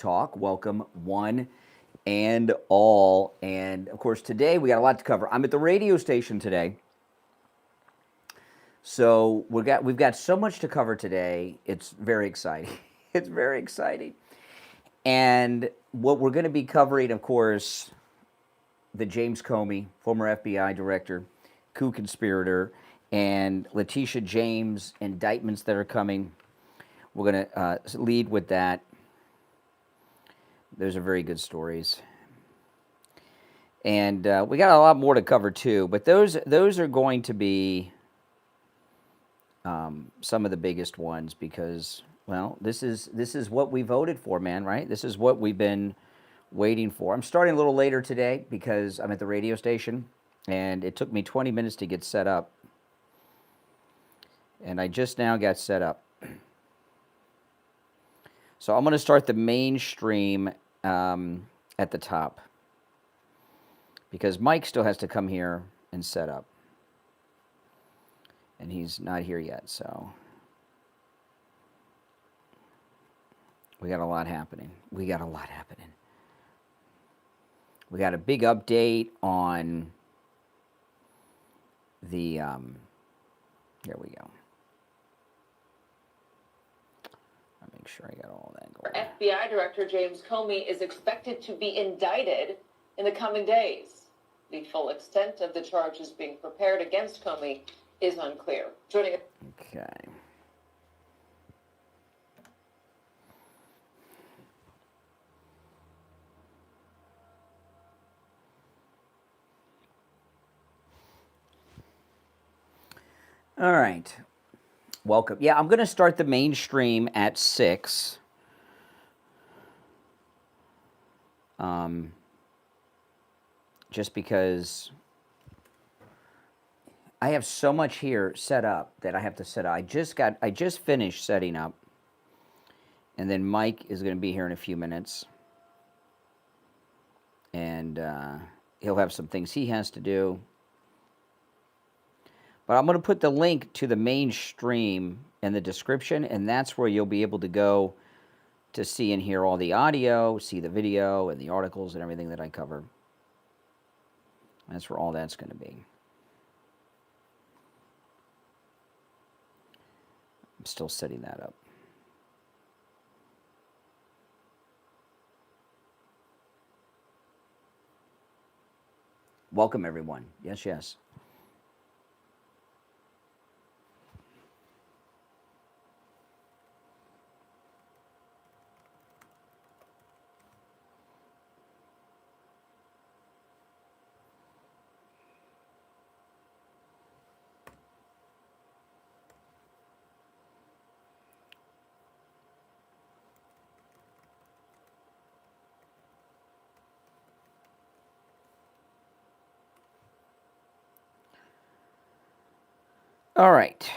Talk. Welcome, one and all. And of course, today we got a lot to cover. I'm at the radio station today, so we've got so much to cover today. It's very exciting. It's very exciting. And what we're going to be covering, of course, the James Comey, former FBI director, coup conspirator, and Latitia James indictments that are coming. We're going to lead with that. Those are very good stories. And we got a lot more to cover too, but those are going to be some of the biggest ones because, well, this is what we voted for, man, right? This is what we've been waiting for. I'm starting a little later today because I'm at the radio station, and it took me 20 minutes to get set up. And I just now got set up. So I'm going to start the mainstream at the top because Mike still has to come here and set up. And he's not here yet, so we got a lot happening. We got a big update on the, there we go. I'll make sure I got all that going. FBI Director James Comey is expected to be indicted in the coming days. The full extent of the charges being prepared against Comey is unclear. Joining us. Okay. All right. Welcome. Yeah, I'm going to start the mainstream at 6. Just because I have so much here set up that I have to set up. I just finished setting up, and then Mike is going to be here in a few minutes, and he'll have some things he has to do. But I'm going to put the link to the mainstream in the description, and that's where you'll be able to go to see and hear all the audio, see the video, and the articles and everything that I cover. That's where all that's going to be. I'm still setting that up. Welcome, everyone. Yes, yes. All right,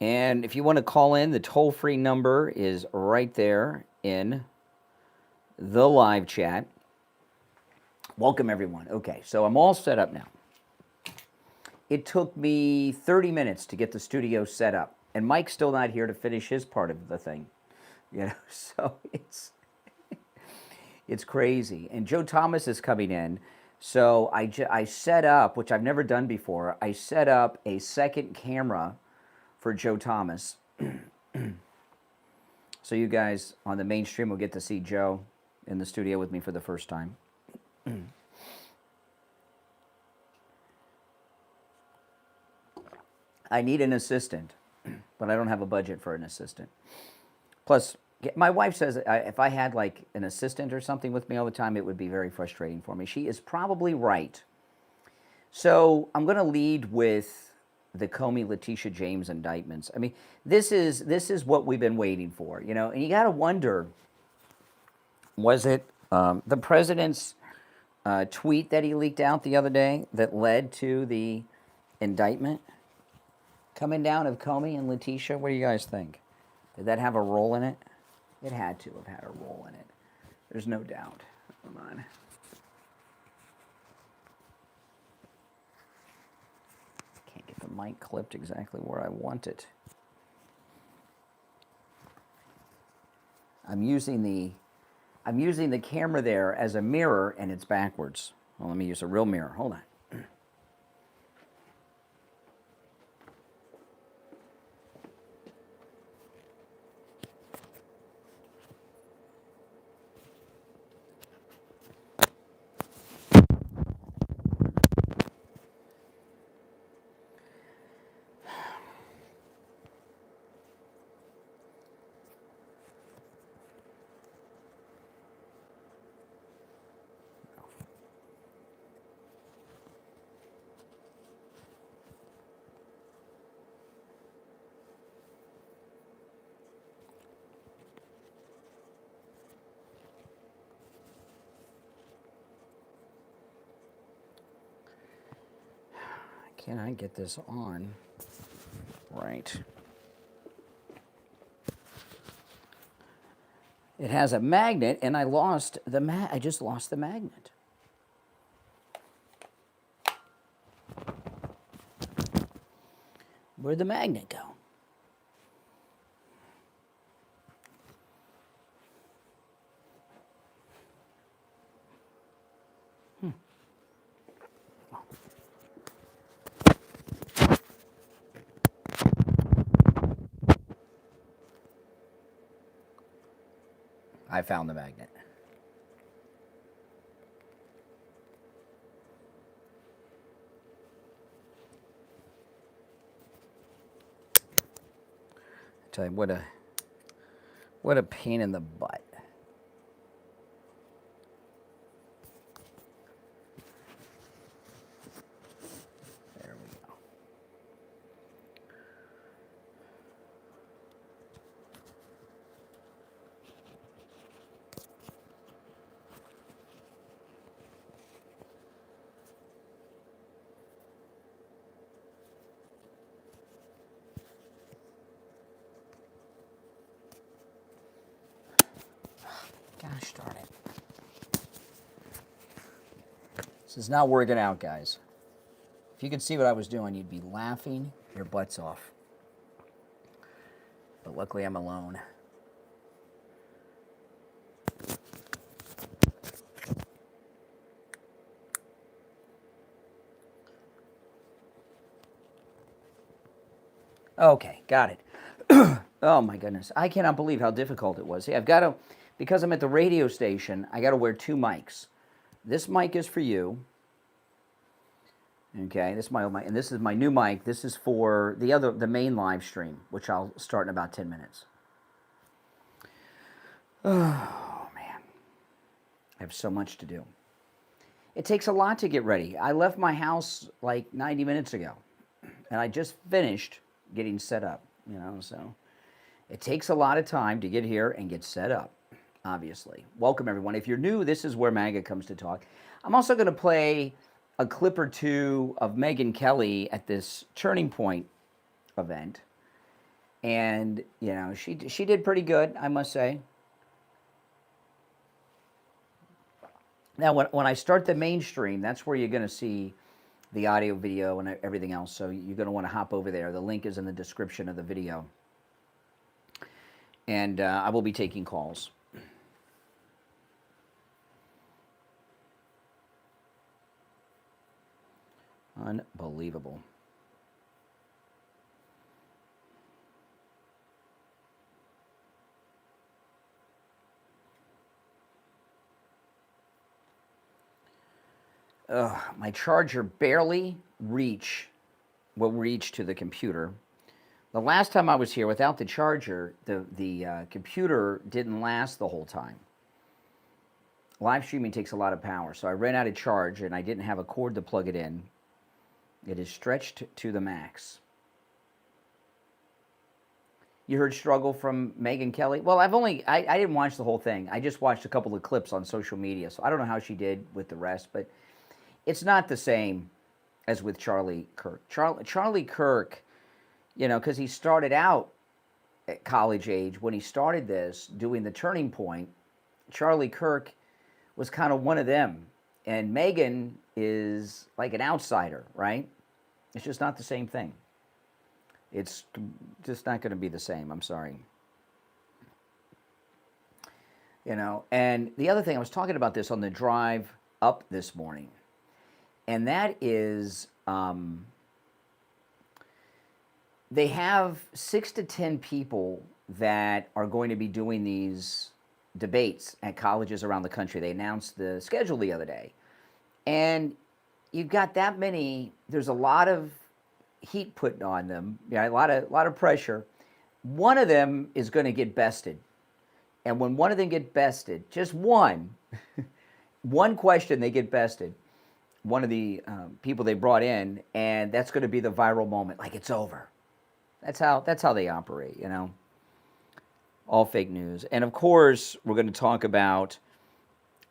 and if you want to call in, the toll-free number is right there in the live chat. Welcome, everyone. Okay, so I'm all set up now. It took me 30 minutes to get the studio set up, and Mike's still not here to finish his part of the thing. You know, so it's crazy. And Joe Thomas is coming in. So I set up, which I've never done before, I set up a second camera for Joe Thomas. So you guys on the mainstream will get to see Joe in the studio with me for the first time. I need an assistant, but I don't have a budget for an assistant. Plus, my wife says if I had like an assistant or something with me all the time, it would be very frustrating for me. She is probably right. So I'm going to lead with the Comey Latitia James indictments. I mean, this is what we've been waiting for, you know. And you got to wonder, was it the president's tweet that he leaked out the other day that led to the indictment coming down of Comey and Latitia? What do you guys think? Did that have a role in it? It had to have had a role in it. There's no doubt. Hold on. Can't get the mic clipped exactly where I want it. I'm using the I'm using the camera there as a mirror, and it's backwards. Well, let me use a real mirror. Hold on. Can I get this on? Right. It has a magnet, and I lost the I just lost the magnet. Where'd the magnet go? I found the magnet. I tell you what a pain in the butt. There we go. Gosh darn it. This is not working out, guys. If you could see what I was doing, you'd be laughing your butts off. But luckily I'm alone. Okay, got it. Oh my goodness. I cannot believe how difficult it was. See, I've got to, because I'm at the radio station, I got to wear two mics. This mic is for you. Okay, this is my old mic, and this is my new mic. This is for the main live stream, which I'll start in about 10 minutes. Oh man. I have so much to do. It takes a lot to get ready. I left my house like 90 minutes ago, and I just finished getting set up, so it takes a lot of time to get here and get set up, obviously. Welcome, everyone. If you're new, this is where MAGA comes to talk. I'm also going to play a clip or two of Megyn Kelly at this Turning Point event, and, she did pretty good, I must say. Now, when I start the mainstream, that's where you're going to see the audio, video, and everything else. So you're going to want to hop over there. The link is in the description of the video. And I will be taking calls. Unbelievable. My charger barely will reach to the computer. The last time I was here without the charger, the computer didn't last the whole time. Live streaming takes a lot of power, so I ran out of charge and I didn't have a cord to plug it in. It is stretched to the max. You heard struggle from Megyn Kelly? Well, I didn't watch the whole thing. I just watched a couple of clips on social media, so I don't know how she did with the rest, but it's not the same as with Charlie Kirk. Charlie Kirk, because he started out at college age when he started this, doing the Turning Point. Charlie Kirk was kind of one of them. And Megyn is like an outsider, right? It's just not the same thing. It's just not going to be the same. I'm sorry. And the other thing, I was talking about this on the drive up this morning, and that is they have 6 to 10 people that are going to be doing these debates at colleges around the country. They announced the schedule the other day. And you've got that many, there's a lot of heat put on them, a lot of pressure. One of them is going to get bested. And when one of them get bested, just one question they get bested, one of the people they brought in, and that's going to be the viral moment, like it's over. That's how they operate, All fake news. And of course, we're going to talk about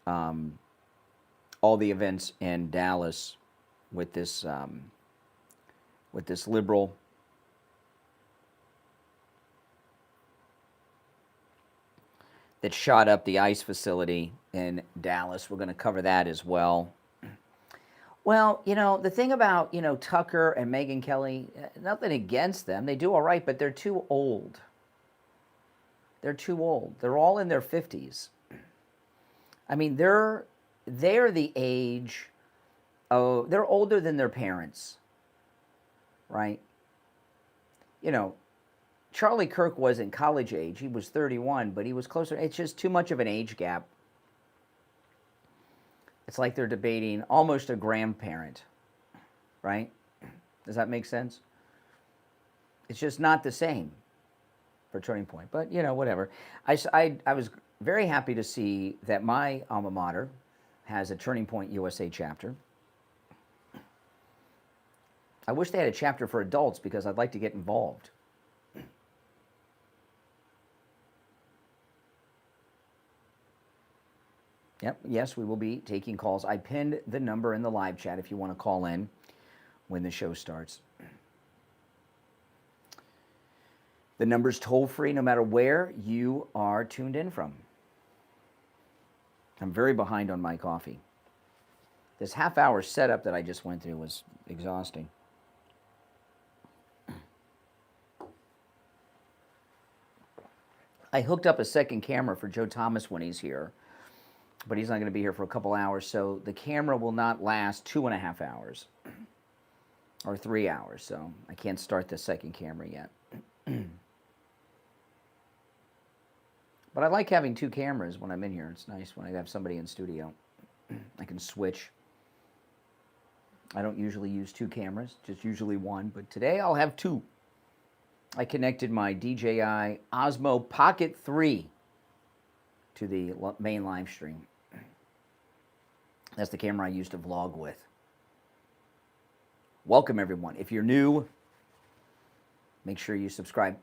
all the events in Dallas with this liberal that shot up the ICE facility in Dallas. We're going to cover that as well. Well, the thing about, Tucker and Megyn Kelly, nothing against them. They do all right, but they're too old. They're too old. They're all in their 50s. I mean, they're the age of, they're older than their parents, right? Charlie Kirk wasn't college age. He was 31, but he was closer. It's just too much of an age gap. It's like they're debating almost a grandparent, right? Does that make sense? It's just not the same for Turning Point. But, whatever. I was very happy to see that my alma mater has a Turning Point USA chapter. I wish they had a chapter for adults because I'd like to get involved. Yep, yes, we will be taking calls. I pinned the number in the live chat if you want to call in when the show starts. The number's toll-free no matter where you are tuned in from. I'm very behind on my coffee. This half-hour setup that I just went through was exhausting. I hooked up a second camera for Joe Thomas when he's here, but he's not going to be here for a couple hours, so the camera will not last 2.5 hours or 3 hours, so I can't start the second camera yet. But I like having 2 cameras when I'm in here. It's nice when I have somebody in studio. I can switch. I don't usually use 2 cameras, just usually 1, but today I'll have 2. I connected my DJI Osmo Pocket 3 to the main live stream. That's the camera I used to vlog with. Welcome, everyone. If you're new, make sure you subscribe.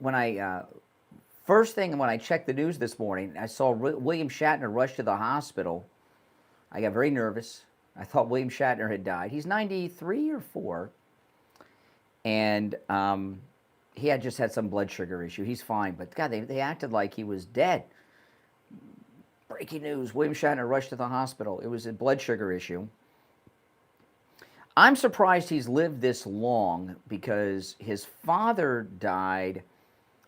First thing when I checked the news this morning, I saw William Shatner rush to the hospital. I got very nervous. I thought William Shatner had died. He's 93 or 4. And he had just had some blood sugar issue. He's fine. But, God, they acted like he was dead. Breaking news, William Shatner rushed to the hospital. It was a blood sugar issue. I'm surprised he's lived this long because his father died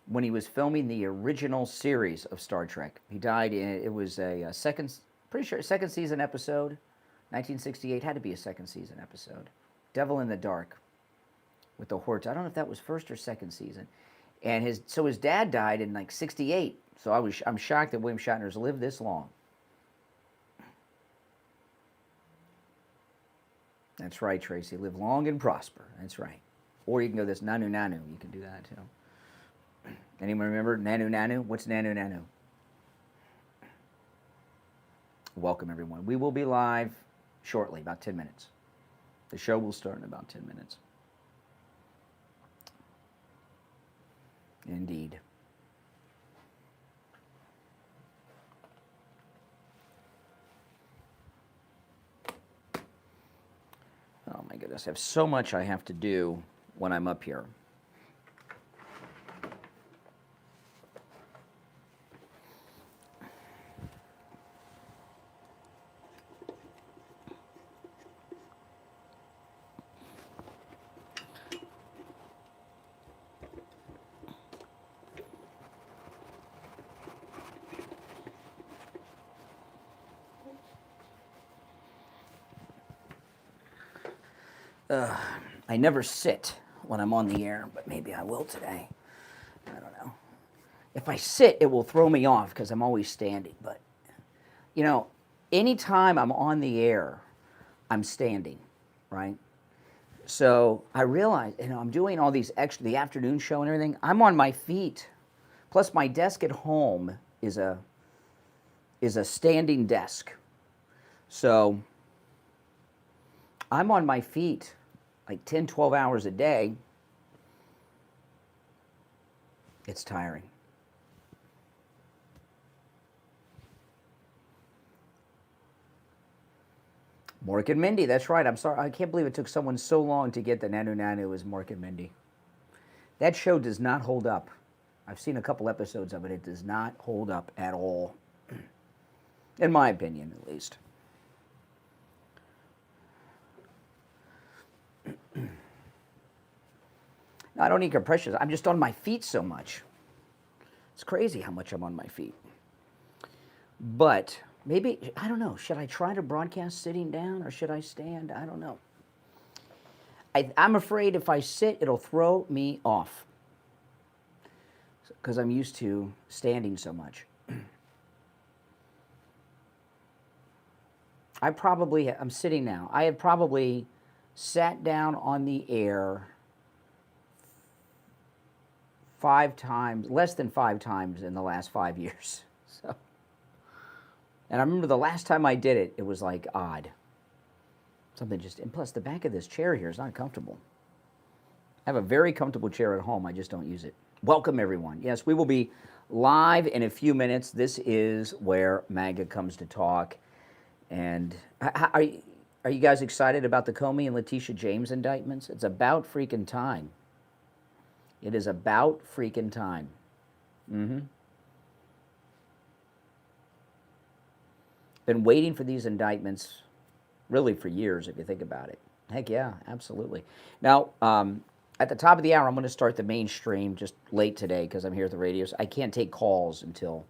when he was filming the original series of Star Trek. He died, it was a second season episode, 1968, had to be a second season episode. Devil in the Dark with the Horts. I don't know if that was first or second season. And his dad died in like 68. So I'm shocked that William Shatner's lived this long. That's right, Tracy. Live long and prosper. That's right. Or you can go this Nanu Nanu. You can do that too. Anyone remember Nanu Nanu? What's Nanu Nanu? Welcome, everyone. We will be live shortly, about 10 minutes. The show will start in about 10 minutes. Indeed. Oh my goodness, I have so much I have to do when I'm up here. I never sit when I'm on the air, but maybe I will today. I don't know. If I sit, it will throw me off because I'm always standing. But, you know, anytime I'm on the air, I'm standing, right? So I realize, you know, I'm doing all these extra, the afternoon show and everything. I'm on my feet. Plus, my desk at home is a standing desk. So I'm on my feet like 10, 12 hours a day. It's tiring. Mork and Mindy, that's right. I'm sorry. I can't believe it took someone so long to get the Nanu Nanu as Mork and Mindy. That show does not hold up. I've seen a couple episodes of it. It does not hold up at all. In my opinion, at least. No, I don't need compressions. I'm just on my feet so much. It's crazy how much I'm on my feet. But maybe, I don't know, should I try to broadcast sitting down or should I stand? I don't know. I'm afraid if I sit, it'll throw me off because I'm used to standing so much. I'm sitting now. I have probably sat down on the air 5 times, less than 5 times in the last 5 years. So, and I remember the last time I did it, it was like odd. Something just, and plus the back of this chair here is not comfortable. I have a very comfortable chair at home, I just don't use it. Welcome everyone. Yes, we will be live in a few minutes. This is where MAGA comes to talk. And are you guys excited about the Comey and Latitia James indictments? It's about freaking time. It is about freaking time. Been waiting for these indictments really for years, if you think about it. Heck yeah, absolutely. Now, at the top of the hour, I'm going to start the mainstream just late today because I'm here at the radio. So I can't take calls until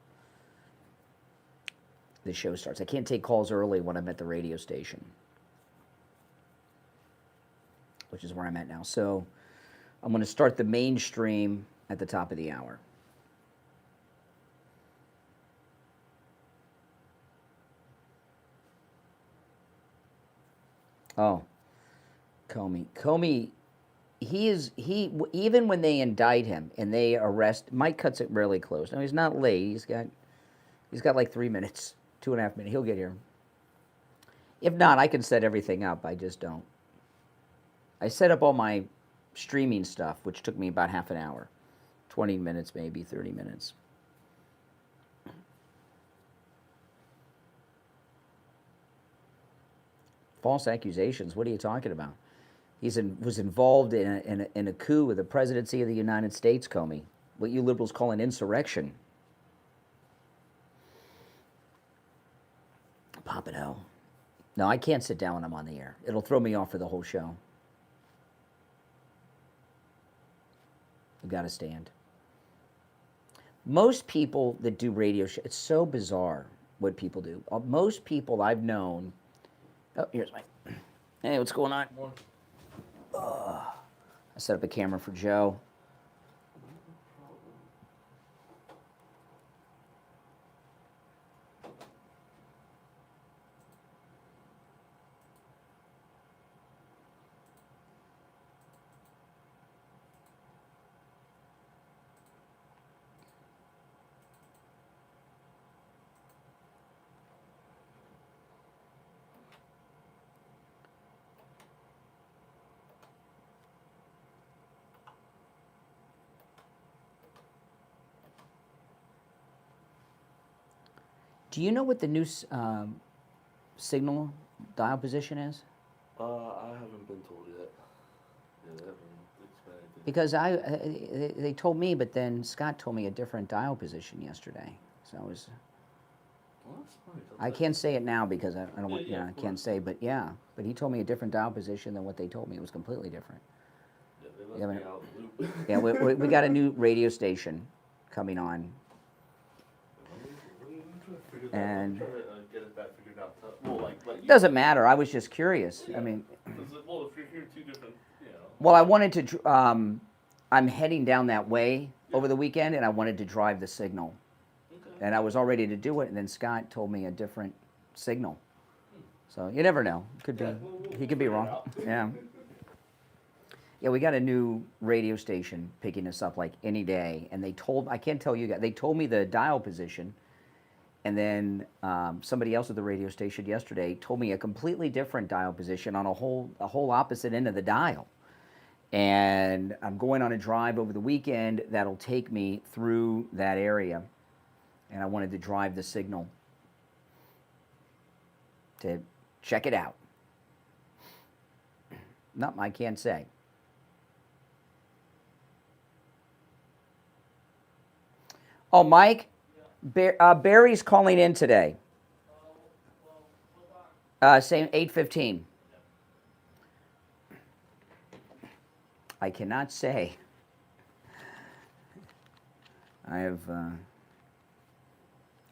the show starts. I can't take calls early when I'm at the radio station, which is where I'm at now. So I'm going to start the mainstream at the top of the hour. Oh, Comey, even when they indict him and they arrest, Mike cuts it really close. No, he's not late. He's got like 3 minutes, 2.5 minutes. He'll get here. If not, I can set everything up. I just don't. I set up all my streaming stuff, which took me about half an hour, 20 minutes, maybe 30 minutes. False accusations. What are you talking about? He was involved in a coup with the presidency of the United States, Comey. What you liberals call an insurrection. Pompano. No, I can't sit down when I'm on the air. It'll throw me off for the whole show. You've got to stand. Most people that do radio shows, it's so bizarre what people do. Most people I've known. Oh, here's my. Hey, what's going on? I set up a camera for Joe. Do you know what the new signal dial position is? I haven't been told yet. Yeah, they haven't explained Because anything. they told me, but then Scott told me a different dial position yesterday. So I was. Well, that's funny. I can't say it now because I don't want. Yeah, I can't say, but yeah. But he told me a different dial position than what they told me. It was completely different. Yeah, they left me out of the loop. Yeah, we got a new radio station coming on. And get it that figured out. Well, like doesn't matter. I was just curious. Yeah. I mean, Well, if you're hearing 2 different Well, I wanted to. I'm heading down that way over the weekend, and I wanted to drive the signal, and I was all ready to do it, and then Scott told me a different signal. So you never know. Could be. He could be wrong. Yeah. Yeah, we got a new radio station picking us up like any day, and they told. I can't tell you guys. They told me the dial position, and then somebody else at the radio station yesterday told me a completely different dial position on a whole opposite end of the dial. And I'm going on a drive over the weekend that'll take me through that area, and I wanted to drive the signal to check it out. Nothing I can't say. Oh, Mike, Barry's calling in today. Saying 8:15. I cannot say. I have.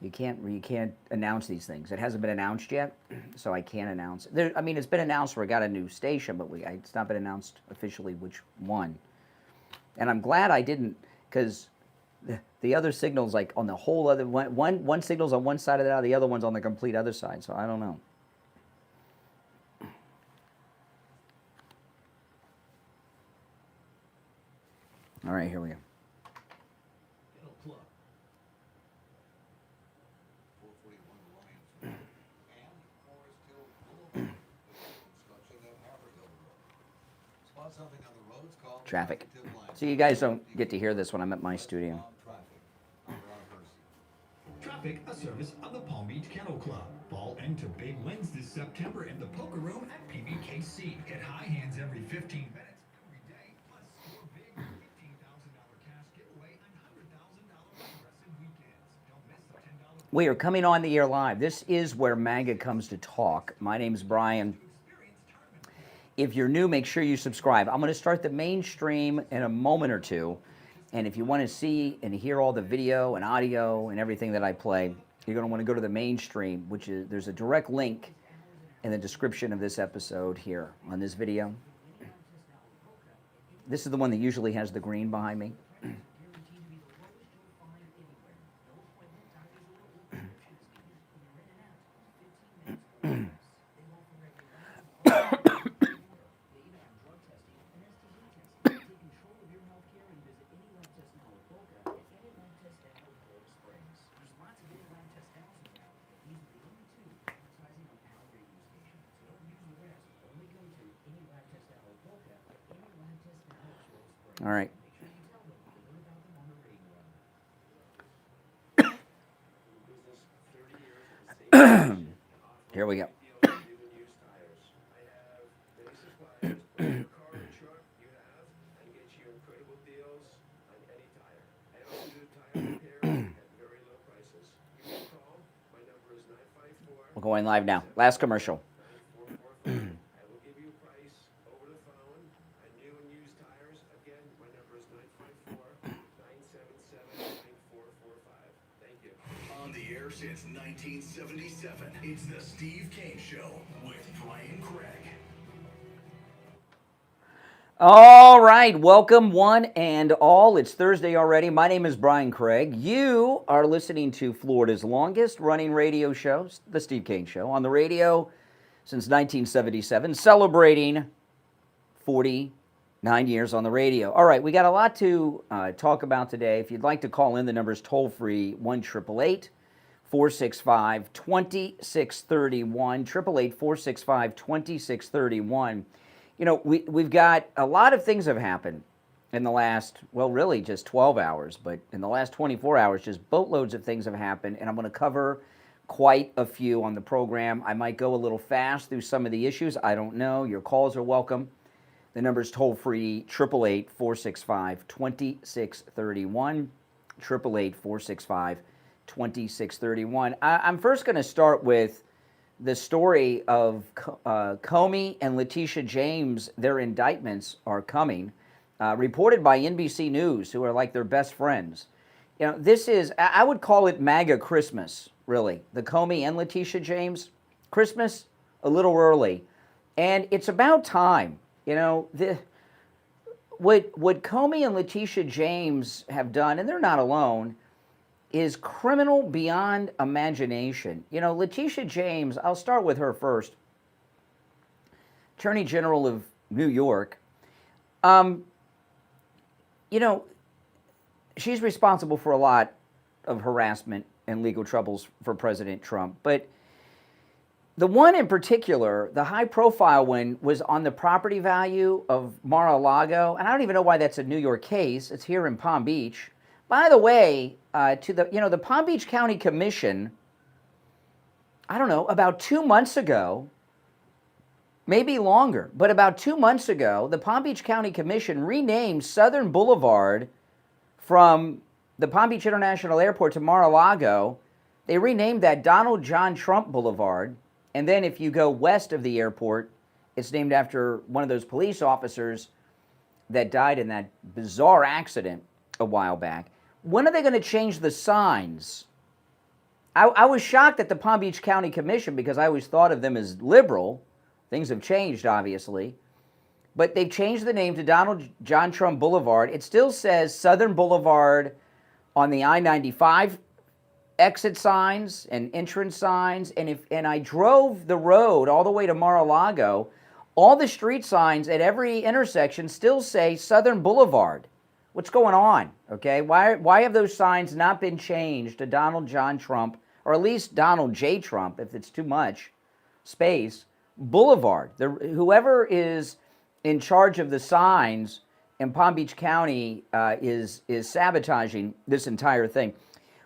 You can't announce these things. It hasn't been announced yet, so I can't announce it. I mean, it's been announced we got a new station, but it's not been announced officially which one. And I'm glad I didn't, because the other signal's like on the whole other one signal's on one side of that, the other one's on the complete other side. So I don't know. All right, here we go. Traffic. So you guys don't get to hear this when I'm at my studio. Traffic, a service of the Palm Beach Kennel Club. Fall into big wins this September in the poker room at PBKC. Get high hands every 15 minutes every day. Plus, score big $15,000 cash giveaway and $100,000 progressive weekends. Don't miss the $10. We are coming on the air live. This is where MAGA comes to talk. My name's Brian. If you're new, make sure you subscribe. I'm going to start the main stream in a moment or two. And if you want to see and hear all the video and audio and everything that I play, you're going to want to go to the main stream, which is, there's a direct link in the description of this episode here on this video. This is the one that usually has the green behind me. All right. Here we go. We're going live now. Last commercial. Since 1977, it's the Steve Kane Show with Brian Craig. All right, welcome one and all. It's Thursday already. My name is Brian Craig. You are listening to Florida's longest running radio show, the Steve Kane Show, on the radio since 1977, celebrating 49 years on the radio. All right, we got a lot to talk about today. If you'd like to call in, the number is toll-free, 1-888-465-2631, 888-465-2631. You know, we've got a lot of things have happened in the last, well, really just 12 hours, but in the last 24 hours, just boatloads of things have happened, and I'm going to cover quite a few on the program. I might go a little fast through some of the issues. I don't know. Your calls are welcome. The number is toll-free, 888-465-2631, 888-465-2631. I'm first going to start with the story of Comey and Latitia James. Their indictments are coming, reported by NBC News, who are like their best friends. You know, this is, I would call it MAGA Christmas, really. The Comey and Latitia James Christmas, a little early. And it's about time. You know, what Comey and Latitia James have done, and they're not alone, is criminal beyond imagination. You know, Latitia James, I'll start with her first. Attorney General of New York. You know, she's responsible for a lot of harassment and legal troubles for President Trump. But the one in particular, the high-profile one, was on the property value of Mar-a-Lago. And I don't even know why that's a New York case. It's here in Palm Beach. By the way, the Palm Beach County Commission, I don't know, about 2 months ago, maybe longer, but about 2 months ago, the Palm Beach County Commission renamed Southern Boulevard from the Palm Beach International Airport to Mar-a-Lago. They renamed that Donald John Trump Boulevard. And then if you go west of the airport, it's named after one of those police officers that died in that bizarre accident a while back. When are they going to change the signs? I was shocked at the Palm Beach County Commission because I always thought of them as liberal. Things have changed, obviously. But they've changed the name to Donald John Trump Boulevard. It still says Southern Boulevard on the I-95 exit signs and entrance signs. And I drove the road all the way to Mar-a-Lago. All the street signs at every intersection still say Southern Boulevard. What's going on? Okay, why have those signs not been changed to Donald John Trump, or at least Donald J. Trump, if it's too much space, Boulevard? Whoever is in charge of the signs in Palm Beach County is sabotaging this entire thing.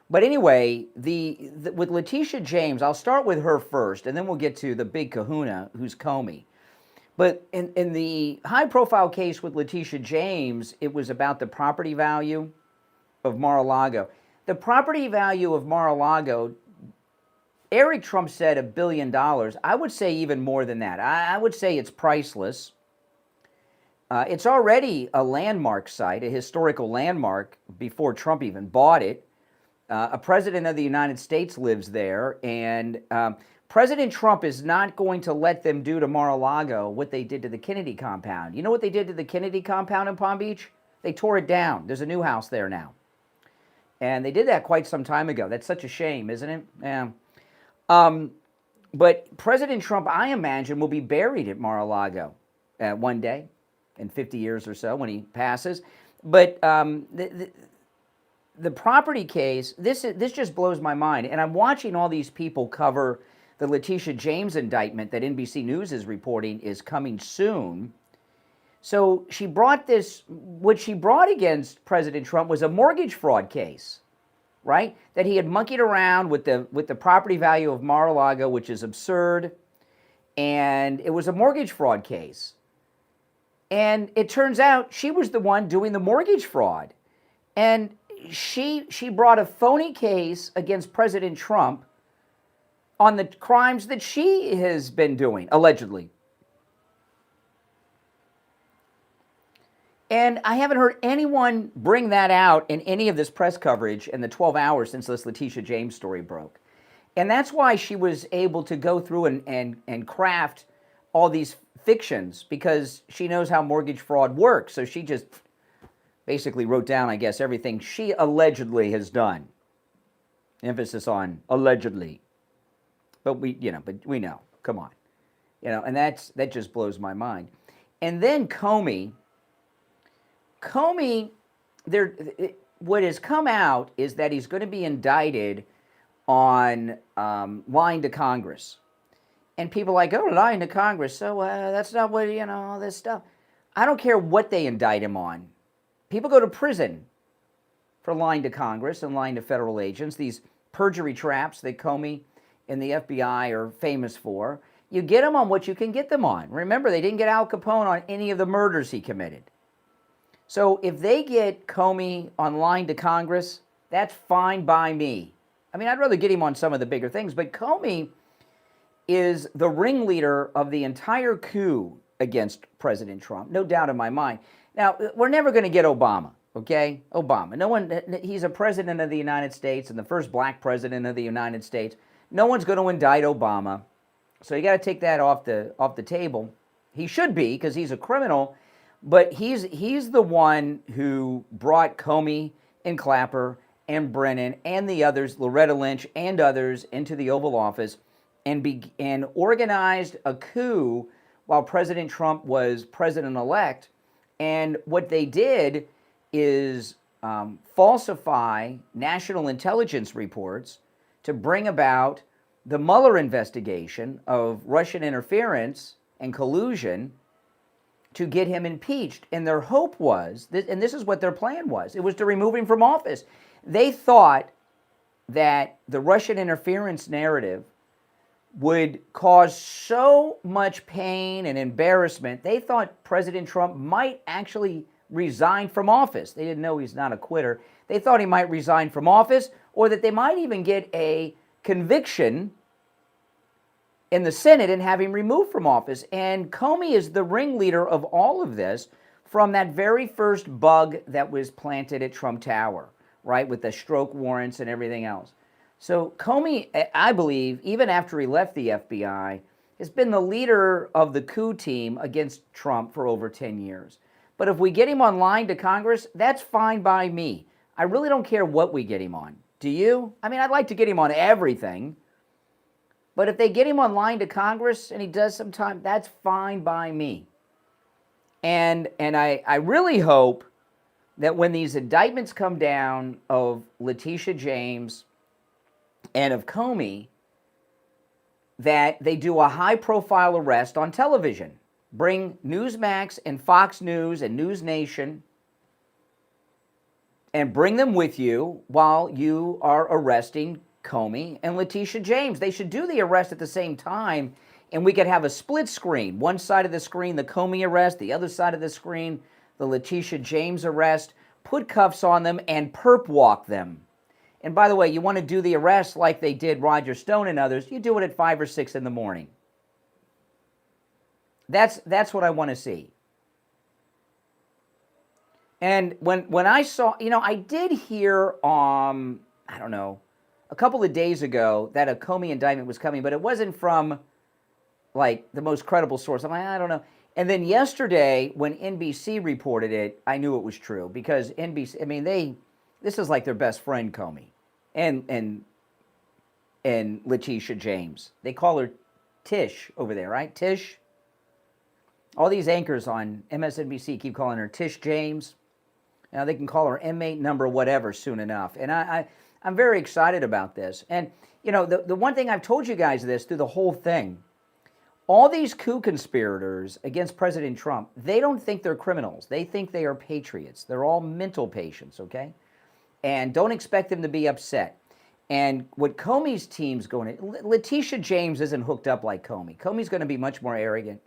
But anyway, with Latitia James, I'll start with her first, and then we'll get to the big kahuna, who's Comey. But in the high-profile case with Latitia James, it was about the property value of Mar-a-Lago. The property value of Mar-a-Lago, Eric Trump said $1 billion. I would say even more than that. I would say it's priceless. It's already a landmark site, a historical landmark, before Trump even bought it. A president of the United States lives there, and President Trump is not going to let them do to Mar-a-Lago what they did to the Kennedy compound. You know what they did to the Kennedy compound in Palm Beach? They tore it down. There's a new house there now. And they did that quite some time ago. That's such a shame, isn't it? Yeah. But President Trump, I imagine, will be buried at Mar-a-Lago one day in 50 years or so when he passes. But the property case, this just blows my mind. And I'm watching all these people cover the Latitia James indictment that NBC News is reporting is coming soon. So she brought this, what she brought against President Trump was a mortgage fraud case, right? That he had monkeyed around with the property value of Mar-a-Lago, which is absurd. And it was a mortgage fraud case. And it turns out she was the one doing the mortgage fraud. And she brought a phony case against President Trump on the crimes that she has been doing, allegedly. And I haven't heard anyone bring that out in any of this press coverage in the 12 hours since this Latitia James story broke. And that's why she was able to go through and craft all these fictions, because she knows how mortgage fraud works. So she just basically wrote down, I guess, everything she allegedly has done. Emphasis on allegedly. But we know. Come on. And that just blows my mind. And then Comey, what has come out is that he's going to be indicted on lying to Congress. And people are like, oh, lying to Congress, so that's not what, all this stuff. I don't care what they indict him on. People go to prison for lying to Congress and lying to federal agents, these perjury traps that Comey and the FBI are famous for. You get them on what you can get them on. Remember, they didn't get Al Capone on any of the murders he committed. So if they get Comey on lying to Congress, that's fine by me. I mean, I'd rather get him on some of the bigger things, but Comey is the ringleader of the entire coup against President Trump, no doubt in my mind. Now, we're never going to get Obama, okay? Obama. No one. He's a president of the United States and the first black president of the United States. No one's going to indict Obama. So you got to take that off the table. He should be, because he's a criminal. But he's the one who brought Comey and Clapper and Brennan and the others, Loretta Lynch and others, into the Oval Office and organized a coup while President Trump was president-elect. And what they did is falsify national intelligence reports to bring about the Mueller investigation of Russian interference and collusion to get him impeached. And their hope was, and this is what their plan was, it was to remove him from office. They thought that the Russian interference narrative would cause so much pain and embarrassment, they thought President Trump might actually resign from office. They didn't know he's not a quitter. They thought he might resign from office, or that they might even get a conviction in the Senate and have him removed from office. And Comey is the ringleader of all of this from that very first bug that was planted at Trump Tower, right, with the stroke warrants and everything else. So Comey, I believe, even after he left the FBI, has been the leader of the coup team against Trump for over 10 years. But if we get him on line to Congress, that's fine by me. I really don't care what we get him on. Do you? I mean, I'd like to get him on everything. But if they get him on line to Congress and he does some time, that's fine by me. And I really hope that when these indictments come down of Letitia James and of Comey, that they do a high-profile arrest on television. Bring Newsmax and Fox News and News Nation and bring them with you while you are arresting Comey and Letitia James. They should do the arrest at the same time, and we could have a split screen. One side of the screen, the Comey arrest, the other side of the screen, the Letitia James arrest. Put cuffs on them and perp walk them. And by the way, you want to do the arrest like they did Roger Stone and others, you do it at 5 or 6 in the morning. That's what I want to see. And when I saw, I did hear, I don't know, a couple of days ago that a Comey indictment was coming, but it wasn't from, like, the most credible source. I'm like, I don't know. And then yesterday, when NBC reported it, I knew it was true, because NBC, I mean, this is like their best friend, Comey, and Letitia James. They call her Tish over there, right? Tish. All these anchors on MSNBC keep calling her Tish James. Now they can call her inmate number whatever soon enough. And I'm very excited about this. And, the one thing I've told you guys this through the whole thing, all these coup conspirators against President Trump, they don't think they're criminals. They think they are patriots. They're all mental patients, okay? And don't expect them to be upset. And what Comey's team's going to... Letitia James isn't hooked up like Comey. Comey's going to be much more arrogant.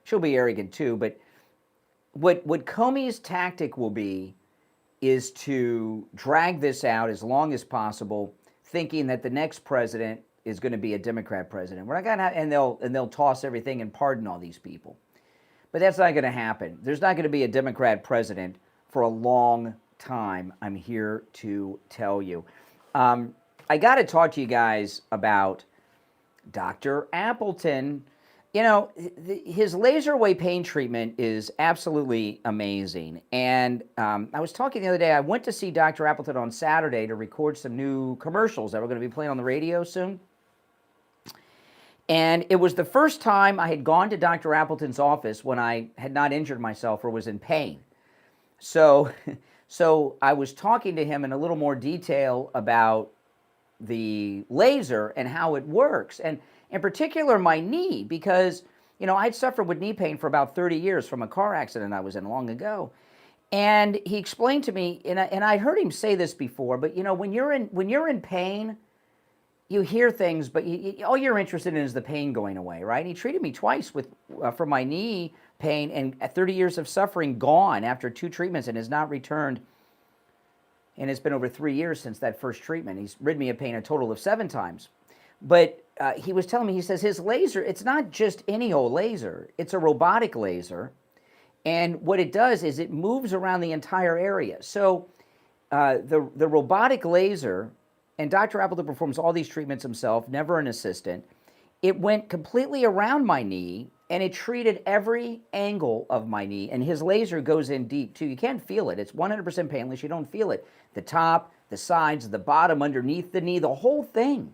She'll be arrogant too, but what Comey's tactic will be is to drag this out as long as possible, thinking that the next president is going to be a Democrat president. We're not going to have, and they'll toss everything and pardon all these people. But that's not going to happen. There's not going to be a Democrat president for a long time, I'm here to tell you. I got to talk to you guys about Dr. Appleton. His laser wave pain treatment is absolutely amazing. And I was talking the other day, I went to see Dr. Appleton on Saturday to record some new commercials that we're going to be playing on the radio soon. And it was the first time I had gone to Dr. Appleton's office when I had not injured myself or was in pain. So I was talking to him in a little more detail about the laser and how it works. And in particular, my knee, because, I'd suffered with knee pain for about 30 years from a car accident I was in long ago. And he explained to me, and I heard him say this before, but, when you're in pain, you hear things, but all you're interested in is the pain going away, right? And he treated me twice for my knee pain, and 30 years of suffering gone after 2 treatments, and has not returned. And it's been over 3 years since that first treatment. He's rid me of pain a total of 7 times. But he was telling me, he says his laser, it's not just any old laser. It's a robotic laser. And what it does is it moves around the entire area. So the robotic laser, and Dr. Appleton performs all these treatments himself, never an assistant. It went completely around my knee, and it treated every angle of my knee, and his laser goes in deep too. You can't feel it. It's 100% painless. You don't feel it. The top, the sides, the bottom, underneath the knee, the whole thing.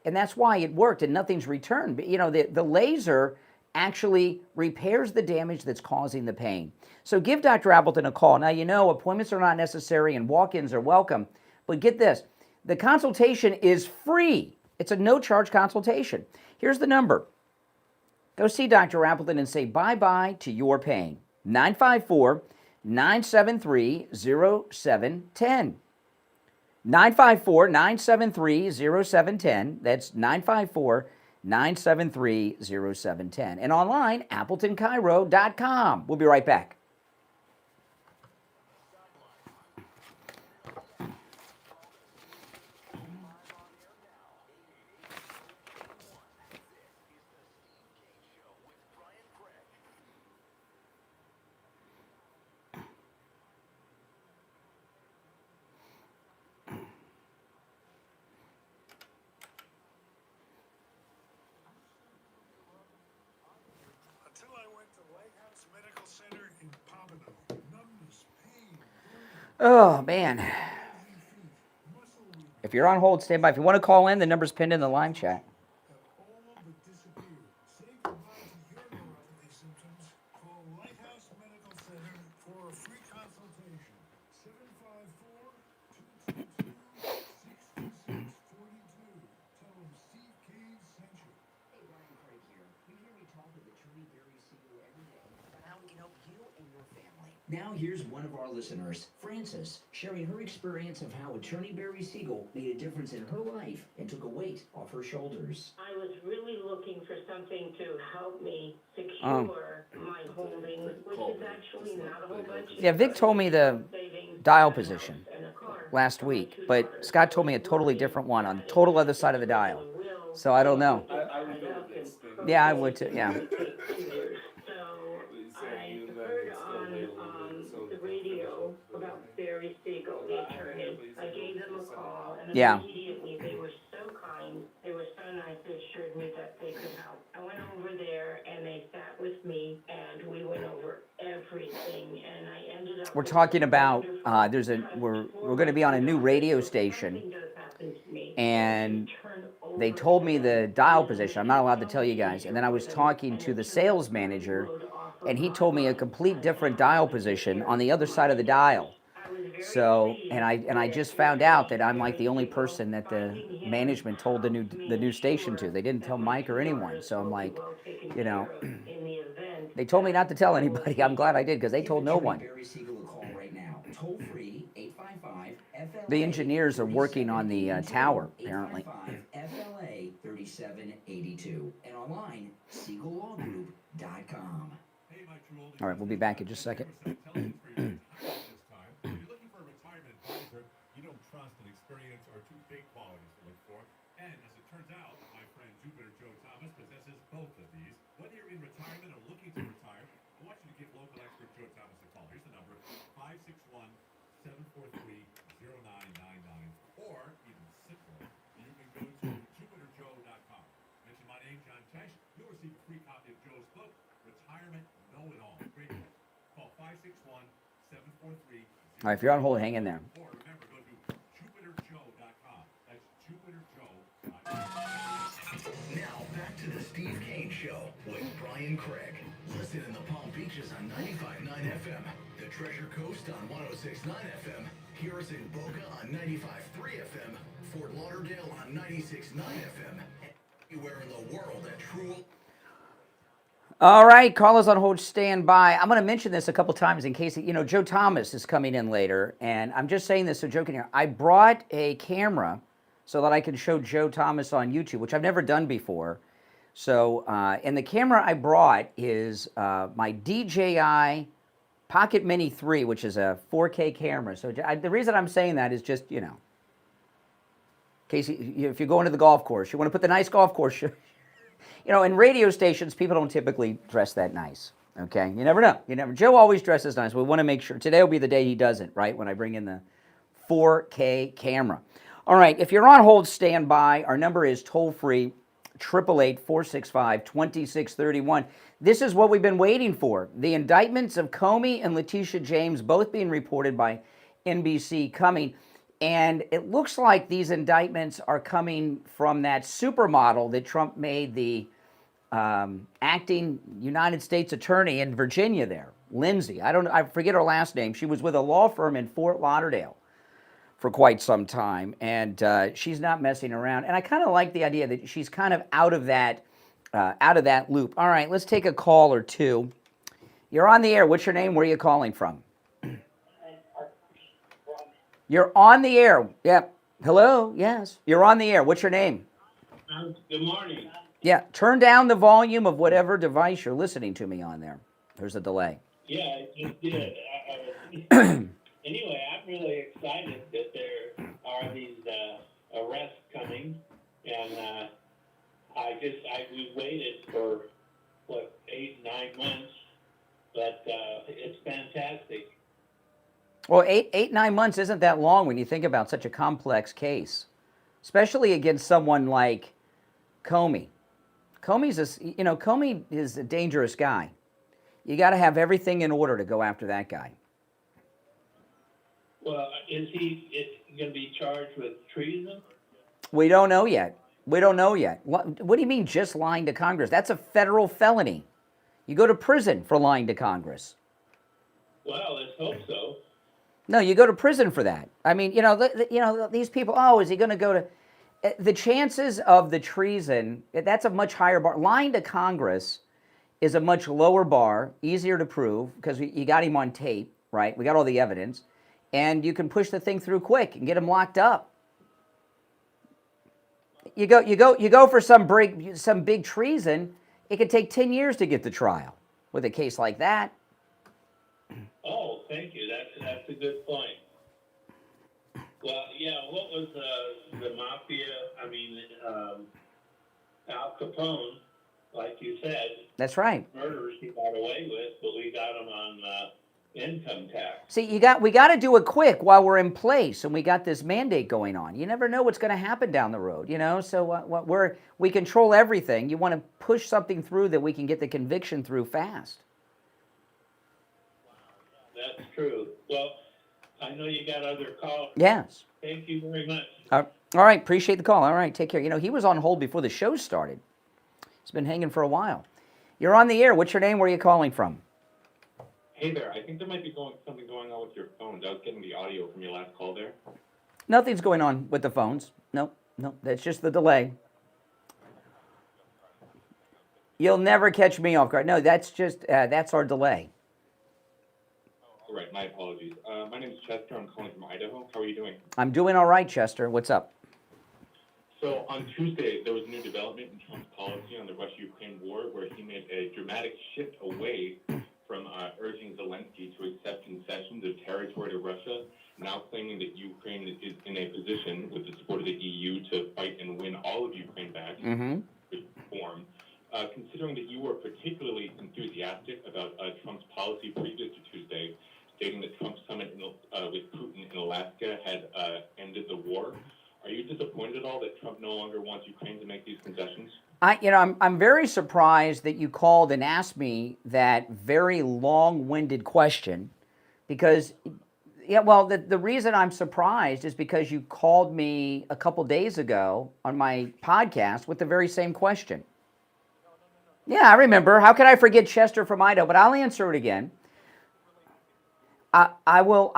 And that's why it worked, and nothing's returned. But, you know, the laser actually repairs the damage that's causing the pain. So give Dr. Appleton a call. Now, you know, appointments are not necessary and walk-ins are welcome, but get this. The consultation is free. It's a no-charge consultation. Here's the number. Go see Dr. Appleton and say bye-bye to your pain. 954-973-0710. 954-973-0710. That's 954-973-0710. And online, AppletonChiro.com. We'll be right back. Oh, man. If you're on hold, stand by. If you want to call in, the number's pinned in the live chat. Now here's one of our listeners, Frances, sharing her experience of how Attorney Barry Siegel made a difference in her life and took a weight off her shoulders. I was really looking for something to help me secure my holdings, which is actually not a whole bunch. Yeah, Vic told me the dial position last week, but Scott told me a totally different one on the total other side of the dial. So I don't know. Yeah, I would too, yeah. About Barry Siegel, the attorney. I gave them a call, and immediately they were so kind, they were so nice, they assured me that they could help. I went over there, and they sat with me, and we went over everything, and I ended up... We're talking about, we're going to be on a new radio station, and they told me the dial position. I'm not allowed to tell you guys. And then I was talking to the sales manager, and he told me a complete different dial position on the other side of the dial. So, and I just found out that I'm like the only person that the management told the new station to. They didn't tell Mike or anyone. So I'm like, you know, they told me not to tell anybody. I'm glad I did, because they told no one. The engineers are working on the tower, apparently. FLA 3782 and online SiegelLawGroup.com. All right, we'll be back in just a second. If you're looking for a retirement advisor you don't trust and experience are two big qualities to look for. And as it turns out, my friend Jupiter Joe Thomas possesses both of these. Whether you're in retirement or looking to retire, I want you to give local expert Joe Thomas a call. Here's the number, 561-743-0999. Or, even simpler, you can go to JupiterJoe.com. Mention my name, John Tesh. You'll receive a free copy of Joe's book, Retirement Know-It-All. Great book. Call 561-743. All right, if you're on hold, hang in there. Or remember, go to JupiterJoe.com. That's JupiterJoe.com. Now back to the Steve Kane Show with Brian Craig. Listen in the Palm Beaches on 95.9 FM, the Treasure Coast on 106.9 FM, hear us in Boca on 95.3 FM, Fort Lauderdale on 96.9 FM, and anywhere in the world at True. All right, callers on hold, stand by. I'm going to mention this a couple times in case, you know, Joe Thomas is coming in later, and I'm just saying this so Joe can hear. I brought a camera so that I can show Joe Thomas on YouTube, which I've never done before. So, and the camera I brought is my DJI Pocket Mini 3, which is a 4K camera. So the reason I'm saying that is just, you know, in case if you're going to the golf course, you want to put the nice golf course. You know, in radio stations, people don't typically dress that nice, okay? You never know. You never. Joe always dresses nice. We want to make sure. Today will be the day he doesn't, right, when I bring in the 4K camera. All right, if you're on hold, stand by. Our number is toll-free, 888-465-2631. This is what we've been waiting for. The indictments of Comey and Latitia James both being reported by NBC coming. And it looks like these indictments are coming from that supermodel that Trump made the acting United States attorney in Virginia there, Lindsay. I forget her last name. She was with a law firm in Fort Lauderdale for quite some time, and she's not messing around. And I kind of like the idea that she's kind of out of that loop. All right, let's take a call or two. You're on the air. What's your name? Where are you calling from? You're on the air. Yep. Hello. Yes. You're on the air. What's your name? Good morning. Yeah. Turn down the volume of whatever device you're listening to me on there. There's a delay. Yeah, I just did. Anyway, I'm really excited that there are these arrests coming, and we waited for 8-9 months, but it's fantastic. Well, 9 months isn't that long when you think about such a complex case, especially against someone like Comey. Comey is a dangerous guy. You got to have everything in order to go after that guy. Well, is he going to be charged with treason? We don't know yet. What do you mean just lying to Congress? That's a federal felony. You go to prison for lying to Congress. Well, let's hope so. No, you go to prison for that. I mean, these people, is he going to go to... The chances of the treason, that's a much higher bar. Lying to Congress is a much lower bar, easier to prove, because you got him on tape, right? We got all the evidence. And you can push the thing through quick and get him locked up. You go for some big treason, it could take 10 years to get the trial with a case like that. Oh, thank you. That's a good point. Well, yeah, what was the mafia? I mean, Al Capone, like you said. That's right. Murders he got away with, but we got him on income tax. See, we got to do it quick while we're in place, and we got this mandate going on. You never know what's going to happen down the road, So we control everything. You want to push something through that we can get the conviction through fast. That's true. Well, I know you got other calls. Yes. Thank you very much. All right, appreciate the call. All right, take care. He was on hold before the show started. He's been hanging for a while. You're on the air. What's your name? Where are you calling from? Hey there, I think there might be something going on with your phones. I was getting the audio from your last call there. Nothing's going on with the phones. No, that's just the delay. You'll never catch me off guard. No, that's our delay. All right, my apologies. My name is Chester. I'm calling from Idaho. How are you doing? I'm doing all right, Chester. What's up? So on Tuesday, there was a new development in Trump's policy on the Russia-Ukraine war where he made a dramatic shift away from urging Zelensky to accept concessions of territory to Russia, now claiming that Ukraine is in a position, with the support of the EU, to fight and win all of Ukraine back in form. Considering that you were particularly enthusiastic about Trump's policy previous to Tuesday, stating that Trump's summit with Putin in Alaska had ended the war, are you disappointed at all that Trump no longer wants Ukraine to make these concessions? I'm very surprised that you called and asked me that very long-winded question, because, the reason I'm surprised is because you called me a couple days ago on my podcast with the very same question. Yeah, I remember. How could I forget Chester from Idaho? But I'll answer it again. I will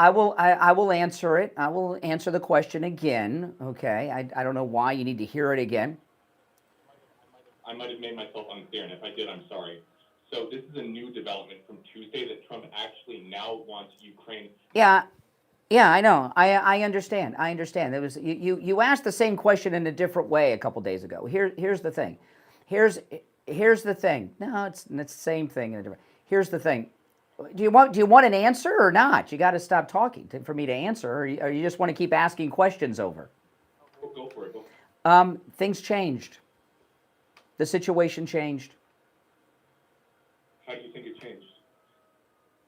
answer it. I will answer the question again. Okay. I don't know why you need to hear it again. I might have made myself unclear, and if I did, I'm sorry. So this is a new development from Tuesday that Trump actually now wants Ukraine. Yeah, I know. I understand. There was you asked the same question in a different way a couple days ago. Here's the thing. Here's the thing. No, it's the same thing in a different. Here's the thing. Do you want an answer or not? You got to stop talking for me to answer, or you just want to keep asking questions over? Go for it. Things changed. The situation changed. How do you think it changed?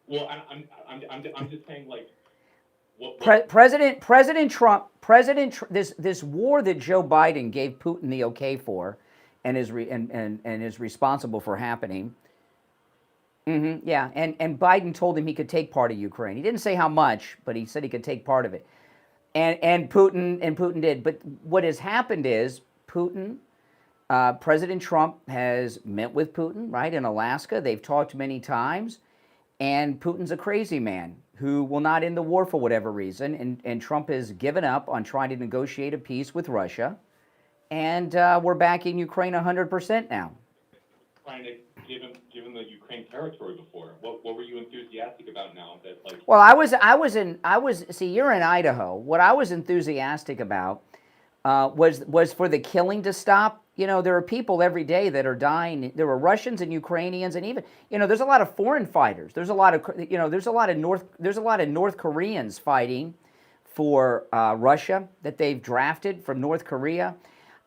Well, I'm just saying, like, President Trump, this war that Joe Biden gave Putin the okay for, and is responsible for happening. Yeah, and Biden told him he could take part of Ukraine. He didn't say how much, but he said he could take part of it. And Putin did. But what has happened is President Trump has met with Putin, right, in Alaska. They've talked many times, and Putin's a crazy man who will not end the war for whatever reason. And Trump has given up on trying to negotiate a peace with Russia, and we're back in Ukraine 100% now. Trying to give him the Ukraine territory before. What were you enthusiastic about now? That like. Well, see, you're in Idaho. What I was enthusiastic about was for the killing to stop. You know, there are people every day that are dying. There were Russians and Ukrainians, and even, you know, there's a lot of foreign fighters. There's a lot of, you know, there's a lot of North Koreans fighting for Russia that they've drafted from North Korea.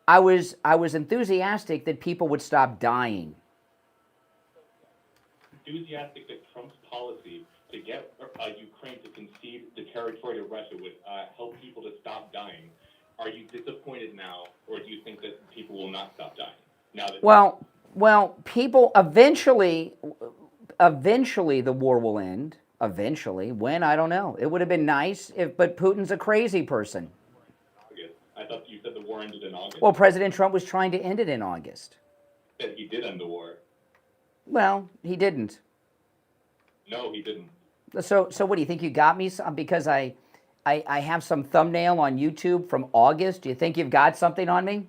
I was enthusiastic that people would stop dying. Enthusiastic that Trump's policy to get Ukraine to concede the territory to Russia would help people to stop dying. Are you disappointed now, or do you think that people will not stop dying now that? Well, people eventually the war will end. Eventually, when, I don't know. It would have been nice but Putin's a crazy person. August. I thought you said the war ended in August. Well, President Trump was trying to end it in August. Said he did end the war. Well, he didn't. No, he didn't. So what do you think? You got me because I have some thumbnail on YouTube from August. Do you think you've got something on me?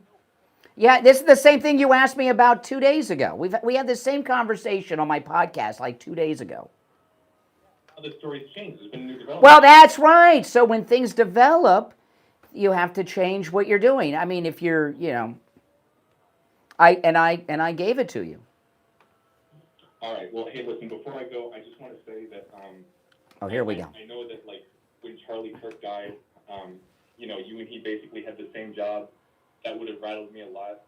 Yeah, this is the same thing you asked me about 2 days ago. We had the same conversation on my podcast like 2 days ago. The story's changed. There's been new development. Well, that's right. So when things develop, you have to change what you're doing. I mean, if you're, you know, I gave it to you. All right. Well, hey, listen. Before I go, I just want to say that. Oh, here we go. I know that, like, when Charlie Kirk died, you know, you and he basically had the same job. That would have rattled me a lot.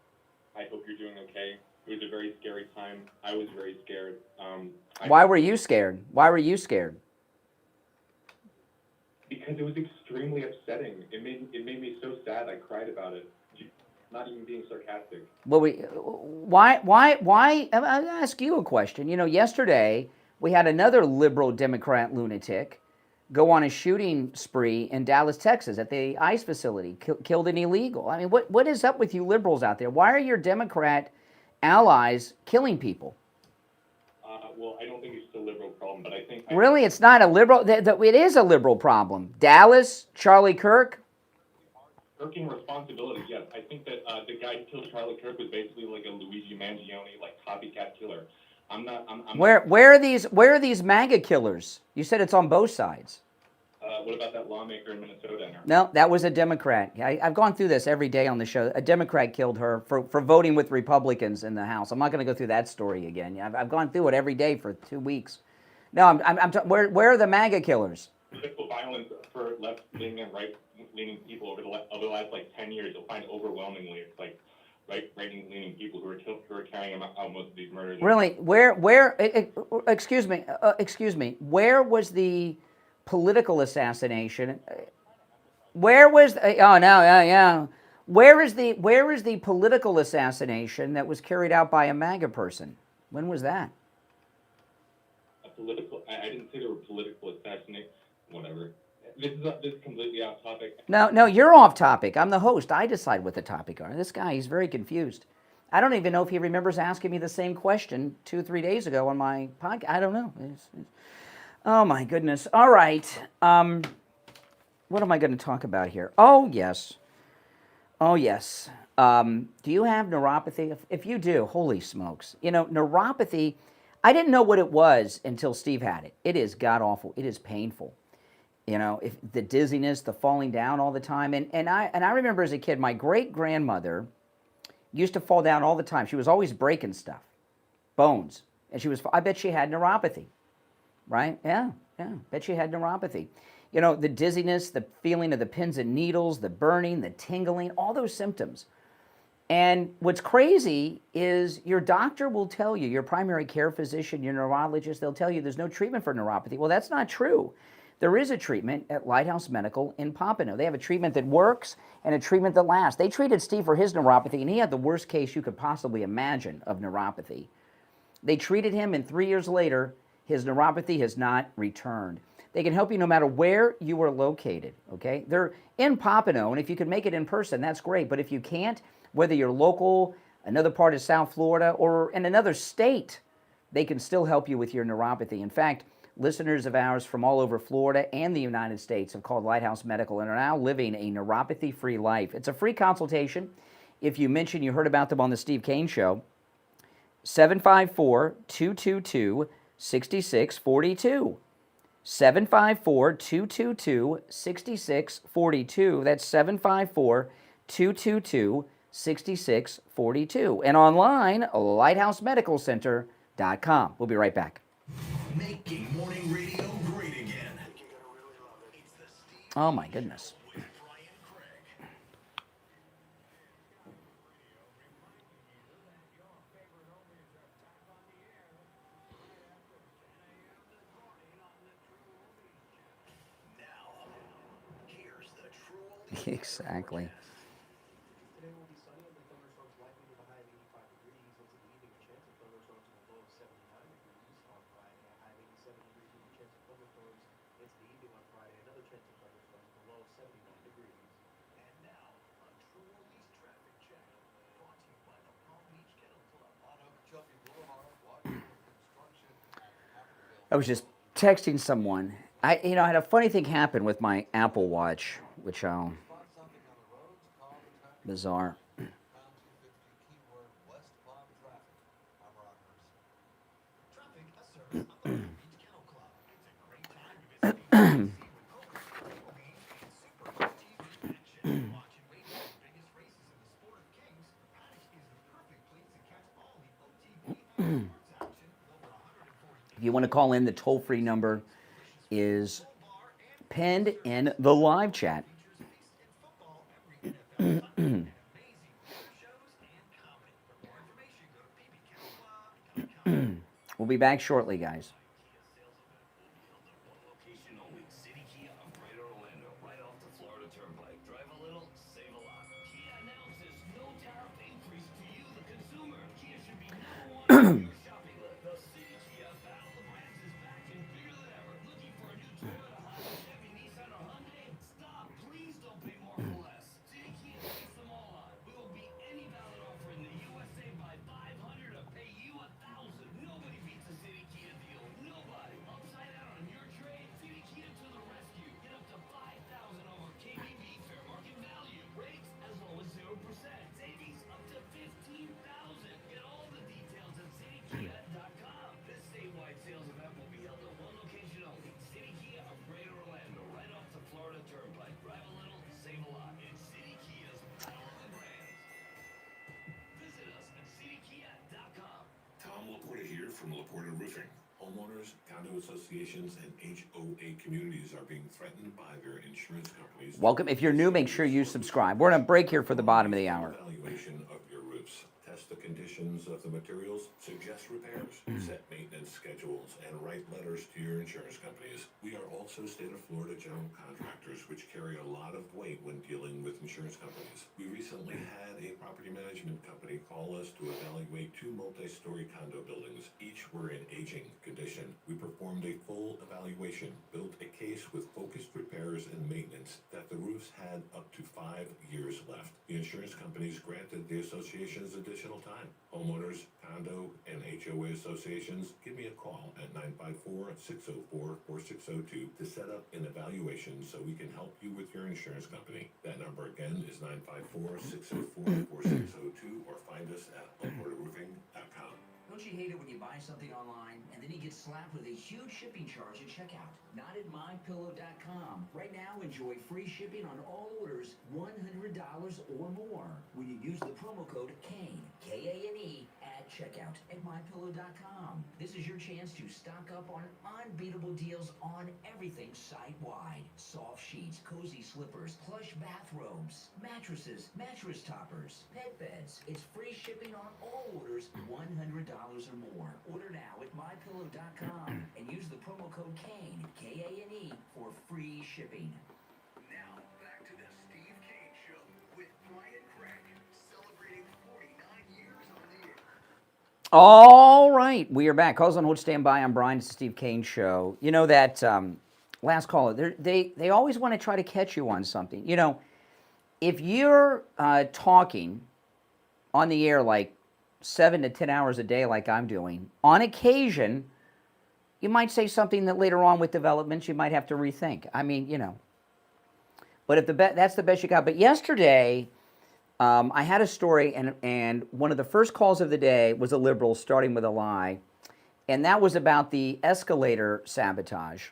I hope you're doing okay. It was a very scary time. I was very scared. Why were you scared? Why were you scared? Because it was extremely upsetting. It made me so sad. I cried about it. Not even being sarcastic. Well, why? I'll ask you a question. You know, yesterday we had another liberal Democrat lunatic go on a shooting spree in Dallas, Texas, at the ICE facility, killed an illegal. I mean, what is up with you liberals out there? Why are your Democrat allies killing people? Well, I don't think it's a liberal problem, but I think... Really? It's not a liberal... It is a liberal problem. Dallas, Charlie Kirk... Kirking responsibility, yes. I think that the guy who killed Charlie Kirk was basically like a Luigi Mangione, like, copycat killer. Where are these MAGA killers? You said it's on both sides. What about that lawmaker in Minnesota? No, that was a Democrat. I've gone through this every day on the show. A Democrat killed her for voting with Republicans in the House. I'm not going to go through that story again. I've gone through it every day for 2 weeks. No, where are the MAGA killers? Political violence for left-leaning and right-leaning people over the last like 10 years, you'll find overwhelmingly it's like right-leaning people who are carrying out most of these murders. Really? Excuse me. Where was the political assassination? Where was Where is the political assassination that was carried out by a MAGA person? When was that? I didn't say there were political assassinations. Whatever. This is completely off topic. No, you're off topic. I'm the host. I decide what the topic are. This guy, he's very confused. I don't even know if he remembers asking me the same question 2 or 3 days ago on my podcast. I don't know. Oh, my goodness. All right. What am I going to talk about here? Oh, yes. Do you have neuropathy? If you do, holy smokes. You know, neuropathy, I didn't know what it was until Steve had it. It is god-awful. It is painful. You know, the dizziness, the falling down all the time. And I remember as a kid, my great-grandmother used to fall down all the time. She was always breaking stuff, bones. And I bet she had neuropathy, right? Yeah, bet she had neuropathy. You know, the dizziness, the feeling of the pins and needles, the burning, the tingling, all those symptoms. And what's crazy is your doctor will tell you, your primary care physician, your neurologist, they'll tell you there's no treatment for neuropathy. Well, that's not true. There is a treatment at Lighthouse Medical in Pompano. They have a treatment that works and a treatment that lasts. They treated Steve for his neuropathy, and he had the worst case you could possibly imagine of neuropathy. They treated him, and 3 years later, his neuropathy has not returned. They can help you no matter where you are located, okay? They're in Pompano, and if you can make it in person, that's great. But if you can't, whether you're local, another part of South Florida, or in another state, they can still help you with your neuropathy. In fact, listeners of ours from all over Florida and the United States have called Lighthouse Medical and are now living a neuropathy-free life. It's a free consultation. If you mention you heard about them on the Steve Kane Show, 754-222-6642. 754-222-6642. That's 754-222-6642. And online, lighthousemedicalcenter.com. We'll be right back. Making morning radio great again. Oh my goodness. Exactly. Today will be sunny and the thunderstorms likely with a high of 85 degrees. Into the evening, a chance of thunderstorms in the low of 79 degrees. On Friday, a high of 87 degrees with a chance of thunderstorms. Into the evening on Friday, another chance of thunderstorms in the low of 71 degrees. And now, a True Oldies traffic check. Brought to you by the Palm Beach Kennel Club. On Okeechobee Boulevard, watching construction at Haverhill. I was just texting someone. I had a funny thing happen with my Apple Watch, which bizarre. If you want to call in, the toll-free number is pinned in the live chat. We'll be back shortly, guys. Homeowners, condo associations, and HOA communities are being threatened by their insurance companies. Welcome. If you're new, make sure you subscribe. We're on a break here for the bottom of the hour. Evaluation of your roofs. Test the conditions of the materials. Suggest repairs. Set maintenance schedules and write letters to your insurance companies. We are also state of Florida general contractors, which carry a lot of weight when dealing with insurance companies. We recently had a property management company call us to evaluate 2 multi-story condo buildings. Each were in aging condition. We performed a full evaluation, built a case with focused repairs and maintenance that the roofs had up to 5 years left. The insurance companies granted the associations additional time. Homeowners, condo, and HOA associations, give me a call at 954-604-4602 to set up an evaluation so we can help you with your insurance company. That number again is 954-604-4602 or find us at LaportaRoofing.com. Don't you hate it when you buy something online and then you get slapped with a huge shipping charge at checkout? Not at MyPillow.com. Right now, enjoy free shipping on all orders $100 or more when you use the promo code KANE, K-A-N-E, at checkout at MyPillow.com. This is your chance to stock up on unbeatable deals on everything site-wide. Soft sheets, cozy slippers, plush bathrobes, mattresses, mattress toppers, pet beds. It's free shipping on all orders $100 or more. Order now at MyPillow.com and use the promo code KANE, K-A-N-E, for free shipping. Now, back to the Steve Kane Show with Brian Craig, celebrating 49 years on the air. All right, we are back. Calls on hold, stand by. I'm Brian. It's the Steve Kane Show. You know that last caller, they always want to try to catch you on something. You know, if you're talking on the air like 7 to 10 hours a day like I'm doing, on occasion, you might say something that later on with developments you might have to rethink. I mean, you know. But if that's the best you got. But yesterday, I had a story, and one of the first calls of the day was a liberal starting with a lie, and that was about the escalator sabotage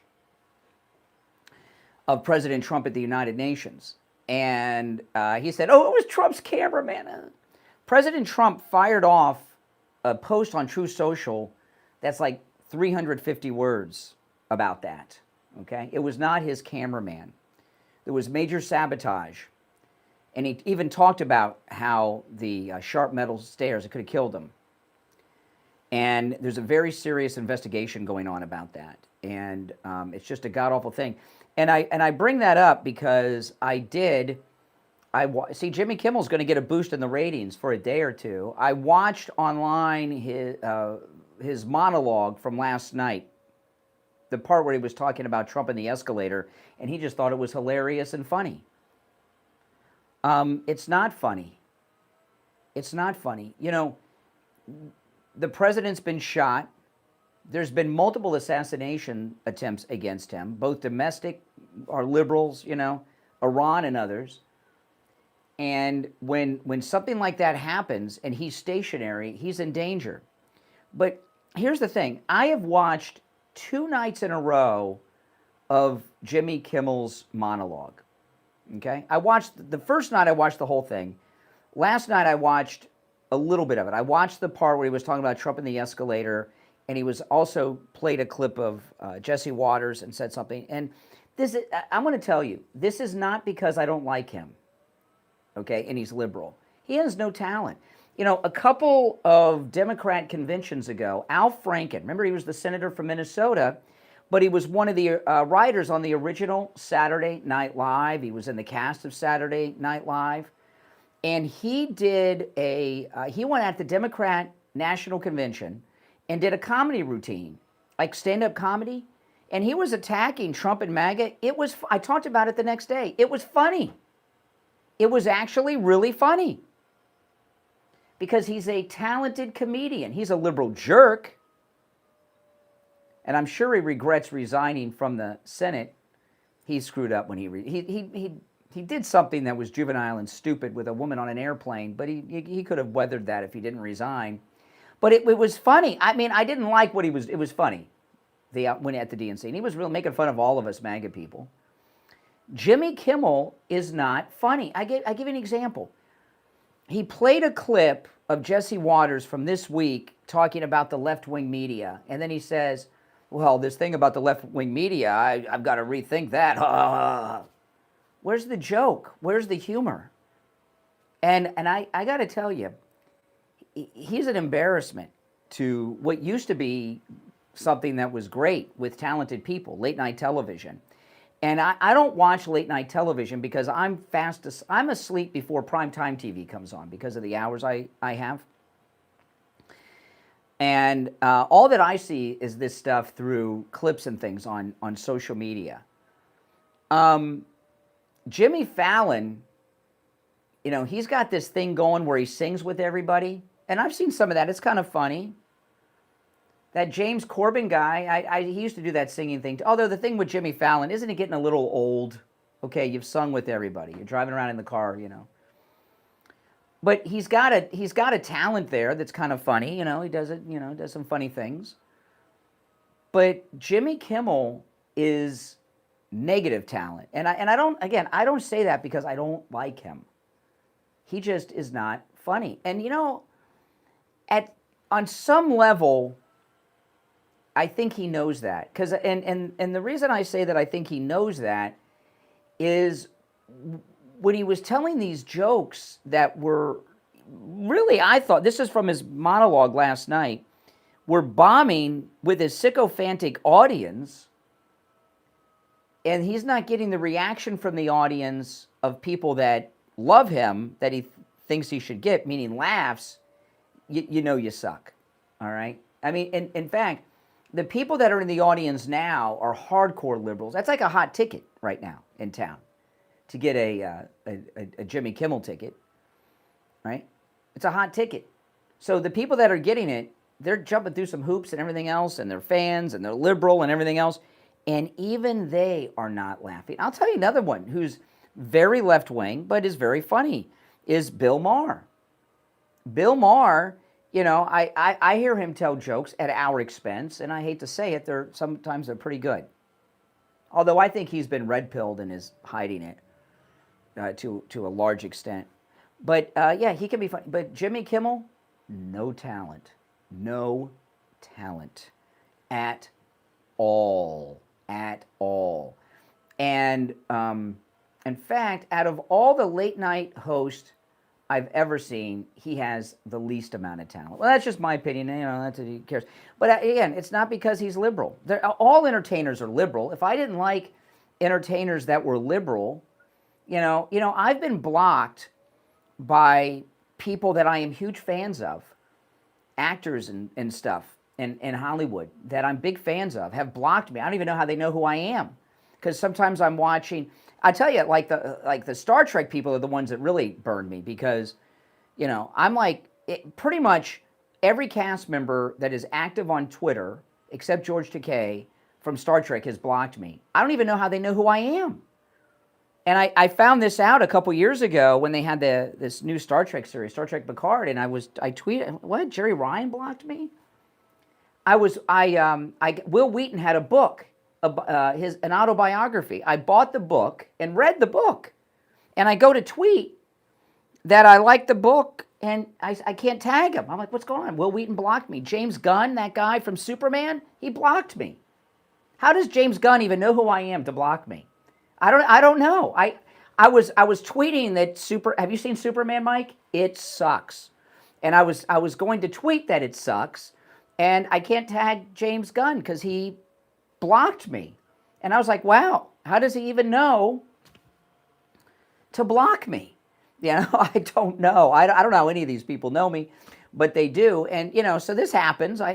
of President Trump at the United Nations. And he said, oh, it was Trump's cameraman. President Trump fired off a post on Truth Social that's like 350 words about that, okay? It was not his cameraman. There was major sabotage. And he even talked about how the sharp metal stairs, it could have killed him. And there's a very serious investigation going on about that. And it's just a god-awful thing. And I bring that up because see, Jimmy Kimmel's going to get a boost in the ratings for a day or two. I watched online his monologue from last night, the part where he was talking about Trump and the escalator, and he just thought it was hilarious and funny. It's not funny. It's not funny. You know, the president's been shot. There's been multiple assassination attempts against him, both domestic or liberals, you know, Iran and others. And when something like that happens and he's stationary, he's in danger. But here's the thing. I have watched 2 nights in a row of Jimmy Kimmel's monologue. Okay? The first night I watched the whole thing. Last night I watched a little bit of it. I watched the part where he was talking about Trump and the escalator, and he was also played a clip of Jesse Waters and said something. And I'm going to tell you, this is not because I don't like him. Okay, and he's liberal. He has no talent. You know, a couple of Democrat conventions ago, Al Franken, remember he was the senator from Minnesota, but he was one of the writers on the original Saturday Night Live. He was in the cast of Saturday Night Live. And he he went at the Democrat National Convention and did a comedy routine, like stand-up comedy. And he was attacking Trump and MAGA. I talked about it the next day. It was funny. It was actually really funny because he's a talented comedian. He's a liberal jerk, and I'm sure he regrets resigning from the Senate. He screwed up when he did something that was juvenile and stupid with a woman on an airplane, but he could have weathered that if he didn't resign. But it was funny. I mean, I didn't like what it was funny when at the DNC, and he was really making fun of all of us MAGA people. Jimmy Kimmel is not funny. I give you an example. He played a clip of Jesse Waters from this week talking about the left-wing media. And then he says, well, this thing about the left-wing media, I've got to rethink that. Where's the joke? Where's the humor? And I got to tell you, he's an embarrassment to what used to be something that was great with talented people, late-night television. And I don't watch late-night television because I'm asleep before primetime TV comes on because of the hours I have. And all that I see is this stuff through clips and things on social media. Jimmy Fallon, you know, he's got this thing going where he sings with everybody. And I've seen some of that. It's kind of funny. That James Corbin guy, he used to do that singing thing. Although the thing with Jimmy Fallon, isn't it getting a little old? Okay, you've sung with everybody. You're driving around in the car, you know. But he's got a talent there that's kind of funny, you know. He does it, you know, does some funny things. But Jimmy Kimmel is negative talent, and I don't say that because I don't like him. He just is not funny, and you know, on some level, I think he knows that. Because and the reason I say that I think he knows that is when he was telling these jokes that were really, I thought, this is from his monologue last night, we're bombing with his sycophantic audience, and he's not getting the reaction from the audience of people that love him that he thinks he should get, meaning laughs, you know you suck, all right? I mean, in fact, the people that are in the audience now are hardcore liberals. That's like a hot ticket right now in town to get a Jimmy Kimmel ticket, right? It's a hot ticket. So the people that are getting it, they're jumping through some hoops and everything else, and they're fans, and they're liberal and everything else, and even they are not laughing. I'll tell you another one who's very left-wing, but is very funny, is Bill Maher. Bill Maher, you know, I hear him tell jokes at our expense, and I hate to say it, sometimes they're pretty good. Although I think he's been red-pilled and is hiding it to a large extent. But yeah, he can be funny. But Jimmy Kimmel, no talent. No talent at all. At all. And in fact, out of all the late-night hosts I've ever seen, he has the least amount of talent. Well, that's just my opinion. You know, that's who cares. But again, it's not because he's liberal. All entertainers are liberal. If I didn't like entertainers that were liberal, you know, I've been blocked by people that I am huge fans of, actors and stuff in Hollywood that I'm big fans of, have blocked me. I don't even know how they know who I am, because sometimes I'm watching. I tell you, like the Star Trek people are the ones that really burned me, because, you know, I'm like, pretty much every cast member that is active on Twitter, except George Takei from Star Trek, has blocked me. I don't even know how they know who I am. And I found this out a couple years ago when they had this new Star Trek series, Star Trek Picard, and I tweeted, what, Jerry Ryan blocked me? Will Wheaton had a book, an autobiography. I bought the book and read the book, and I go to tweet that I like the book, and I can't tag him. I'm like, what's going on? Will Wheaton blocked me. James Gunn, that guy from Superman, he blocked me. How does James Gunn even know who I am to block me? I don't know. I was tweeting that have you seen Superman, Mike? It sucks. And I was going to tweet that it sucks, and I can't tag James Gunn because he blocked me. And I was like, wow, how does he even know to block me? You know, I don't know. I don't know how any of these people know me, but they do. And, you know, so this happens. By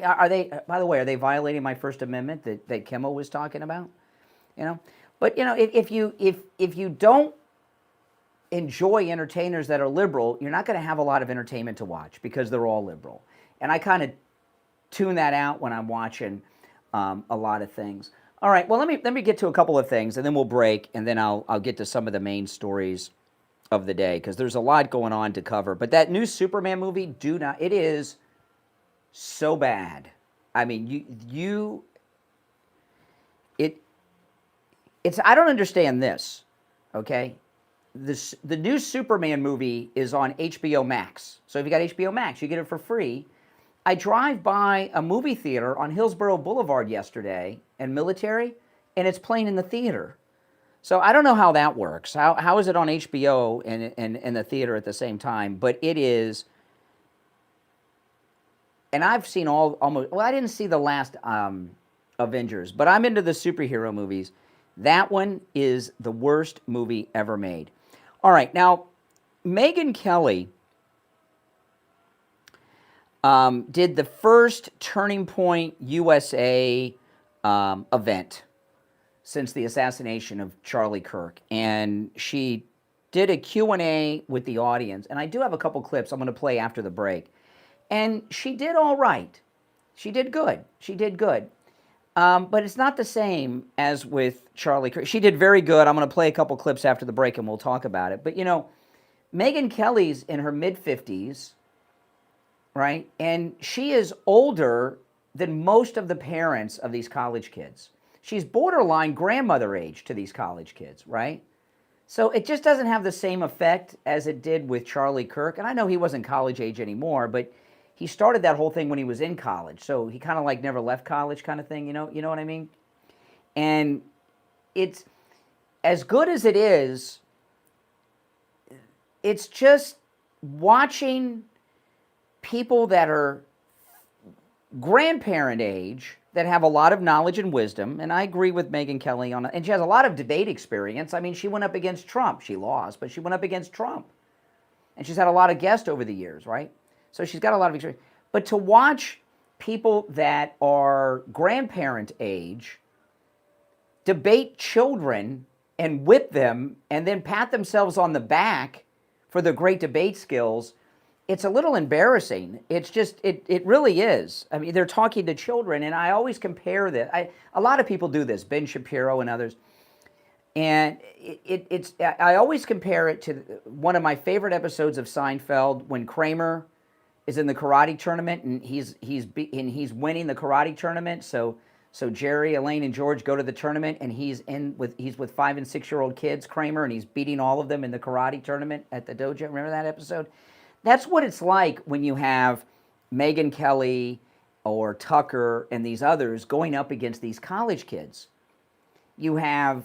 the way, are they violating my First Amendment that Kimmel was talking about? You know? But, you know, if you don't enjoy entertainers that are liberal, you're not going to have a lot of entertainment to watch because they're all liberal. And I kind of tune that out when I'm watching a lot of things. All right, well, let me get to a couple of things, and then we'll break, and then I'll get to some of the main stories of the day, because there's a lot going on to cover. But that new Superman movie, it is so bad. I mean, I don't understand this, okay? The new Superman movie is on HBO Max. So if you got HBO Max, you get it for free. I drive by a movie theater on Hillsborough Boulevard yesterday and Military, and it's playing in the theater. So I don't know how that works. How is it on HBO and the theater at the same time? But it is, and I've seen I didn't see the last Avengers, but I'm into the superhero movies. That one is the worst movie ever made. All right, now, Megyn Kelly did the first Turning Point USA event since the assassination of Charlie Kirk. And she did a Q&A with the audience. And I do have a couple clips I'm going to play after the break. And she did all right. She did good. She did good. But it's not the same as with Charlie Kirk. She did very good. I'm going to play a couple clips after the break and we'll talk about it. But, you know, Megyn Kelly's in her mid-50s, right? And she is older than most of the parents of these college kids. She's borderline grandmother age to these college kids, right? So it just doesn't have the same effect as it did with Charlie Kirk. And I know he wasn't college age anymore, but he started that whole thing when he was in college. So he kind of like never left college kind of thing, you know what I mean? And it's as good as it is, it's just watching people that are grandparent age that have a lot of knowledge and wisdom, and I agree with Megyn Kelly on, and she has a lot of debate experience. I mean, she went up against Trump. She lost, but she went up against Trump. And she's had a lot of guests over the years, right? So she's got a lot of experience. But to watch people that are grandparent age debate children and whip them and then pat themselves on the back for their great debate skills, it's a little embarrassing. It's just, it really is. I mean, they're talking to children, and I always compare this. A lot of people do this, Ben Shapiro and others. And I always compare it to one of my favorite episodes of Seinfeld when Kramer is in the karate tournament and he's winning the karate tournament. So Jerry, Elaine, and George go to the tournament, and he's with 5 and 6 year old kids, Kramer, and he's beating all of them in the karate tournament at the dojo. Remember that episode? That's what it's like when you have Megyn Kelly or Tucker and these others going up against these college kids. You have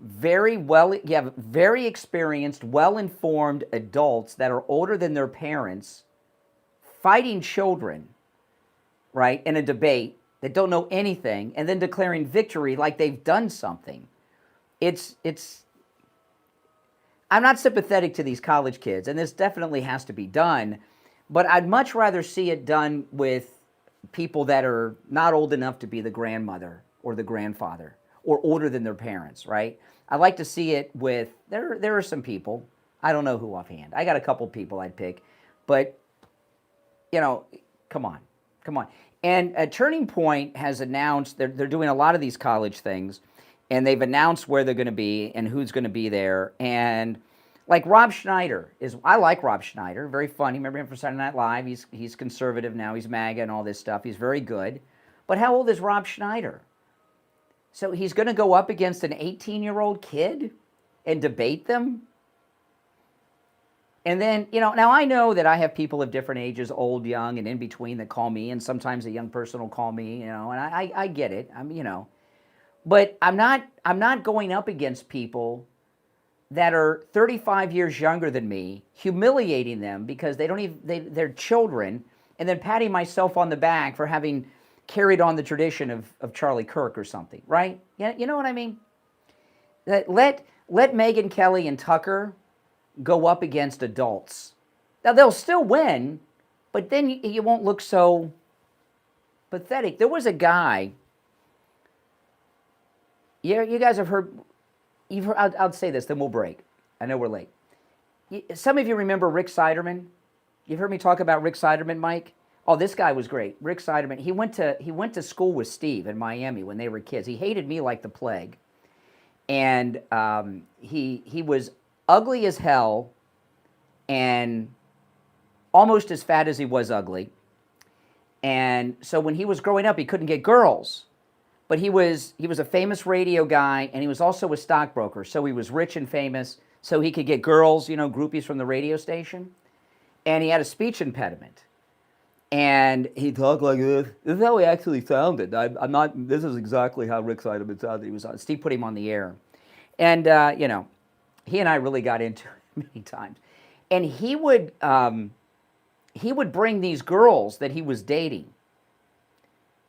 very experienced, well-informed adults that are older than their parents fighting children, right, in a debate that don't know anything and then declaring victory like they've done something. I'm not sympathetic to these college kids, and this definitely has to be done, but I'd much rather see it done with people that are not old enough to be the grandmother or the grandfather or older than their parents, right? I'd like to see it with, there are some people, I don't know who offhand. I got a couple people I'd pick, but, you know, come on. And Turning Point has announced, they're doing a lot of these college things, and they've announced where they're going to be and who's going to be there. And like Rob Schneider I like Rob Schneider, very funny. Remember him from Saturday Night Live? He's conservative now. He's MAGA and all this stuff. He's very good. But how old is Rob Schneider? So he's going to go up against an 18-year-old kid and debate them? And then, you know, now I know that I have people of different ages, old, young, and in between that call me, and sometimes a young person will call me, you know, and I get it. But I'm not going up against people that are 35 years younger than me, humiliating them because they're children, and then patting myself on the back for having carried on the tradition of Charlie Kirk or something, right? Yeah, you know what I mean? Let Megyn Kelly and Tucker go up against adults. Now they'll still win, but then you won't look so pathetic. There was a guy. Yeah, you guys have heard. I'll say this, then we'll break. I know we're late. Some of you remember Rick Siderman. You've heard me talk about Rick Siderman, Mike? Oh, this guy was great. Rick Siderman. He went to school with Steve in Miami when they were kids. He hated me like the plague, and he was ugly as hell, and almost as fat as he was ugly. And so when he was growing up, he couldn't get girls. But he was a famous radio guy, and he was also a stockbroker. So he was rich and famous, so he could get girls, you know, groupies from the radio station. And he had a speech impediment. And he talked like this. This is how he actually sounded. I'm not. This is exactly how Rick Siderman sounded. He was on. Steve put him on the air, and you know, he and I really got into it many times. And he would bring these girls that he was dating,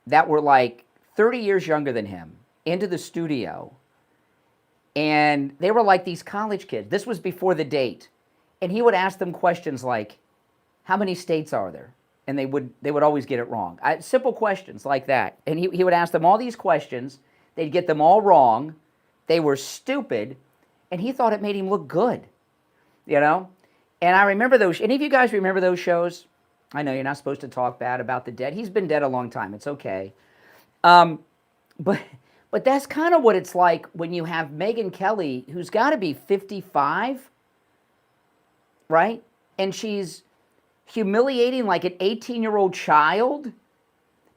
that were like 30 years younger than him, into the studio, and they were like these college kids. This was before the date, and he would ask them questions like, "How many states are there?" And they would always get it wrong. Simple questions like that. And he would ask them all these questions. They'd get them all wrong. They were stupid, and he thought it made him look good, you know. And I remember those. Any of you guys remember those shows? I know you're not supposed to talk bad about the dead. He's been dead a long time. It's okay. But that's kind of what it's like when you have Megyn Kelly, who's got to be 55, right? And she's humiliating like an 18-year-old child,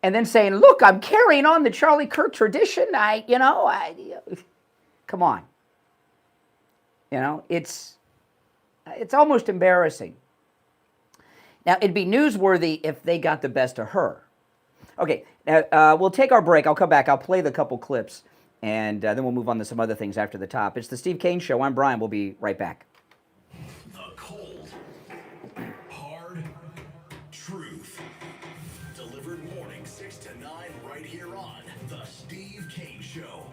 and then saying, "Look, I'm carrying on the Charlie Kirk tradition." Come on. You know, it's almost embarrassing. Now, it'd be newsworthy if they got the best of her. Okay, we'll take our break. I'll come back. I'll play the couple clips, and then we'll move on to some other things after the top. It's the Steve Kane Show. I'm Brian. We'll be right back. The cold, hard truth. Delivered morning here on The Steve Kane Show.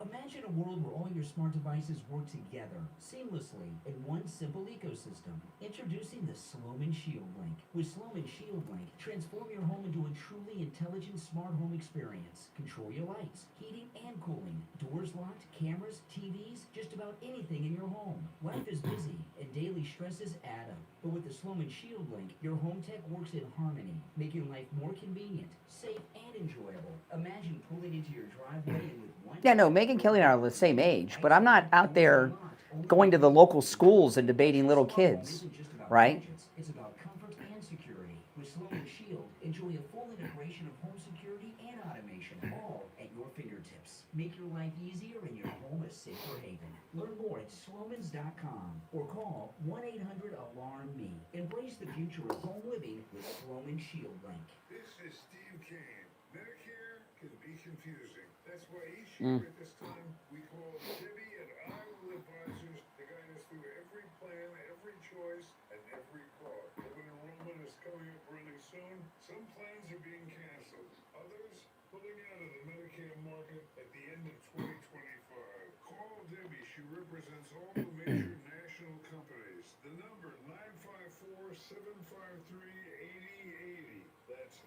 Imagine a world where all your smart devices work together seamlessly in one simple ecosystem. Introducing the Sloman Shield Link. With Sloman Shield Link, transform your home into a truly intelligent smart home experience. Control your lights, heating, and cooling. Doors locked, cameras, TVs, just about anything in your home. Life is busy, and daily stresses add up. But with the Sloman Shield Link, your home tech works in harmony, making life more convenient, safe, and enjoyable. Imagine pulling into your driveway and with one... Yeah, no, Megan Kelly and I are the same age, but I'm not out there going to the local schools and debating little kids, right? It's about comfort and security. With Sloman Shield, enjoy a full integration of home security and automation, all at your fingertips. Make your life easier and your home a safer haven. Learn more at slomans.com or call 1-800-ALARM-ME. Embrace the future of home living with Sloman Shield Link. This is Steve Kane. Medicare can be confusing. That's why each year at this time, we call Debbie and Iowa advisors to guide us through every plan, every choice, and every call. Open enrollment is coming up really soon. Some plans are being canceled. Others pulling out of the Medicare market at the end of 2025. Call Debbie. She represents all the major national companies. The number 954-753-8080. That's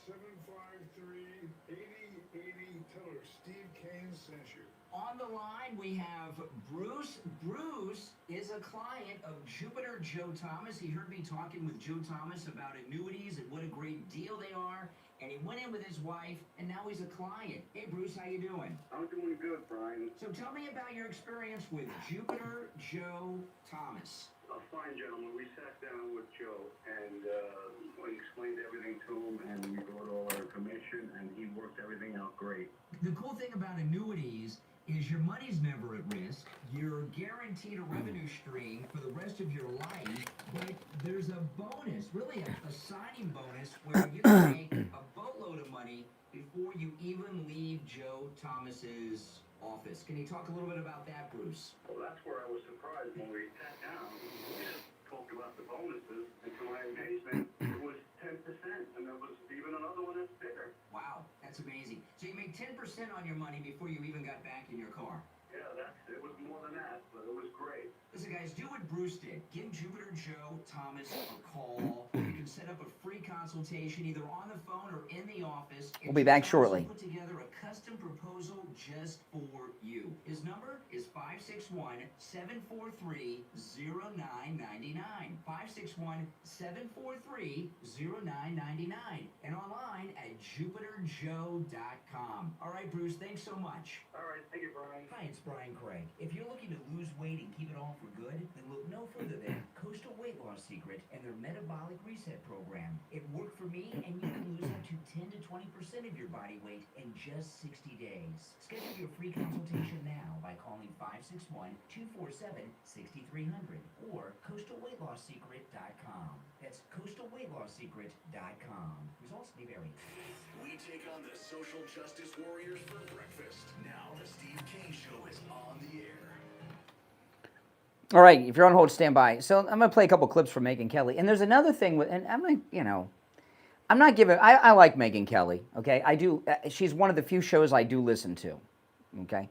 954-753-8080. Tell her Steve Kane sent you. On the line, we have Bruce. Bruce is a client of Jupiter Joe Thomas. He heard me talking with Joe Thomas about annuities and what a great deal they are. And he went in with his wife, and now he's a client. Hey, Bruce, how you doing? I'm doing good, Brian. So tell me about your experience with Jupiter Joe Thomas. A fine gentleman. We sat down with Joe, and we explained everything to him, and we brought all our information, and he worked everything out great. The cool thing about annuities is your money's never at risk. You're guaranteed a revenue stream for the rest of your life, but there's a bonus, really a signing bonus, where you can make a boatload of money before you even leave Joe Thomas's office. Can you talk a little bit about that, Bruce? Well, that's where I was surprised when we sat down. We talked about the bonuses, and to my amazement, it was 10%, and there was even another one that's bigger. Wow, that's amazing. So you made 10% on your money before you even got back in your car. Yeah, it was more than that, but it was great. Listen, guys, do what Bruce did. Give Jupiter Joe Thomas a call. You can set up a free consultation either on the phone or in the office. We'll be back shortly. Put together a custom proposal just for you. His number is 561-743-0999. 561-743-0999. And online at jupiterjoe.com. All right, Bruce, thanks so much. All right, thank you, Brian. Hi, it's Brian Craig. If you're looking to lose weight and keep it all for good, then look no further than Coastal Weight Loss Secret and their Metabolic Reset Program. It worked for me, and you can lose up to 10 to 20% of your body weight in just 60 days. Schedule your free consultation now by calling 561-247-6300 or coastalweightlossecret.com. That's coastalweightlossecret.com. Results may vary. We take on the social justice warriors for breakfast. Now the Steve Kane Show is on the air. All right, if you're on hold, stand by. So I'm going to play a couple clips from Megan Kelly. And there's another thing, and I'm like, I'm not giving, I like Megan Kelly, okay? I do, she's one of the few shows I do listen to, okay?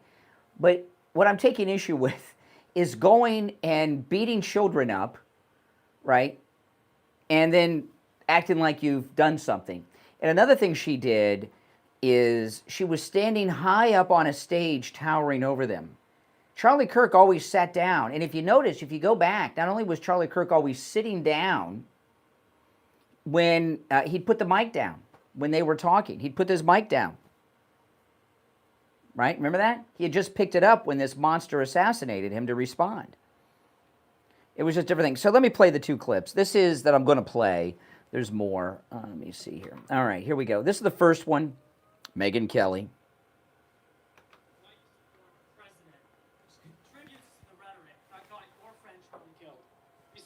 But what I'm taking issue with is going and beating children up, right? And then acting like you've done something. And another thing she did is she was standing high up on a stage towering over them. Charlie Kirk always sat down. And if you notice, if you go back, not only was Charlie Kirk always sitting down when he'd put the mic down, when they were talking, he'd put his mic down. Right? Remember that? He had just picked it up when this monster assassinated him to respond. It was just different things. So let me play the two clips. This is that I'm going to play. There's more. Let me see here. All right, here we go. This is the first one. Megan Kelly.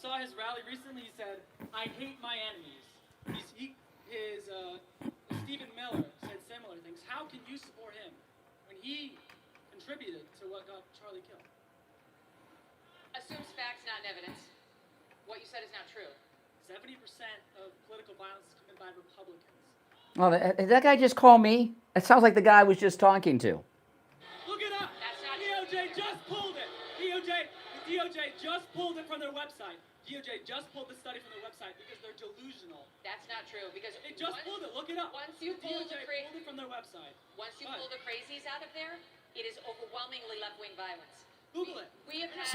Saw his rally recently. He said, "I hate my enemies." Stephen Miller said similar things. How can you support him when he contributed to what got Charlie killed? Assumes facts, not evidence. What you said is not true. 70% of political violence is committed by Republicans. Well, did that guy just call me? It sounds like the guy I was just talking to. Look it up. DOJ just pulled it. The DOJ just pulled it from their website. DOJ just pulled the study from their website because they're delusional. That's not true because They just pulled it. Look it up. once you The pull DOJ the pulled it from their website. once you pull the crazies out of there, it is overwhelmingly left-wing violence. Google it. We have had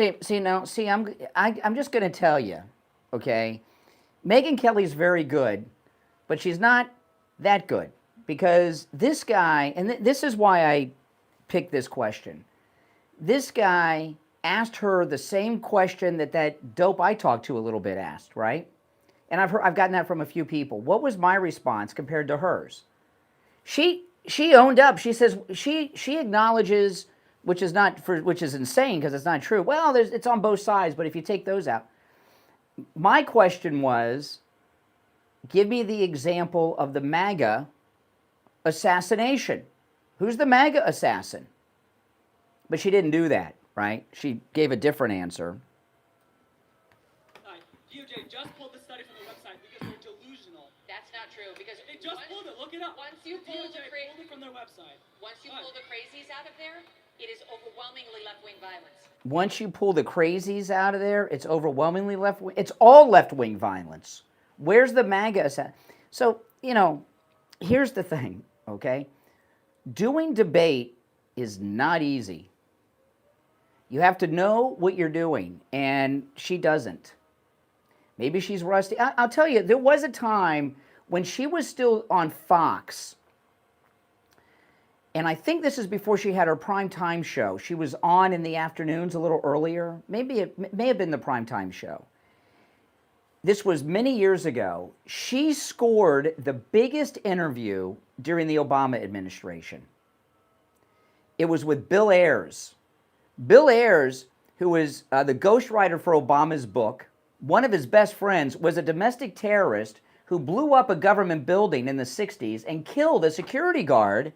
I'm just going to tell you, okay? Megyn Kelly's very good, but she's not that good because this guy, and this is why I picked this question. This guy asked her the same question that dope I talked to a little bit asked, right? And I've gotten that from a few people. What was my response compared to hers? She owned up. She says she acknowledges, which is insane because it's not true. Well, it's on both sides, but if you take those out, my question was, give me the example of the MAGA assassination. Who's the MAGA assassin? But she didn't do that, right? She gave a different answer. DOJ just pulled the study from their website because they're delusional. That's not true because They just pulled it. Look it up. once you The pull DOJ the pulled it from their website. once you pull the crazies out of there, it is overwhelmingly left-wing violence. Once you pull the crazies out of there, it's overwhelmingly left-wing. It's all left-wing violence. Where's the MAGA assassin? So, here's the thing, okay? Doing debate is not easy. You have to know what you're doing, and she doesn't. Maybe she's rusty. I'll tell you, there was a time when she was still on Fox, and I think this is before she had her primetime show. She was on in the afternoons a little earlier. Maybe it may have been the primetime show. This was many years ago. She scored the biggest interview during the Obama administration. It was with Bill Ayers. Bill Ayers, who was the ghostwriter for Obama's book, one of his best friends was a domestic terrorist who blew up a government building in the 60s and killed a security guard.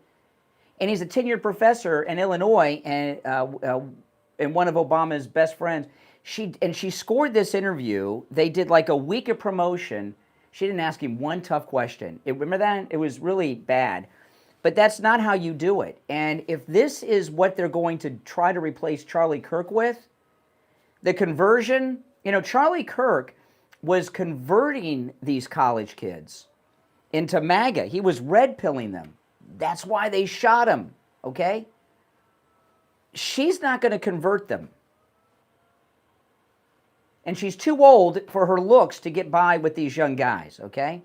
And he's a tenured professor in Illinois and one of Obama's best friends. She scored this interview. They did like a week of promotion. She didn't ask him one tough question. Remember that? It was really bad. But that's not how you do it. And if this is what they're going to try to replace Charlie Kirk with, the conversion, Charlie Kirk was converting these college kids into MAGA. He was red-pilling them. That's why they shot him, okay? She's not going to convert them. And she's too old for her looks to get by with these young guys, okay?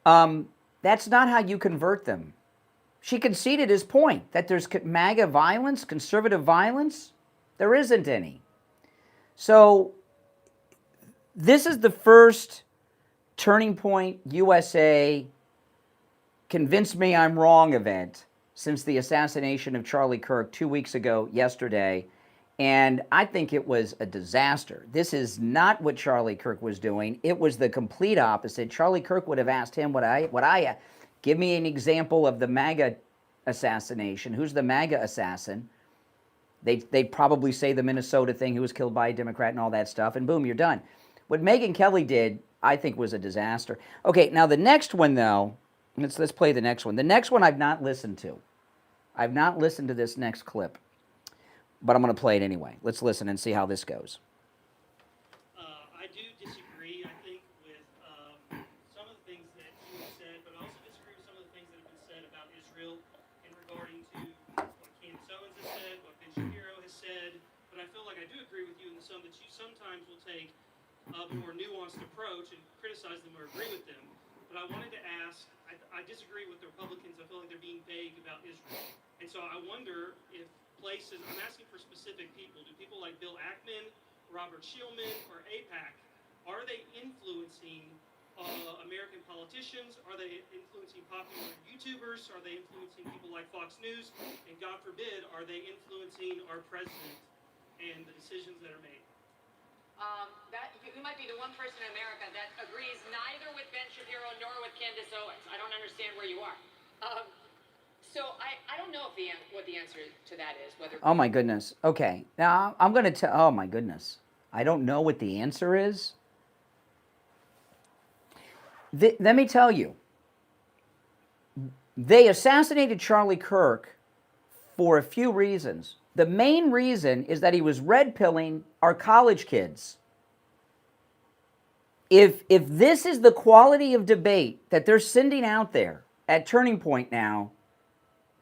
That's not how you convert them. She conceded his point that there's MAGA violence, conservative violence. There isn't any. So this is the first Turning Point USA Convince Me I'm Wrong event since the assassination of Charlie Kirk 2 weeks ago yesterday. And I think it was a disaster. This is not what Charlie Kirk was doing. It was the complete opposite. Charlie Kirk would have asked him give me an example of the MAGA assassination. Who's the MAGA assassin? They'd probably say the Minnesota thing, who was killed by a Democrat and all that stuff, and boom, you're done. What Megyn Kelly did, I think, was a disaster. Okay, now the next one, though, let's play the next one. The next one I've not listened to. I've not listened to this next clip. But I'm going to play it anyway. Let's listen and see how this goes. I do disagree, I think, with some of the things that you have said, but I also disagree with some of the things that have been said about Israel in regarding to what Candace Owens has said, what Ben Shapiro has said. But I feel like I do agree with you in the some that you sometimes will take a more nuanced approach and criticize them or agree with them. But I wanted to ask, I disagree with the Republicans. I feel like they're being vague about Israel. And so I wonder if places, I'm asking for specific people. Do people like Bill Ackman, Robert Shillman, or AIPAC, are they influencing American politicians? Are they influencing popular YouTubers? Are they influencing people like Fox News? And God forbid, are they influencing our president and the decisions that are made? You might be the one person in America that agrees neither with Ben Shapiro nor with Candace Owens. I don't understand where you are. So I don't know what the answer to that is. Whether Oh, my goodness. Okay. Now, I'm going to tell... Oh, my goodness. I don't know what the answer is. Let me tell you, they assassinated Charlie Kirk for a few reasons. The main reason is that he was red pilling our college kids. If this is the quality of debate that they're sending out there at Turning Point now,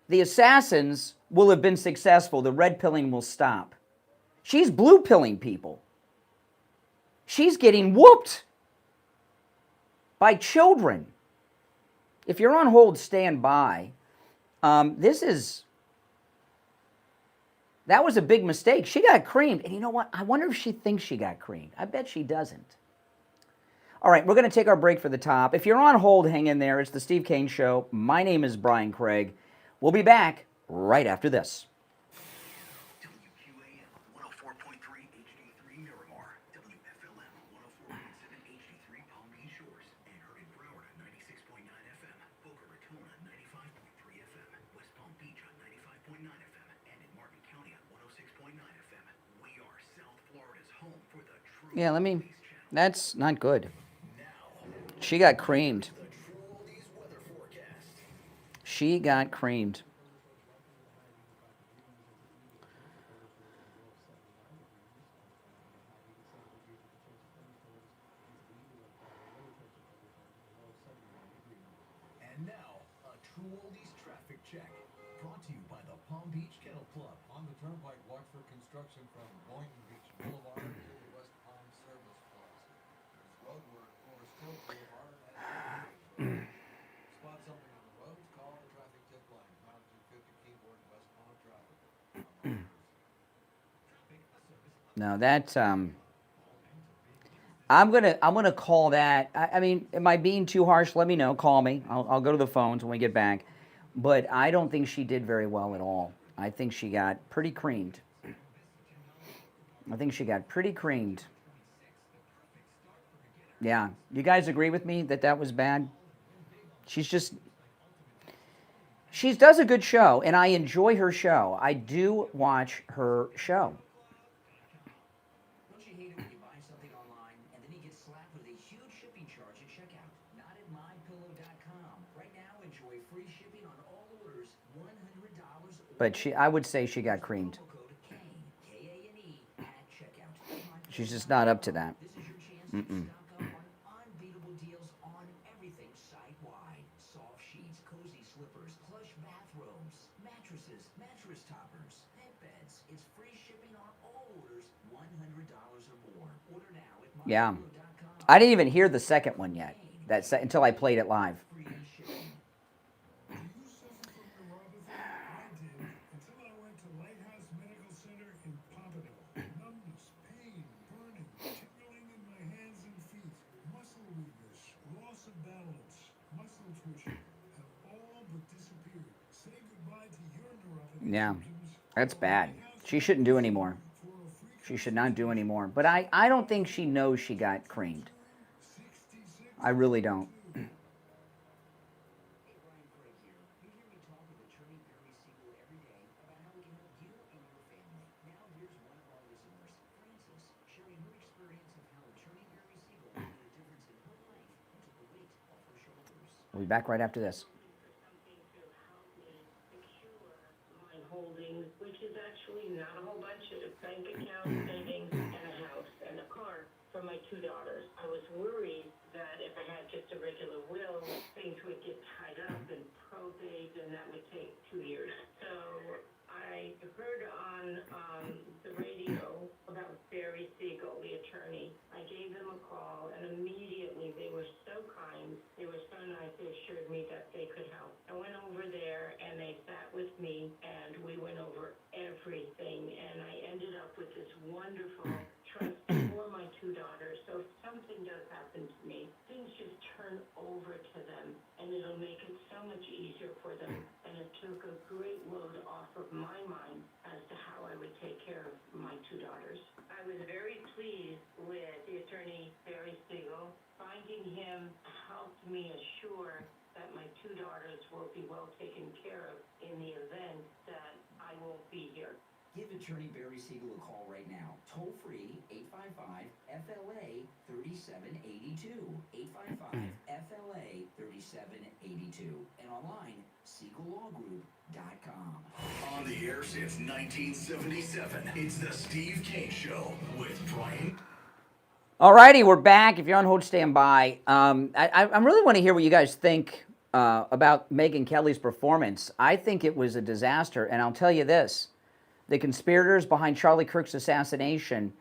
the assassins will have been successful. The red pilling will stop. She's blue pilling people. She's getting whooped by children. If you're on hold, stand by. That was a big mistake. She got creamed. And you know what? I wonder if she thinks she got creamed. I bet she doesn't. All right, we're going to take our break for the top. If you're on hold, hang in there. It's the Steve Kane Show. My name is Brian Craig. We'll be back right after this. WQAM 104.3 HD3 Miramar, WFLM 104.7 HD3 Palm Beach Shores, and heard in Broward on 96.9 FM, Boca Raton on 95.3 FM, West Palm Beach on 95.9 FM, and in Martin County on 106.9 FM. We are South Florida's home for the true. Yeah, that's not good. She got creamed. She got creamed. And now, a True Oldies traffic check. Brought to you by the Palm Beach Kennel Club. On the turnpike, watch for construction from Boynton Beach Boulevard to the West Palm Service Plaza. There's road work for Stoke Boulevard and spot something on the roads, call the traffic tip line, pound 250 keyboard West Palm traffic. No, that's I'm gonna call that. I mean, am I being too harsh? Let me know. Call me. I'll go to the phones when we get back. But I don't think she did very well at all. I think she got pretty creamed. Yeah. You guys agree with me that that was bad? She does a good show, and I enjoy her show. I do watch her show. Don't you hate it when you buy something online and then you get slapped with a huge shipping charge at checkout? Not at mypillow.com. Right now, enjoy free shipping on all orders, $100 or But I would say she got creamed. K-A-N-E at checkout. She's just not up to that. This is your chance to stock up on unbeatable deals on everything site-wide. Soft sheets, cozy slippers, plush bathrobes, mattresses, mattress toppers, pet beds. It's free shipping on all orders, $100 or more. Order now at Yeah. mypillow.com. I didn't even hear the second one yet. Until I played it live. Free shipping. Do you suffer from neuropathy? I did, until I went to Lighthouse Medical Center in Pompano. Numbness, pain, burning, tingling in my hands and feet, muscle weakness, loss of balance, muscle twitching, have all but disappeared. Say goodbye to your neuropathy Yeah. symptoms. That's bad. She shouldn't do anymore. She should not do anymore. But I don't think she knows she got creamed. I really don't. Hey, Brian Craig here. You hear me talk with attorney Barry Siegel every day about how we can help you and your family. Now here's one of our listeners, Frances, sharing her experience of how attorney Barry Siegel made a difference in her life and took the weight off her shoulders. We'll be back right after this. Something to help me secure my holdings, which is actually not a whole bunch of bank accounts, savings, and a house and a car for my two daughters. I was worried that if I had just a regular will, things would get tied up and probate, and that would take 2 years. So I heard on the radio about Barry Siegel, the attorney. I gave them a call, and immediately they were so kind. They were so nice. They assured me that they could help. I went over there, and they sat with me, and we went over everything, and I ended up with this wonderful trust for my two daughters. So if something does happen to me, things just turn over to them, and it'll make it so much easier for them. And it took a great load off of my mind as to how I would take care of my two daughters. I was very pleased with the attorney Barry Siegel. Finding him helped me assure that my two daughters will be well taken care of in the event that I won't be here. Give attorney Barry Siegel a call right now. Toll free 855-FLA-3782. 855-FLA-3782. And online, SiegelLawGroup.com. On the air since 1977, it's the Steve Kane Show with Brian. All righty, we're back. If you're on hold, stand by. I really want to hear what you guys think about Megyn Kelly's performance. I think it was a disaster, and I'll tell you this. The conspirators behind Charlie Kirk's assassination,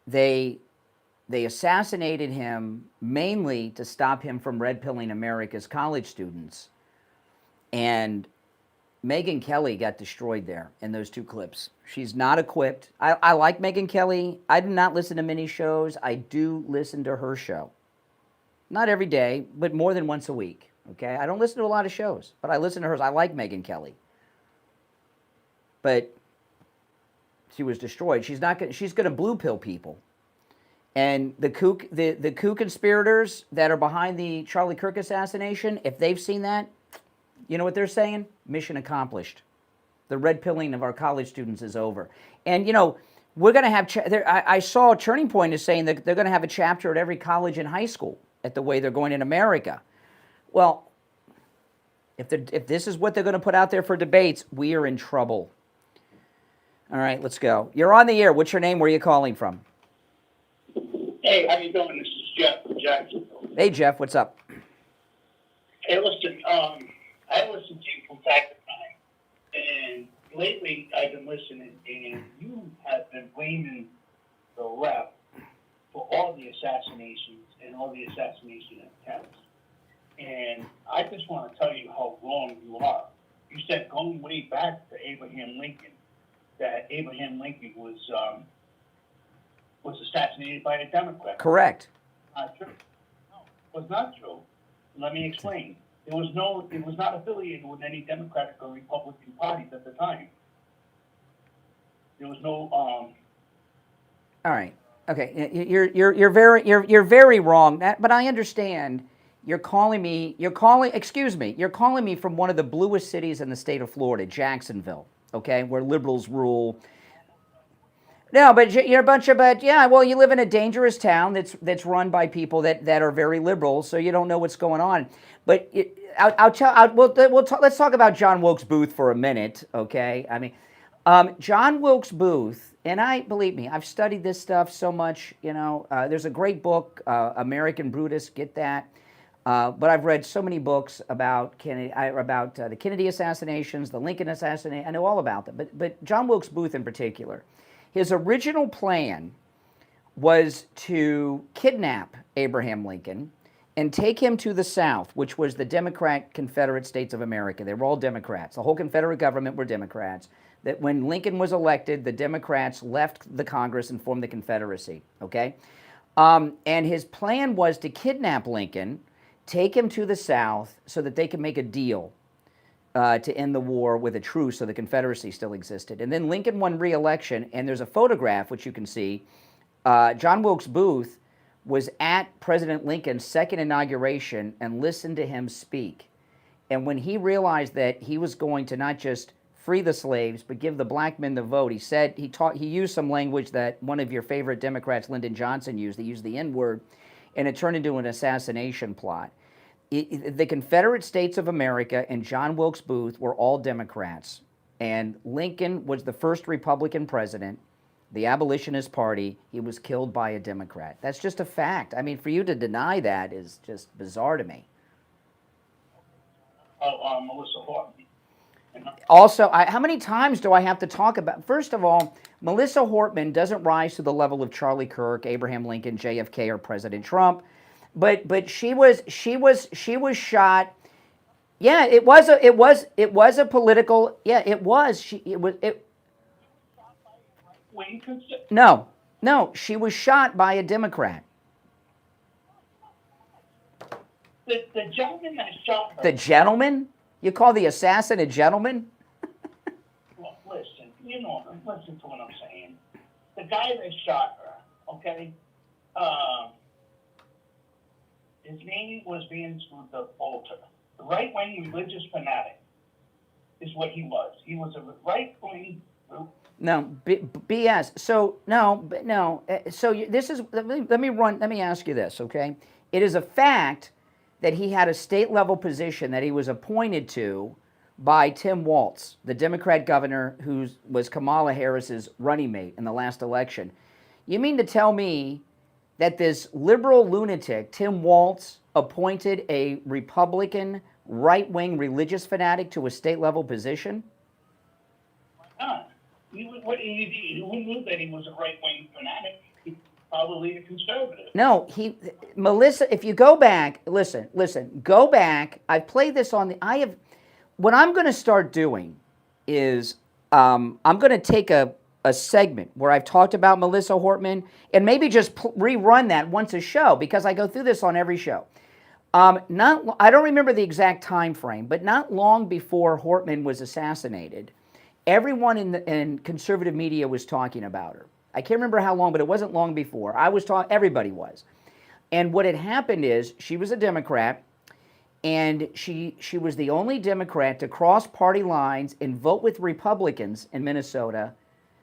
they assassinated him mainly to stop him from red-pilling America's college students. And Megyn Kelly got destroyed there in those two clips. She's not equipped. I like Megyn Kelly. I do not listen to many shows. I do listen to her show. Not every day, but more than once a week. Okay? I don't listen to a lot of shows, but I listen to hers. I like Megyn Kelly. But she was destroyed. She's going to blue pill people. And the coup conspirators that are behind the Charlie Kirk assassination, if they've seen that, you know what they're saying? Mission accomplished. The red pilling of our college students is over. And, you know, we're going to have, I saw Turning Point is saying that they're going to have a chapter at every college and high school at the way they're going in America. Well, if this is what they're going to put out there for debates, we are in trouble. All right, let's go. You're on the air. What's your name? Where are you calling from? Hey, how you doing? This is Jeff from Jacksonville. Hey, Jeff. What's up? Hey, listen, I listen to you from time to time, and lately I've been listening, and you have been blaming the left for all the assassinations and all the assassination attempts. And I just want to tell you how wrong you are. You said going way back to Abraham Lincoln, that Abraham Lincoln was assassinated by a Democrat. Correct. Not true. No, it was not true. Let me explain. It was not affiliated with any Democratic or Republican parties at the time. There was no. All right. Okay. You're very wrong. But I understand. You're calling me from one of the bluest cities in the state of Florida, Jacksonville. Okay, where liberals rule. No, but you're a bunch of, well, you live in a dangerous town that's run by people that are very liberal, so you don't know what's going on. But let's talk about John Wilkes Booth for a minute, okay? I mean, John Wilkes Booth, and believe me, I've studied this stuff so much, you know. There's a great book, American Brutus, get that. But I've read so many books about the Kennedy assassinations, the Lincoln assassination. I know all about them. But John Wilkes Booth in particular, his original plan was to kidnap Abraham Lincoln and take him to the South, which was the Democrat Confederate States of America. They were all Democrats. The whole Confederate government were Democrats. That when Lincoln was elected, the Democrats left the Congress and formed the Confederacy. Okay, and his plan was to kidnap Lincoln, take him to the South so that they could make a deal to end the war with a truce so the Confederacy still existed. And then Lincoln won re-election, and there's a photograph, which you can see. John Wilkes Booth was at President Lincoln's second inauguration and listened to him speak. And when he realized that he was going to not just free the slaves, but give the black men the vote, he used some language that one of your favorite Democrats, Lyndon Johnson, used. He used the N-word, and it turned into an assassination plot. The Confederate States of America and John Wilkes Booth were all Democrats, and Lincoln was the first Republican president, the Abolitionist Party. He was killed by a Democrat. That's just a fact. I mean, for you to deny that is just bizarre to me. Melissa Horton. Also, how many times do I have to talk about? First of all, Melissa Hortman doesn't rise to the level of Charlie Kirk, Abraham Lincoln, JFK, or President Trump, but she was shot. Yeah, it was a political. Yeah, it was. No, she was shot by a Democrat. The gentleman that shot her. The gentleman? You call the assassin a gentleman? Well, listen, listen to what I'm saying. The guy that shot her, okay, his name was Vance the Bolter. The right-wing religious fanatic is what he was. He was a right-wing BS. So no. So this is. Let me ask you this, okay? It is a fact that he had a state level position that he was appointed to by Tim Walz, the Democrat governor who was Kamala Harris's running mate in the last election. You mean to tell me that this liberal lunatic, Tim Walz, appointed a Republican right-wing religious fanatic to a state-level position? Who knew that he was a right-wing fanatic? He's probably a conservative. No, Melissa, if you go back, listen, go back. I've played this on what I'm going to start doing is I'm going to take a segment where I've talked about Melissa Hortman and maybe just rerun that once a show because I go through this on every show. I don't remember the exact time frame, but not long before Hortman was assassinated, everyone in conservative media was talking about her. I can't remember how long, but it wasn't long before. Everybody was. And what had happened is she was a Democrat, and she was the only Democrat to cross party lines and vote with Republicans in Minnesota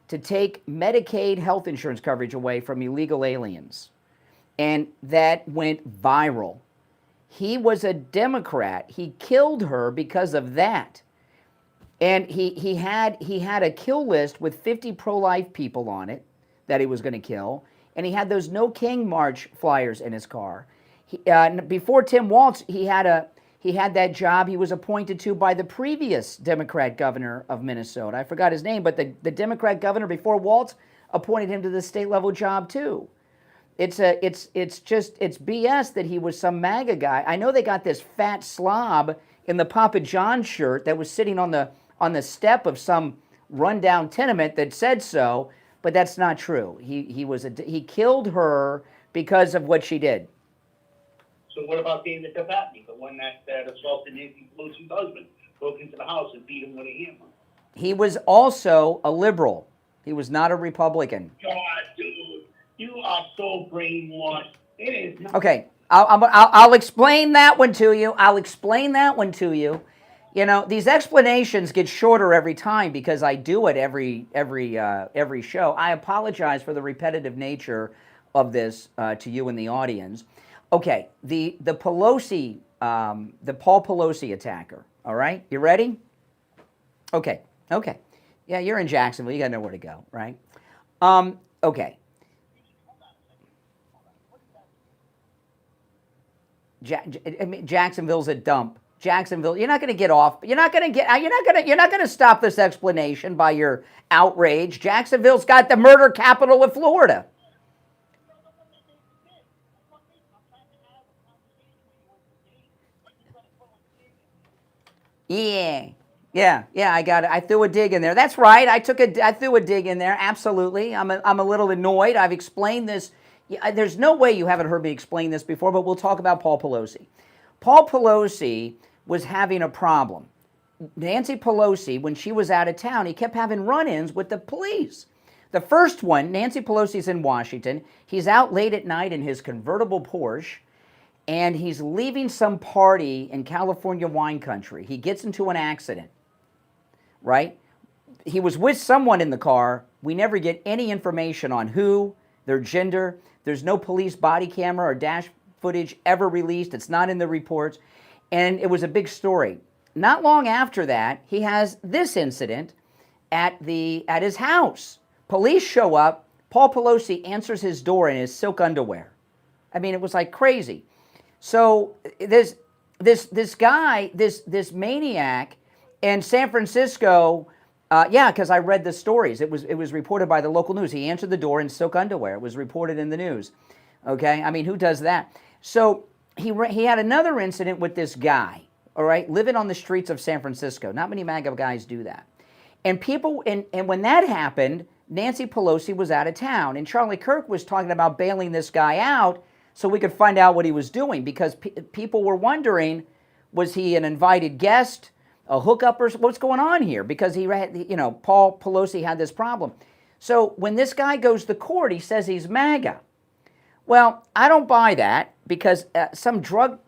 to take Medicaid health insurance coverage away from illegal aliens. And that went viral. He was a Democrat. He killed her because of that. And he had a kill list with 50 pro-life people on it that he was going to kill. And he had those No King March flyers in his car. Before Tim Walz, he had that job he was appointed to by the previous Democrat governor of Minnesota. I forgot his name, but the Democrat governor before Walz appointed him to the state level job too. It's BS that he was some MAGA guy. I know they got this fat slob in the Papa John shirt that was sitting on the step of some rundown tenement that said so, but that's not true. He killed her because of what she did. So what about David Duchovny, the one that assaulted Nancy Pelosi's husband, broke into the house and beat him with a hammer? He was also a liberal. He was not a Republican. God, dude, you are so brainwashed. It is not. Okay, I'll explain that one to you. You know, these explanations get shorter every time because I do it every show. I apologize for the repetitive nature of this to you in the audience. Okay, the Pelosi, the Paul Pelosi attacker. All right, you ready? Okay. Yeah, you're in Jacksonville. You got nowhere to go, right? Okay. Jacksonville's a dump. Jacksonville, you're not going to get off. You're not going to stop this explanation by your outrage. Jacksonville's got the murder capital of Florida. Yeah, I got it. I threw a dig in there. That's right. I threw a dig in there. Absolutely. I'm a little annoyed. I've explained this. There's no way you haven't heard me explain this before, but we'll talk about Paul Pelosi. Paul Pelosi was having a problem. Nancy Pelosi, when she was out of town, he kept having run-ins with the police. The first one, Nancy Pelosi's in Washington. He's out late at night in his convertible Porsche, and he's leaving some party in California wine country. He gets into an accident, right? He was with someone in the car. We never get any information on who, their gender. There's no police body camera or dash footage ever released. It's not in the reports. And it was a big story. Not long after that, he has this incident at his house. Police show up. Paul Pelosi answers his door in his silk underwear. I mean, it was like crazy. So this guy, this maniac in San Francisco, because I read the stories. It was reported by the local news. He answered the door in silk underwear. It was reported in the news. Okay, I mean, who does that? So he had another incident with this guy. All right, living on the streets of San Francisco. Not many MAGA guys do that. And when that happened, Nancy Pelosi was out of town, and Charlie Kirk was talking about bailing this guy out so we could find out what he was doing, because people were wondering, was he an invited guest, a hookup, or what's going on here? Because Paul Pelosi had this problem. So when this guy goes to court, he says he's MAGA. Well, I don't buy that, because some drug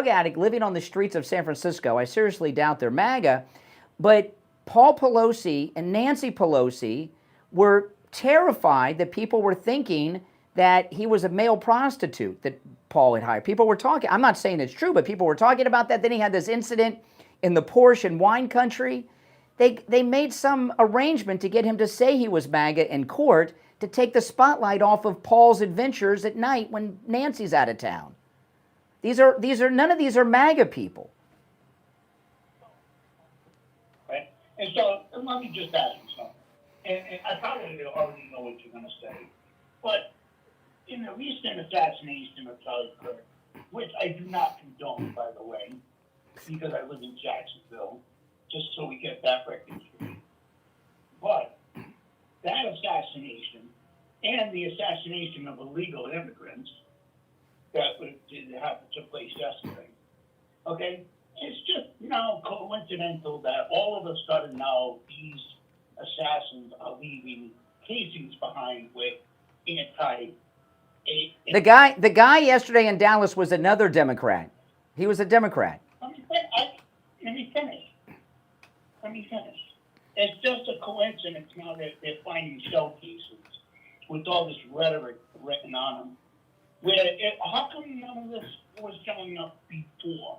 addict living on the streets of San Francisco, I seriously doubt they're MAGA, but Paul Pelosi and Nancy Pelosi were terrified that people were thinking that he was a male prostitute that Paul had hired. People were talking, I'm not saying it's true, but people were talking about that. Then he had this incident in the Porsche and wine country. They made some arrangement to get him to say he was MAGA in court to take the spotlight off of Paul's adventures at night when Nancy's out of town. None of these are MAGA people. Right? And so let me just ask you something. And I probably already know what you're going to say. But in the recent assassination of Charlie Kirk, which I do not condone, by the way, because I live in Jacksonville, just so we get that record straight. But that assassination and the assassination of illegal immigrants that took place yesterday, okay, it's just coincidental that all of a sudden now these assassins are leaving casings behind with The guy yesterday in Dallas was another Democrat. He was a Democrat. Let me finish. It's just a coincidence now that they're finding shell cases with all this rhetoric written on them. How come none of this was showing up before?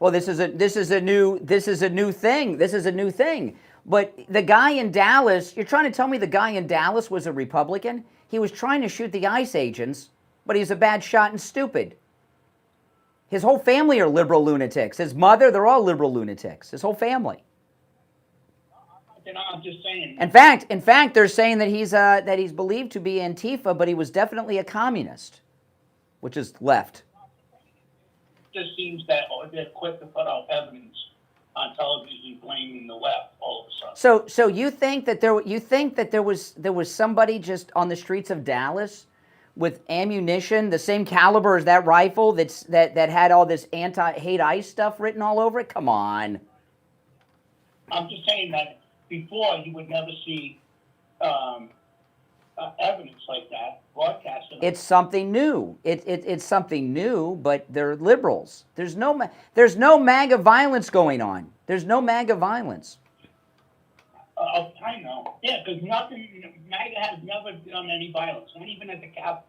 Well, this is a new thing. But the guy in Dallas, you're trying to tell me the guy in Dallas was a Republican? He was trying to shoot the ICE agents, but he's a bad shot and stupid. His whole family are liberal lunatics. His mother, they're all liberal lunatics. His whole family. I'm just saying. In fact, they're saying that he's believed to be Antifa, but he was definitely a communist, which is left. It just seems that they're quick to put out evidence on television blaming the left all of a sudden. So you think that there was somebody just on the streets of Dallas with ammunition the same caliber as that rifle that had all this anti-hate ICE stuff written all over it? Come on. I'm just saying that before you would never see evidence like that broadcasted. It's something new. It's something new, but they're liberals. There's no MAGA violence going on. There's no MAGA violence. I know. Yeah, because MAGA has never done any violence, not even at the Capitol.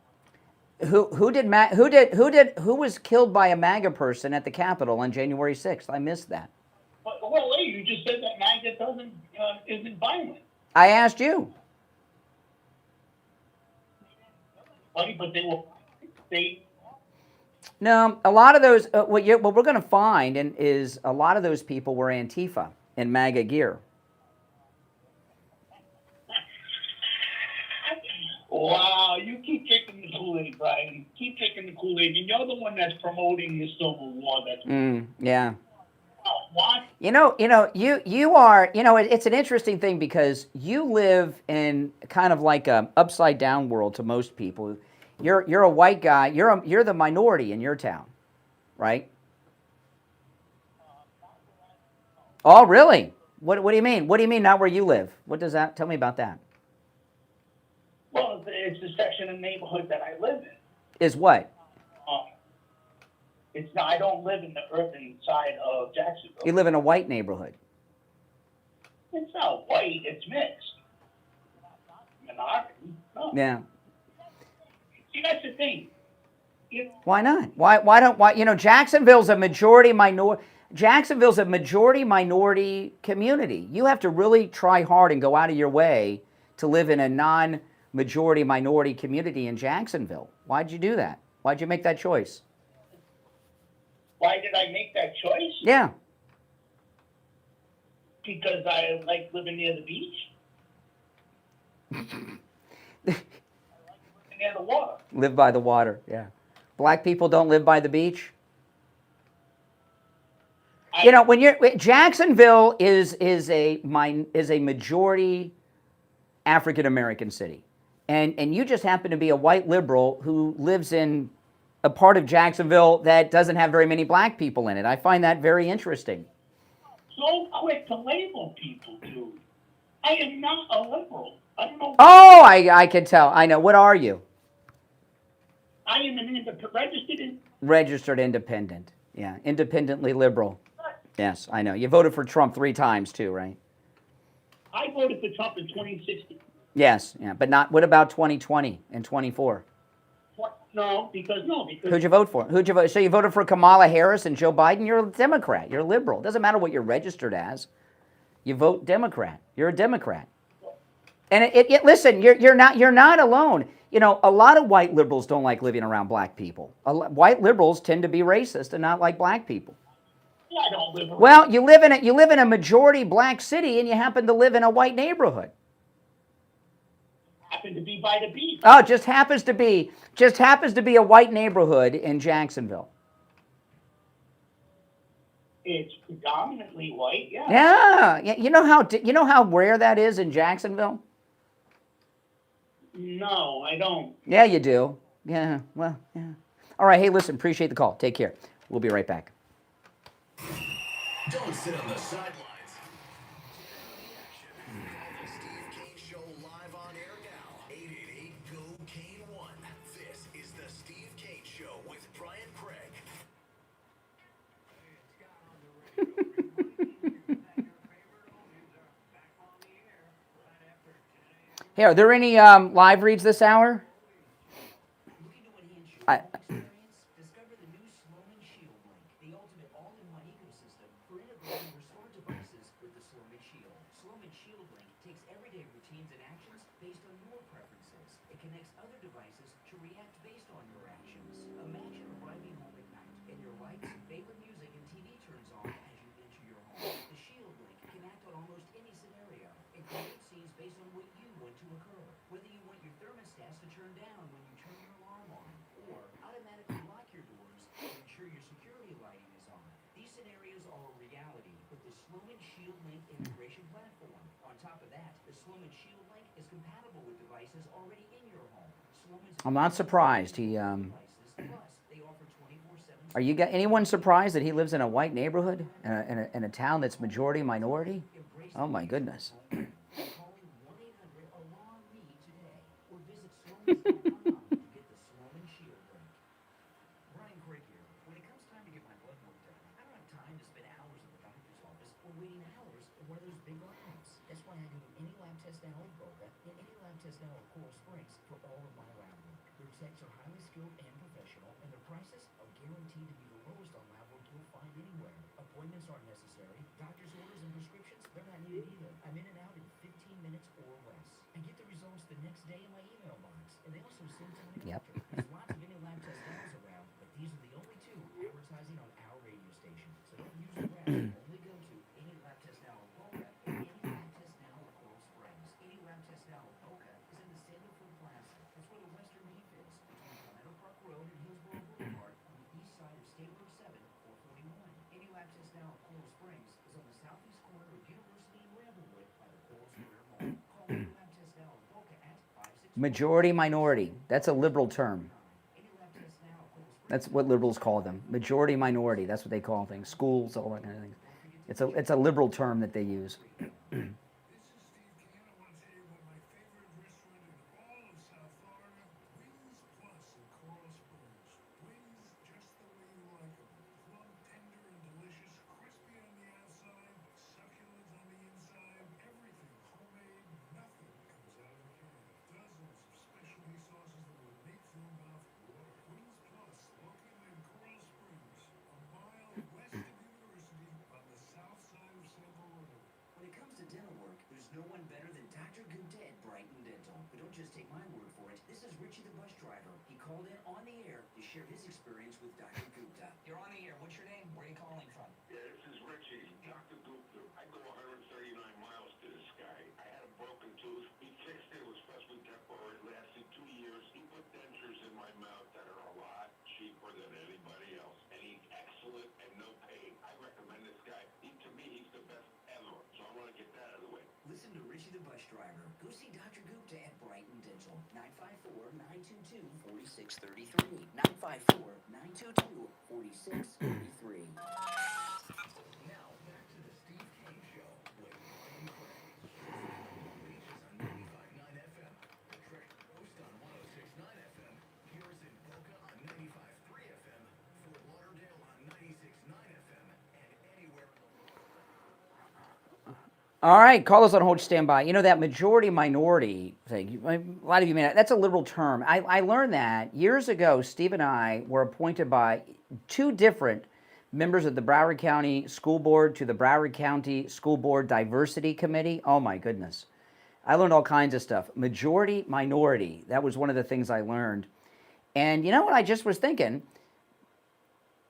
Who was killed by a MAGA person at the Capitol on January 6th? I missed that. Well, you just said that MAGA isn't violent. I asked you. But No, a lot of those. What we're going to find is a lot of those people were Antifa in MAGA gear. Wow, you keep drinking the Kool-Aid, Brian. Keep drinking the Kool-Aid, and you're the one that's promoting the Civil War. Yeah. What? You are. It's an interesting thing because you live in kind of like a upside down world to most people. You're a white guy. You're the minority in your town, right? Oh, really? What do you mean? What do you mean not where you live? What does that? Tell me about that. Well, it's the section of neighborhood that I live in. Is what? It's not. I don't live in the urban side of Jacksonville. You live in a white neighborhood. It's not white. It's mixed. Minority. No. Yeah. See, that's the thing. Why not? Why don't Jacksonville's a majority minority community. You have to really try hard and go out of your way to live in a non-majority minority community in Jacksonville. Why'd you do that? Why'd you make that choice? Why did I make that choice? Yeah. Because I like living near the beach. Near the water. Live by the water, yeah. Black people don't live by the beach. Jacksonville is a majority African American city, and you just happen to be a white liberal who lives in a part of Jacksonville that doesn't have very many black people in it. I find that very interesting. So quick to label people, dude. I am not a liberal. I don't know. Oh, I can tell. I know. What are you? I am an registered independent. Yeah, independently liberal. Yes, I know. You voted for Trump 3 times too, right? I voted for Trump in 2016. Yes, yeah, but not. What about 2020 and 24? No, because Who'd you vote for? Who'd you vote? So you voted for Kamala Harris and Joe Biden. You're a Democrat. You're a liberal. It doesn't matter what you're registered as. You vote Democrat. You're a Democrat. And listen, you're not alone. You know, a lot of white liberals don't like living around black people. White liberals tend to be racist and not like black people. Yeah, I don't live around. Well, you live in a majority black city, and you happen to live in a white neighborhood. Happen to be by the beach. Oh, just happens to be a white neighborhood in Jacksonville. It's predominantly white, yeah. Yeah, you know how rare that is in Jacksonville? No, I don't. Yeah, you do. Yeah, well, yeah. All right, hey, listen, appreciate the call. Take care. We'll be right back. Don't sit on the sidelines. The Steve Kane Show live on air now. 888-GO-KANE-1. This is the Steve Kane Show with Brian Craig. Hey, are there any live reads this hour? Discover the new Sloman Shield link, the ultimate all-in-one ecosystem for integrating your smart devices with the Sloman Shield. Sloman Shield link takes everyday routines and actions based on your preferences. It connects other devices to react based on your actions. Imagine arriving home at night and your lights, favorite music, and TV turns on as you enter your home. The Shield link can act on almost any scenario and create scenes based on what you want to occur. Whether you want your thermostats to turn down when you turn your alarm on, or automatically lock your doors to ensure your security lighting is on. These scenarios are a reality with the Sloman Shield Link integration platform. On top of that, the Sloman Shield Link is compatible with devices already in your home. I'm not surprised. Are you anyone surprised that he lives in a white neighborhood in a town that's majority minority? Oh my goodness. Yep. There's lots of any lab test demos around, but these are the only two advertising on our radio station. So don't use the rest. Only go to any lab test now of Boca or any lab test now of Coral Springs. Any lab test now of Boca is in the Sanderford Plaza. That's where the Western Beef is, between Palmetto Park Road and Hillsborough Boulevard on the east side of State Road 7, 441. Any lab test now of Coral Springs is on the southeast corner of University and Ramblewood by the Coral Square Mall. Call any lab test now of Boca at 560. Majority minority. That's a liberal term. That's what liberals call them. Majority minority. That's what they call things. Schools, all that kind of thing. It's a liberal term that they use. No one better than Dr. Gupta at Brighton Dental. But don't just take my word for it. This is Richie the bus driver. He called in on the air to share his experience with Dr. Gupta. You're on the air. What's your name? Where are you calling from? Yeah, this is Richie. Dr. Gupta. I go 139 miles to this guy. I had a broken tooth. He fixed it. It was supposed to be temporary. It lasted 2 years. He put dentures in my mouth that are a lot cheaper than anybody else. And he's excellent and no pain. I recommend this guy. To me, he's the best ever. So I want to get that out of the way. Listen to Richie the bus driver. Go see Dr. Gupta at Brighton Dental. 954-922-4633. 954-922-4633. Now, back to the Steve Kane Show with Brian Craig. Beaches on 95.9 FM. The Treasure Coast on 106.9 FM. Pures in Boca on 95.3 FM. Fort Lauderdale on 96.9 FM. And anywhere in the world. All right, call us on hold, stand by. You know, that majority-minority thing, a lot of you may not, that's a liberal term. I learned that years ago. Steve and I were appointed by two different members of the Broward County School Board to the Broward County School Board Diversity Committee. Oh, my goodness. I learned all kinds of stuff. Majority-minority, that was one of the things I learned. And you know what I just was thinking?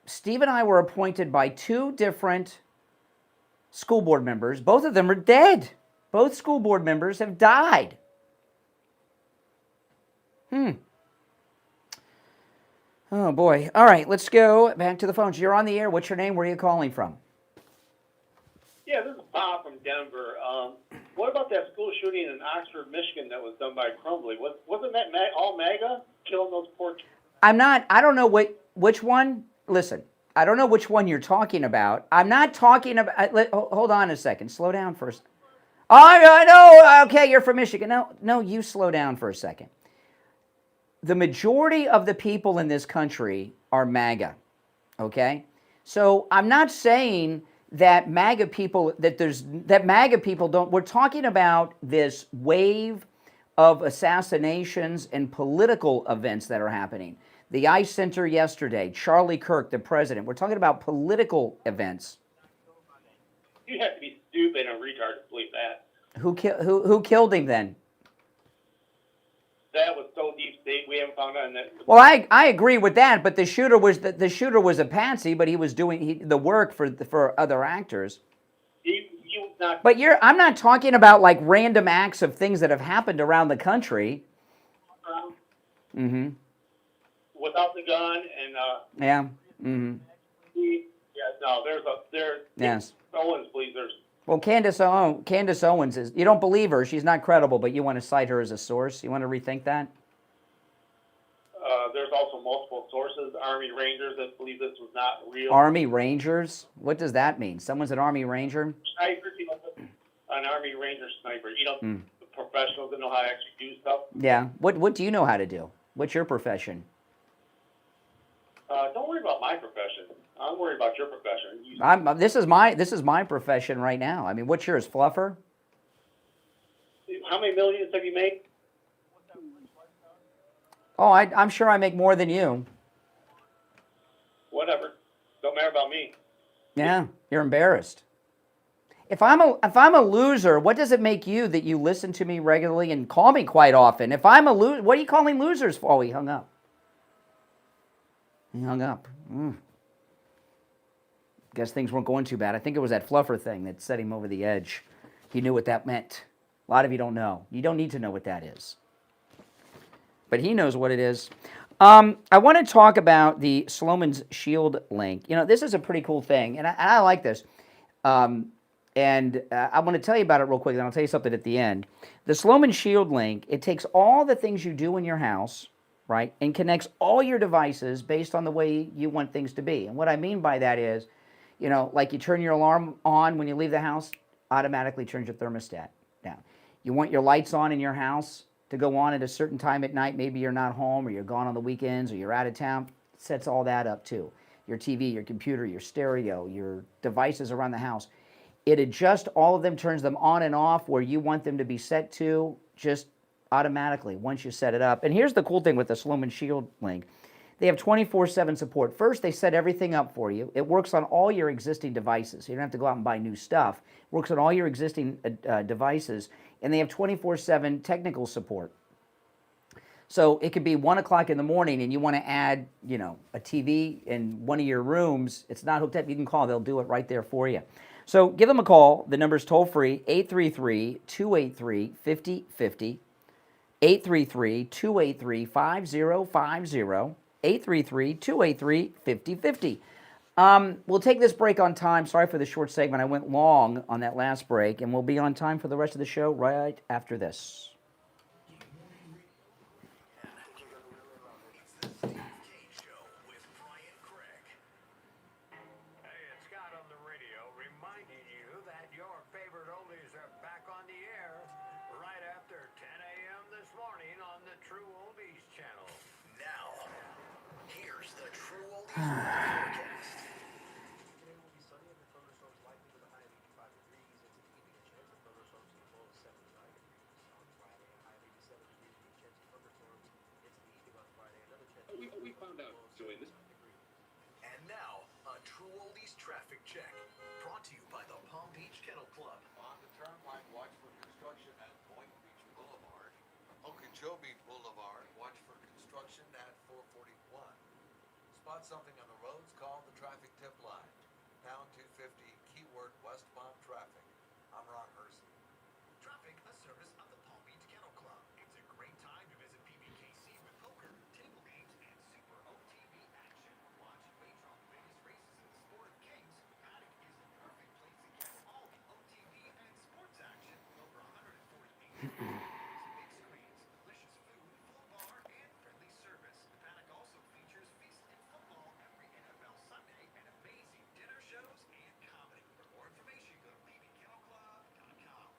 Steve and I were appointed by two different school board members. Both of them are dead. Both school board members have died. Oh, boy. All right, let's go back to the phones. You're on the air. What's your name? Where are you calling from? Yeah, this is Bob from Denver. What about that school shooting in Oxford, Michigan that was done by Crumbly? Wasn't that all MAGA killing those poor kids? I don't know which one. Listen, I don't know which one you're talking about. I'm not talking about, hold on a second. Slow down first. Oh, I know. Okay, you're from Michigan. No, you slow down for a second. The majority of the people in this country are MAGA, okay? So I'm not saying that MAGA people, that MAGA people don't, we're talking about this wave of assassinations and political events that are happening. The ICE Center yesterday, Charlie Kirk, the president. We're talking about political events. You have to be stupid and retarded to believe that. Who killed him then? That was so deep state. We haven't found out. Well, I agree with that, but the shooter was a patsy, but he was doing the work for other actors. He was not. But I'm not talking about like random acts of things that have happened around the country. Without the gun and. Yeah. No, there's. Yes. Owens, please. Well, Candace Owens is. You don't believe her; she's not credible. But you want to cite her as a source. You want to rethink that? There's also multiple sources. Army Rangers that believe this was not real. Army Rangers? What does that mean? Someone's an Army Ranger? Sniper, an Army Ranger sniper. Professionals that know how to actually do stuff. Yeah. What do you know how to do? What's your profession? Don't worry about my profession. I'm worried about your profession. This is my profession right now. I mean, what's yours, fluffer? How many millions have you made? Oh, I'm sure I make more than you. Whatever. Don't matter about me. Yeah, you're embarrassed. If I'm a loser, what does it make you that you listen to me regularly and call me quite often? If I'm a loser, what are you calling losers for? Oh, he hung up. Guess things weren't going too bad. I think it was that fluffer thing that set him over the edge. He knew what that meant. A lot of you don't know. You don't need to know what that is. But he knows what it is. I want to talk about the Sloman's Shield link. You know, this is a pretty cool thing, and I like this. I want to tell you about it real quick, and I'll tell you something at the end. The Sloman's Shield link, it takes all the things you do in your house, right, and connects all your devices based on the way you want things to be. And what I mean by that is, you know, like you turn your alarm on when you leave the house, automatically turns your thermostat down. You want your lights on in your house to go on at a certain time at night. Maybe you're not home or you're gone on the weekends or you're out of town. It sets all that up too. Your TV, your computer, your stereo, your devices around the house. It adjusts all of them, turns them on and off where you want them to be set to just automatically once you set it up. And here's the cool thing with the Sloman's Shield link. They have 24/7 support. First, they set everything up for you. It works on all your existing devices. You don't have to go out and buy new stuff. It works on all your existing devices. And they have 24/7 technical support. So it could be 1 o'clock in the morning and you want to add, you know, a TV in one of your rooms. It's not hooked up. You can call. They'll do it right there for you. So give them a call. The number's toll free, 833-283-5050. 833-283-5050. 833-283-5050. We'll take this break on time. Sorry for the short segment. I went long on that last break, and we'll be on time for the rest of the show right after this. found out. Join this. And now, a True Oldies traffic check. Brought to you by the Palm Beach Kennel Club. On the turnpike, watch for construction at Boynton Beach Boulevard. Okeechobee Boulevard, watch for construction at 441. Spot something on the roads, call the traffic tip line. Pound 250, keyword westbound traffic. I'm Ron Hersey. Traffic, a service of the Palm Beach Kennel Club. It's a great time to visit PBKC with poker, table games, and super OTV action. Watch and wager on the biggest races in the sport of kings. Paddock is a perfect place to get all the OTV and sports action. Over 148 big screens, delicious food, full bar, and friendly service. Paddock also features feast and football every NFL Sunday and amazing dinner shows and comedy. For more information, go to pbkennelclub.com.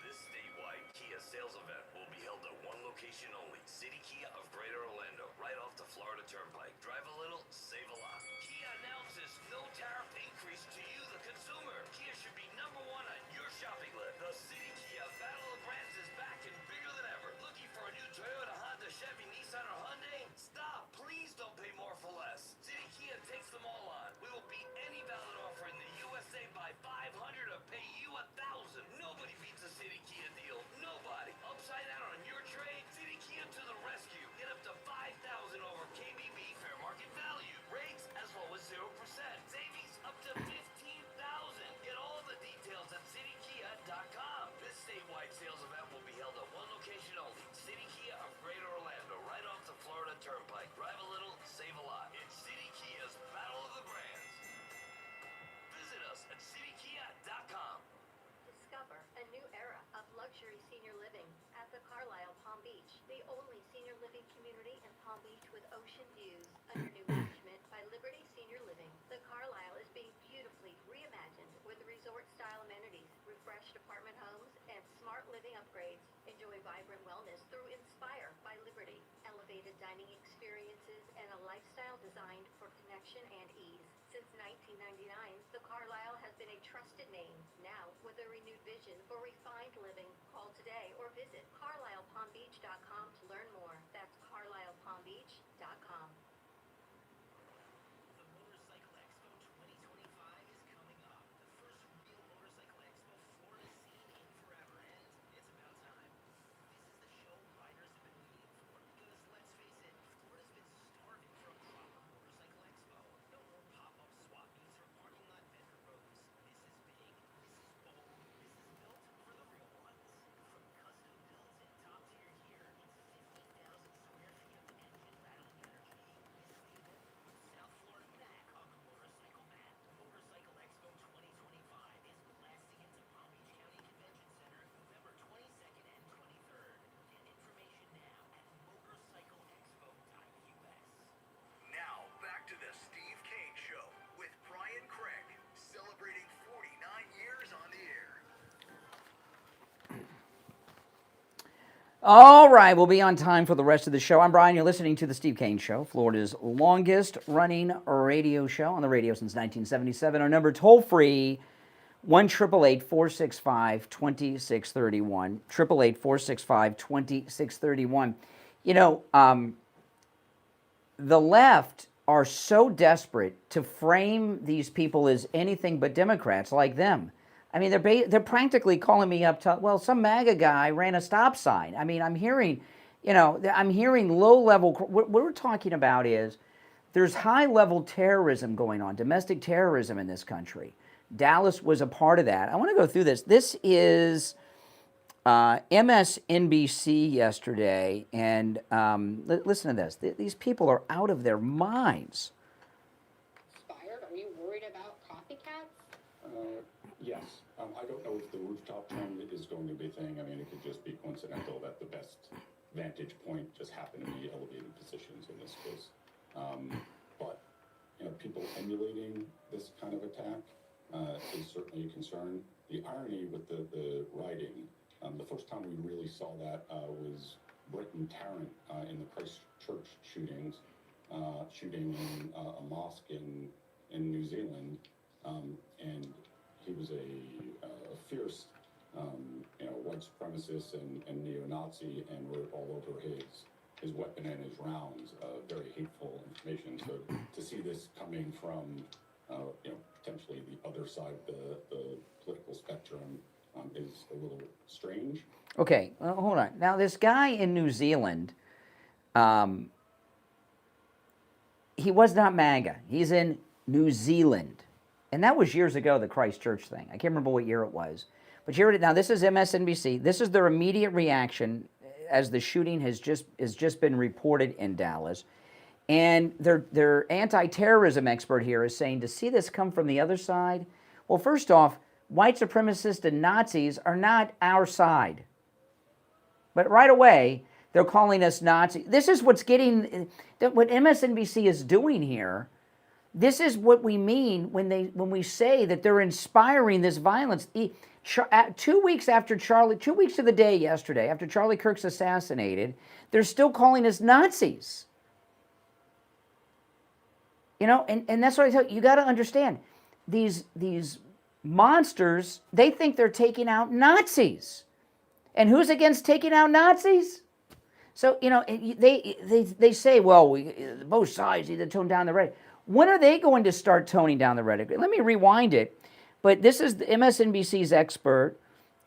This statewide Kia sales event will be held at one location only, City Kia of Greater Orlando, right off the Florida Turnpike. Drive a little, save a lot. Kia announces no tariff increase to you, the consumer. Kia should be #1 on your shopping list. The City Kia Battle of Brands is back and bigger than ever. Looking for a new Toyota, Honda, Chevy, Nissan, or Hyundai? Stop! Please don't pay more for less. City Kia takes them all on. We will beat any valid offer in the USA by 500 or pay you 1,000. Nobody beats a City Kia deal. Nobody. Upside down on your trade? City Kia to the rescue. Get up to 5,000 over KBB fair market value. Rates as low as 0%. Savings up to 15,000. Get all the details at citykia.com. This statewide sales event will be held at one location only, City Kia of Greater Orlando, right off the Florida Turnpike. Drive a little, save a lot. It's City Kia's Battle of the Brands. Visit us at citykia.com. Discover a new era of luxury senior living at the Carlisle Palm Beach, the only senior living community in Palm Beach with ocean views. Under new management by Liberty Senior Living, the Carlisle is being beautifully reimagined with resort-style amenities, refreshed apartment homes, and smart living upgrades. Enjoy vibrant wellness through Inspire by Liberty, elevated dining experiences, and a lifestyle designed for connection and ease. Since 1999, the Carlisle has been a trusted name, now with a renewed vision for refined living. Call today or visit carlislepalmbeach.com to learn more. That's carlislepalmbeach.com. The Motorcycle Expo 2025 is coming up. The first real Motorcycle Expo Florida's seen in forever, and it's about time. This is the show riders have been waiting for, because let's face it, Florida's been starving for a proper Motorcycle Expo. No more pop-up swap meets or parking lot vendor rows. This is big, this is bold, this is built for the real ones. From custom builds and top-tier gear, it's 50,000 square feet of engine-rattling energy. This event puts South Florida back on the motorcycle map. Motorcycle Expo 2025 is blasting into Palm Beach County Convention Center November 22nd and 23rd. Get information now at motorcycleexpo.us. Now, back to the Steve Kane Show with Brian Craig, celebrating 49 years on the air. All right, we'll be on time for the rest of the show. I'm Brian. You're listening to The Steve Kane Show, Florida's longest running radio show on the radio since 1977. Our number toll-free, 1-888-465-2631, 888-465-2631. You know, the left are so desperate to frame these people as anything but Democrats like them. I mean, they're practically calling me up to, well, some MAGA guy ran a stop sign. I mean, I'm hearing low-level, what we're talking about is there's high-level terrorism going on, domestic terrorism in this country. Dallas was a part of that. I want to go through this. This is MSNBC yesterday, and listen to this. These people are out of their minds. Inspired? Are you worried about copycats? Yes. I don't know if the rooftop trend is going to be a thing. I mean, it could just be coincidental that the best vantage point just happened to be elevated positions in this case. But, you know, people emulating this kind of attack is certainly a concern. The irony with the writing, the first time we really saw that was Britton Tarrant in the Christchurch shootings, shooting in a mosque in New Zealand, and he was a fierce, white supremacist and neo-Nazi, and wrote all over his his weapon and his rounds, very hateful information. So to see this coming from, potentially the other side of the political spectrum is a little strange. Okay, hold on. Now, this guy in New Zealand, he was not MAGA. He's in New Zealand. And that was years ago, the Christchurch thing. I can't remember what year it was. But here it is. Now, this is MSNBC. This is their immediate reaction as the shooting has just been reported in Dallas. And their anti-terrorism expert here is saying, to see this come from the other side, well, first off, white supremacists and Nazis are not our side. But right away, they're calling us Nazis. This is what's getting, what MSNBC is doing here. This is what we mean when we say that they're inspiring this violence. 2 weeks after 2 weeks to the day yesterday, after Charlie Kirk's assassinated, they're still calling us Nazis. And that's what I tell you. You got to understand, these monsters, they think they're taking out Nazis. And who's against taking out Nazis? So, they say, well, both sides need to tone down the rhetoric. When are they going to start toning down the rhetoric? Let me rewind it. But this is the MSNBC's expert,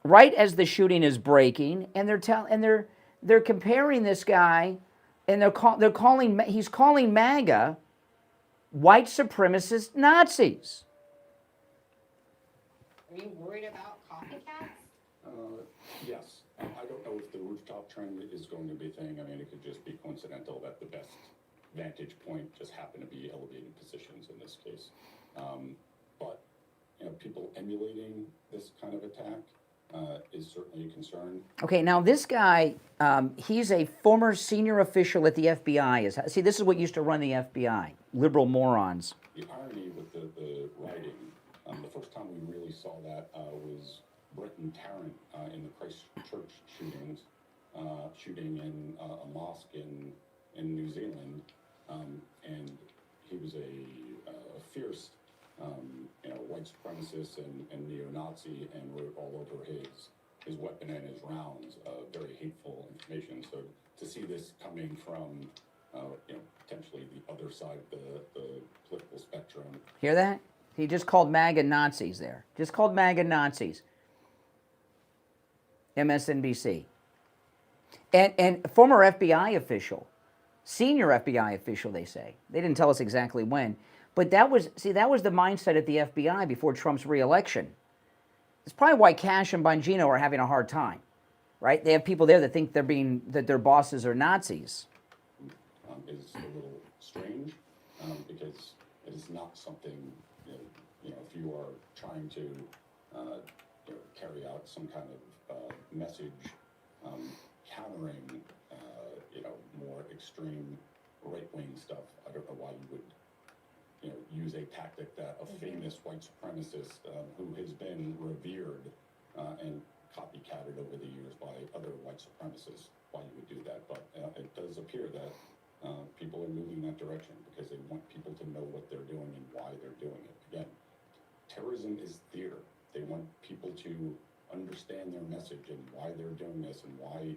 right as the shooting is breaking, and they're comparing this guy, and he's calling MAGA white supremacist Nazis. Are you worried about copycats? Yes. I don't know if the rooftop trend is going to be a thing. I mean, it could just be coincidental that the best vantage point just happened to be elevated positions in this case. But people emulating this kind of attack is certainly a concern. Okay, now this guy, he's a former senior official at the FBI. See, this is what used to run the FBI, liberal morons. The irony with the writing, the first time we really saw that was Brenton Tarrant in the Christchurch shootings, shooting in a mosque in New Zealand, and he was a fierce white supremacist and neo-Nazi, and wrote all over his weapon and his rounds, very hateful information. So to see this coming from potentially the other side of the political spectrum. Hear that? He just called MAGA Nazis there. Just called MAGA Nazis. MSNBC. And former FBI official, senior FBI official, they say. They didn't tell us exactly when. But that was the mindset at the FBI before Trump's reelection. It's probably why Cash and Bongino are having a hard time, right? They have people there that think that their bosses are Nazis. Is a little strange because it is not something, if you are trying to carry out some kind of message countering, more extreme right-wing stuff, I don't know why you would use a tactic that a famous white supremacist who has been revered and copycatted over the years by other white supremacists, why you would do that. But it does appear that people are moving in that direction because they want people to know what they're doing and why they're doing it. Again, terrorism is theater. They want people to understand their message and why they're doing this and why,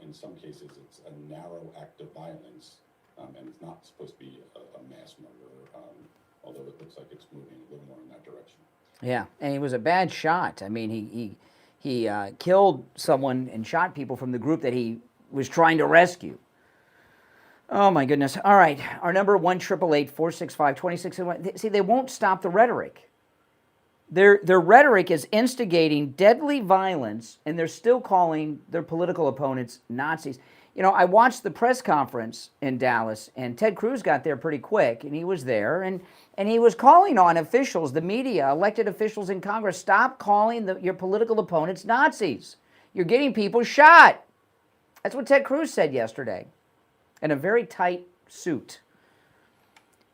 in some cases it's a narrow act of violence. And it's not supposed to be a mass murder, although it looks like it's moving a little more in that direction. Yeah, and he was a bad shot. I mean, he killed someone and shot people from the group that he was trying to rescue. Oh, my goodness. All right, our number 1-888-465-2661. See, they won't stop the rhetoric. Their rhetoric is instigating deadly violence, and they're still calling their political opponents Nazis. I watched the press conference in Dallas, and Ted Cruz got there pretty quick, and he was there, and he was calling on officials, the media, elected officials in Congress, stop calling your political opponents Nazis. You're getting people shot. That's what Ted Cruz said yesterday, in a very tight suit.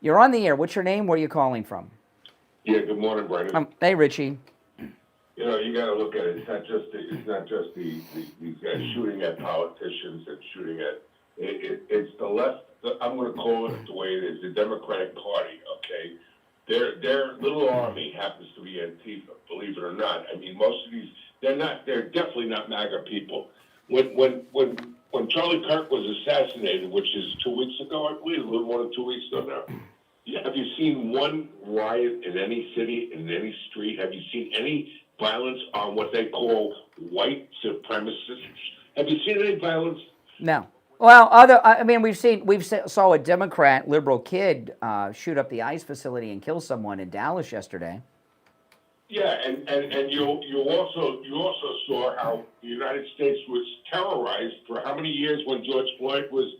You're on the air. What's your name? Where are you calling from? Yeah, good morning, Brandon. Hey, Richie. You got to look at it. It's not just these guys shooting at politicians and shooting at. It's the left. I'm going to call it the way it is. The Democratic Party. Okay, their little army happens to be Antifa. Believe it or not. I mean, most of these they're definitely not MAGA people. When when Charlie Kirk was assassinated, which is 2 weeks ago, I believe, a little more than 2 weeks ago now. Have you seen one riot in any city, in any street? Have you seen any violence on what they call white supremacists? Have you seen any violence? No. Well, saw a Democrat liberal kid shoot up the ICE facility and kill someone in Dallas yesterday. Yeah, and you also saw how the United States was terrorized for how many years when George Floyd was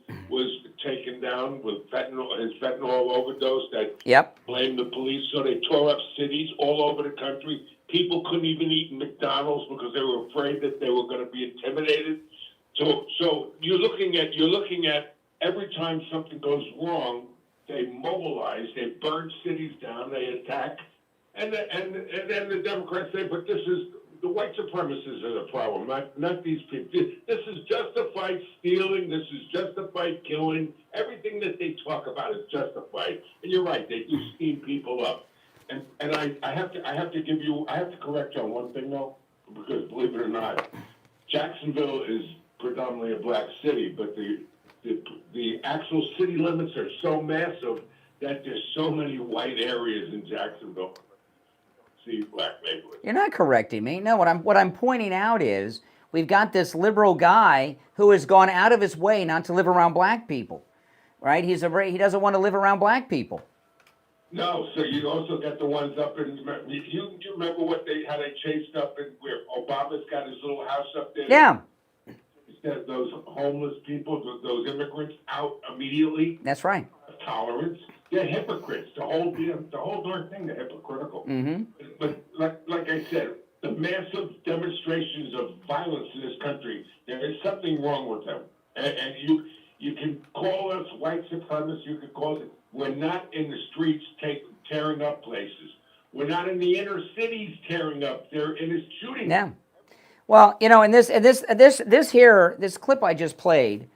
taken down with his fentanyl overdose that blamed the police. So they tore up cities all over the country. People couldn't even eat McDonald's because they were afraid that they were going to be intimidated. So you're looking at every time something goes wrong, they mobilize, they burn cities down, they attack. And then the Democrats say, but this is the white supremacists are the problem, not these people. This is justified stealing. This is justified killing. Everything that they talk about is justified. And you're right, they do steam people up. And I have to correct you on one thing though, because believe it or not, Jacksonville is predominantly a black city, but the actual city limits are so massive that there's so many white areas in Jacksonville. Black neighborhood. You're not correcting me. No, what I'm pointing out is we've got this liberal guy who has gone out of his way not to live around black people, right? He doesn't want to live around black people. No, so you also got the ones up in. You remember how they chased up in where Obama's got his little house up there? Yeah. Instead those homeless people, those immigrants out immediately. That's right. Tolerance. They're hypocrites. The whole darn thing, they're hypocritical. Mm-hmm. But like I said, the massive demonstrations of violence in this country, there is something wrong with them. And you can call us white supremacists. You can call it. We're not in the streets tearing up places. We're not in the inner cities tearing up. They're in the shooting. Yeah. Well, and this clip I just played,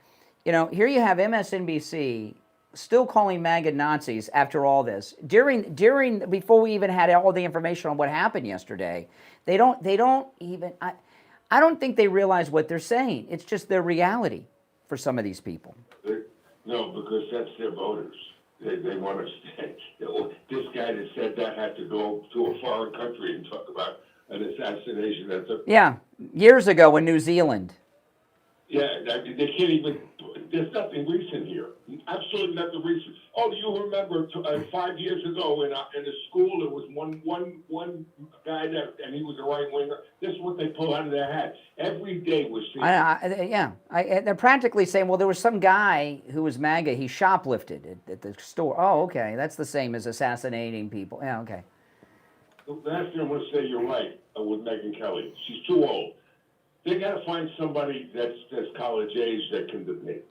here you have MSNBC still calling MAGA Nazis after all this. Before we even had all the information on what happened yesterday, they don't even, I don't think they realize what they're saying. It's just their reality for some of these people. No, because that's their voters. They want to stay. This guy that said that had to go to a foreign country and talk about an assassination. Yeah, years ago in New Zealand. Yeah, they can't even. There's nothing recent here. Absolutely nothing recent. Oh, you remember 5 years ago in a school there was one guy and he was a right winger. This is what they pull out of their hat. Every day we're seeing. They're practically saying, well, there was some guy who was MAGA. He shoplifted at the store. Oh, okay, that's the same as assassinating people. Yeah, okay. The last thing I want to say, you're right with Megyn Kelly. She's too old. They got to find somebody that's college age that can debate.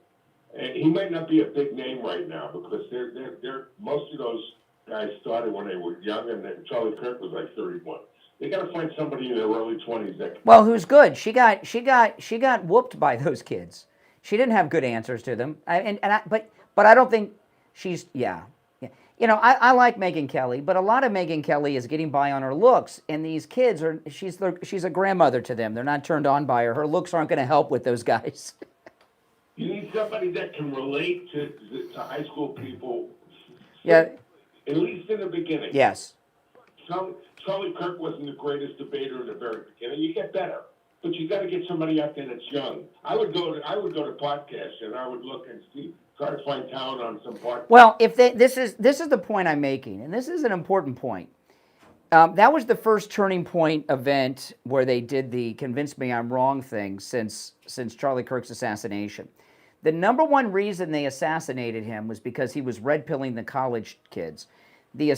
And he might not be a big name right now because they're most of those guys started when they were young, and Charlie Kirk was like 31. They got to find somebody in their early 20s that. Well, who's good? She got whooped by those kids. She didn't have good answers to them. But I don't think she's I like Megyn Kelly, but a lot of Megyn Kelly is getting by on her looks, and these kids she's a grandmother to them. They're not turned on by her. Her looks aren't going to help with those guys. You need somebody that can relate to high school people. Yeah. At least in the beginning. Yes. Charlie Kirk wasn't the greatest debater in the very beginning. You get better, but you got to get somebody out there that's young. I would go to podcasts and I would look and see. Try to find talent on some part. Well, this is the point I'm making, and this is an important point. That was the first turning point event where they did the "convince me I'm wrong" thing since Charlie Kirk's assassination. The number one reason they assassinated him was because he was red pilling the college kids. The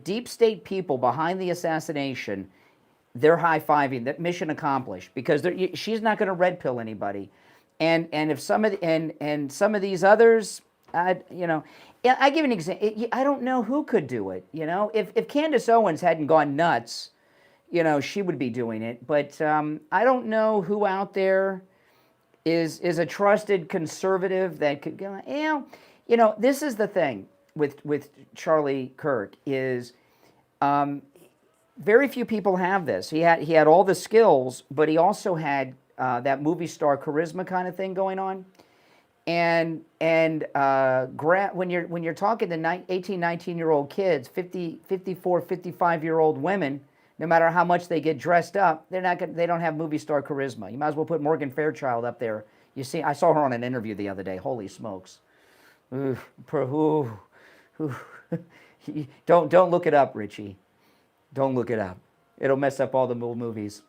deep state people behind the assassination, they're high-fiving. That mission accomplished because she's not going to red pill anybody. And if some of these others, I give you an example. I don't know who could do it. If Candace Owens hadn't gone nuts, she would be doing it. But I don't know who out there is a trusted conservative that could go. This is the thing with Charlie Kirk is very few people have this. He had all the skills, but he also had that movie star charisma kind of thing going on. And when you're talking to 18, 19-year-old kids, 50, 54, 55-year-old women, no matter how much they get dressed up, they don't have movie star charisma. You might as well put Morgan Fairchild up there. You see, I saw her on an interview the other day. Holy smokes! Don't look it up, Richie. Don't look it up. It'll mess up all the movies.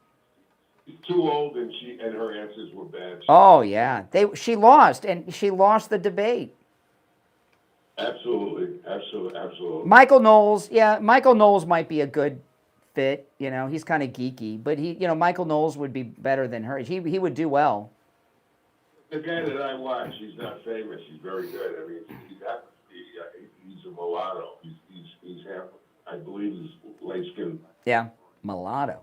She's too old, and her answers were bad. Oh yeah, she lost the debate. Absolutely. Michael Knowles might be a good fit. You know, he's kind of geeky, but Michael Knowles would be better than her. He would do well. The guy that I watch, he's not famous. He's very good. I mean, he's a mulatto. He's half, I believe he's light skinned. Yeah, mulatto.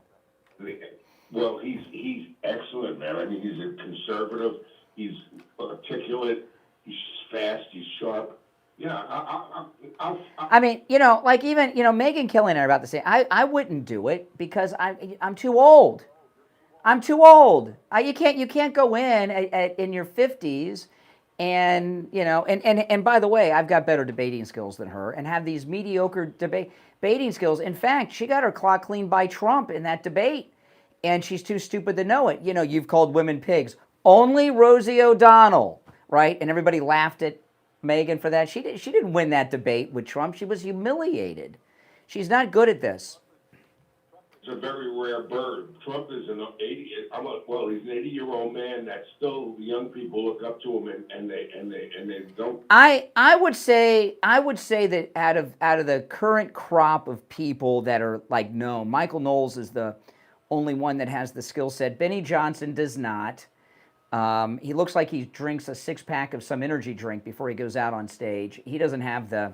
Well, he's excellent, man. I mean, he's a conservative. He's articulate. He's fast. He's sharp. Yeah, I mean, even Megan Kelly and I are about to say, I wouldn't do it because I'm too old. I'm too old. You can't go in your 50s, and by the way, I've got better debating skills than her, and have these mediocre debating skills. In fact, she got her clock cleaned by Trump in that debate, and she's too stupid to know it. You've called women pigs. Only Rosie O'Donnell, right? And everybody laughed at Megan for that. She didn't win that debate with Trump. She was humiliated. She's not good at this. It's a very rare bird. Trump is an 80. He's an 80-year-old man that still the young people look up to him, and they don't. I would say that out of the current crop of people that are like, no, Michael Knowles is the only one that has the skill set. Benny Johnson does not. He looks like he drinks a 6-pack of some energy drink before he goes out on stage. He doesn't have the.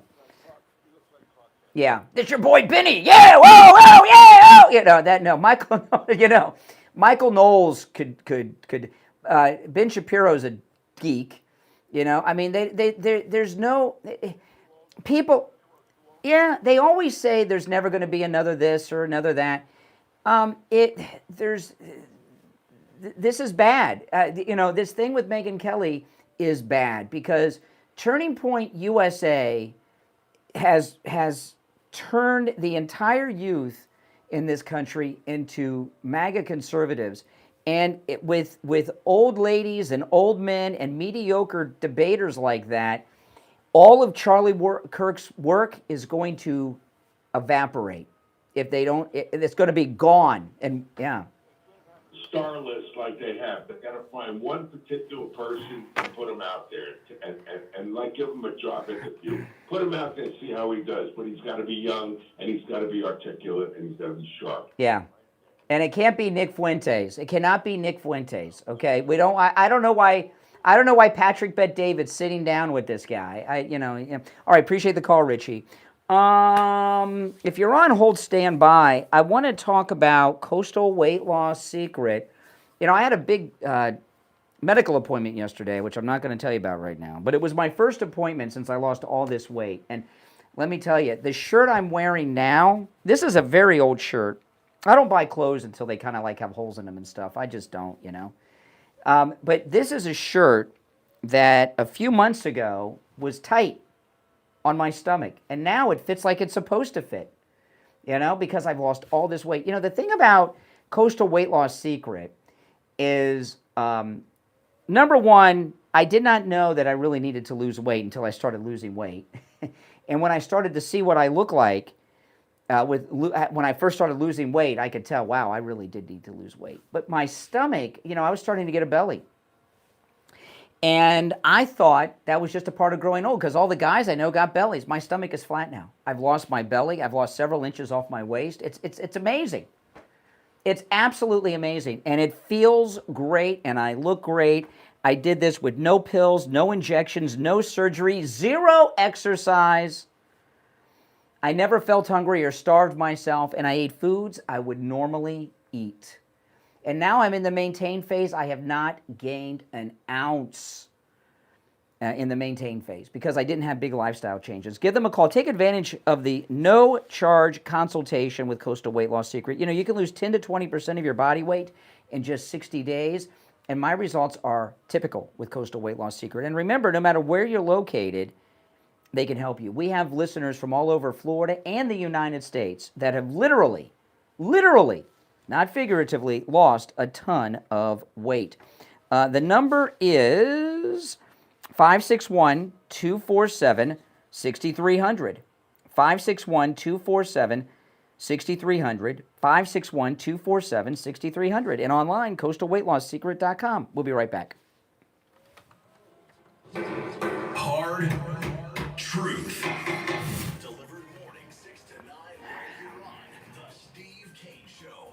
Yeah, that's your boy Benny. Yeah, whoa, yeah, Michael. Michael Knowles could. Ben Shapiro's a geek. I mean, there's no people. Yeah, they always say there's never going to be another this or another that. This is bad. This thing with Megyn Kelly is bad because Turning Point USA has turned the entire youth in this country into MAGA conservatives, and with old ladies and old men and mediocre debaters like that, all of Charlie Kirk's work is going to evaporate. If they don't, it's going to be gone. And yeah. Star list like they have. They got to find one particular person and put him out there, and give him a job interview. Put him out there and see how he does. But he's got to be young, and he's got to be articulate, and he's got to be sharp. Yeah, and it can't be Nick Fuentes. It cannot be Nick Fuentes. Okay, we don't. I don't know why. I don't know why Patrick Bet David's sitting down with this guy. All right, appreciate the call, Richie. If you're on hold, stand by. I want to talk about coastal weight loss secret. I had a big medical appointment yesterday, which I'm not going to tell you about right now. But it was my first appointment since I lost all this weight. And let me tell you, the shirt I'm wearing now, this is a very old shirt. I don't buy clothes until they kind of have holes in them and stuff. I just don't, But this is a shirt that a few months ago was tight on my stomach, and now it fits like it's supposed to fit, because I've lost all this weight. The thing about Coastal Weight Loss Secret is, number one, I did not know that I really needed to lose weight until I started losing weight. And when I started to see what I look like, when I first started losing weight, I could tell, wow, I really did need to lose weight. But my stomach, I was starting to get a belly. And I thought that was just a part of growing old because all the guys I know got bellies. My stomach is flat now. I've lost my belly. I've lost several inches off my waist. It's amazing. It's absolutely amazing. And it feels great, and I look great. I did this with no pills, no injections, no surgery, 0 exercise. I never felt hungry or starved myself, and I ate foods I would normally eat. And now I'm in the maintain phase. I have not gained an ounce in the maintain phase because I didn't have big lifestyle changes. Give them a call. Take advantage of the no-charge consultation with Coastal Weight Loss Secret. You can lose 10 to 20% of your body weight in just 60 days. And my results are typical with Coastal Weight Loss Secret. And remember, no matter where you're located, they can help you. We have listeners from all over Florida and the United States that have literally, not figuratively, lost a ton of weight. The number is 561-247-6300. 561-247-6300. 561-247-6300. And online, coastalweightlossecret.com. We'll be right back. Hard truth. Delivered morning 6 to 9 right here on The Steve Kane Show.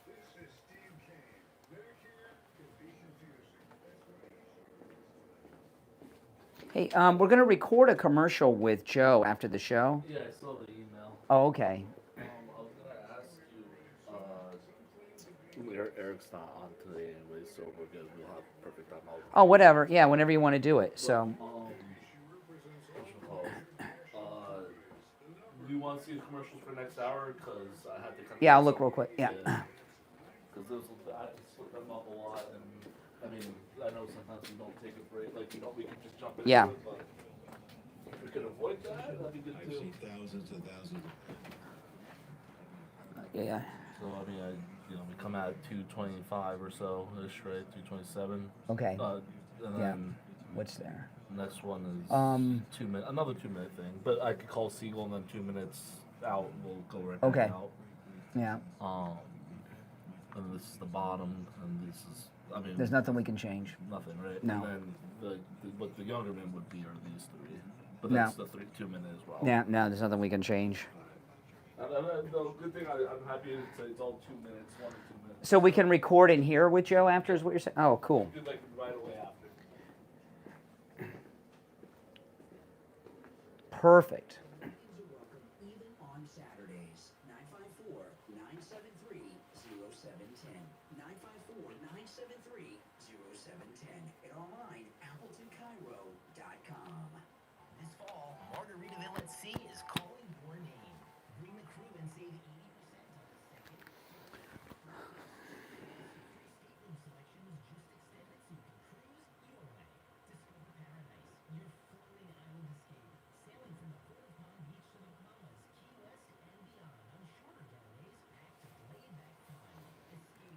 This is Steve Kane. Medicare can be confusing. Hey, we're going to record a commercial with Joe after the show. Yeah, I saw the email. Oh, okay. I was going to ask you, Eric's not on today anyway, so we're good. We'll have perfect time. Oh, whatever. Yeah, whenever you want to do it. So. Do you want to see the commercials for next hour? Because I had to kind of. Yeah, I'll look real quick. Yeah. Because I split them up a lot, and I mean, I know sometimes we don't take a break. Like, we can just jump into Yeah. it, but if we could avoid that, that'd be good I've too. seen thousands and thousands of Yeah. So I mean, we come out at 2:25 or so, ish, right? 2:27. Okay. And Yeah. then What's there? next one is 2 minute, another 2 minute thing. But I could call Siegel, and then 2 minutes out, we'll go right Okay. back out. Yeah. And this is the bottom, and this is. I mean, There's nothing we can change. Nothing, right? No. And then what the younger men would be are these three, but No. that's the 2 minute as well. Yeah. No, there's nothing we can change. And the good thing, I'm happy it's all 2 minutes, 1 or 2 minutes. So we can record in here with Joe after, is what you're saying? Oh, cool. You could, like, right away after. Perfect. Even on Saturdays, 954-973-0710. 954-973-0710. And online, AppletonCairo.com. This fall, Margaritaville at Sea is calling your name. Bring the crew and save 80% on the second. Stateroom selections just extended so you can cruise your way. Discover paradise, your floating island escape. Sailing from the Port of Palm Beach to the Bahamas, Key West, and beyond on shorter getaways packed to laid-back fun. Escape, explore,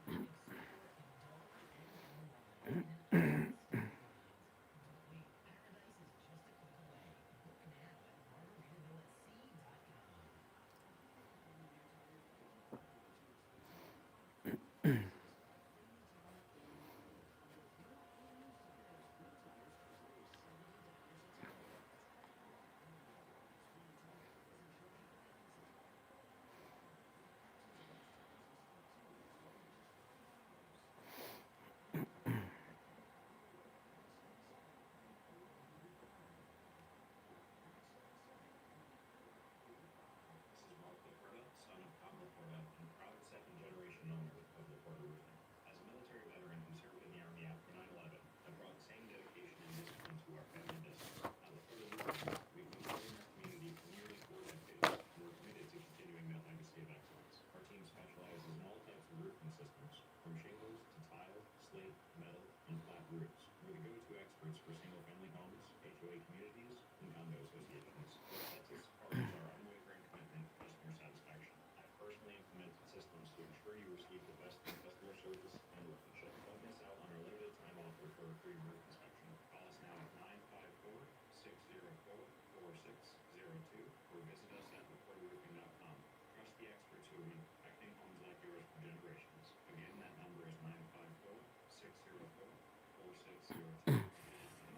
indulge, and unwind. Son of Pamela Porta and proud second-generation owner of the Porta Roofing. As a military veteran who served in the Army after 9/11, I brought the same dedication and discipline to our family business. At the Porta Roofing, we've been serving our community for nearly 4 decades, and we're committed to continuing that legacy of excellence. Our team specializes in all types of roofing systems, from shingles to tile, slate, metal, and flat roofs. We're the go-to experts for single-family homes, HOA communities, and condo associations. What sets us apart is our unwavering commitment to customer satisfaction. I personally implemented systems to ensure you receive the best in customer service and workmanship. Don't miss out on our limited time offer for a free roof inspection. Call us now at 954-604-4602 or visit us at theportaroofing.com. Trust the experts who have been protecting homes like yours for generations. Again, that number is 954-604-4602.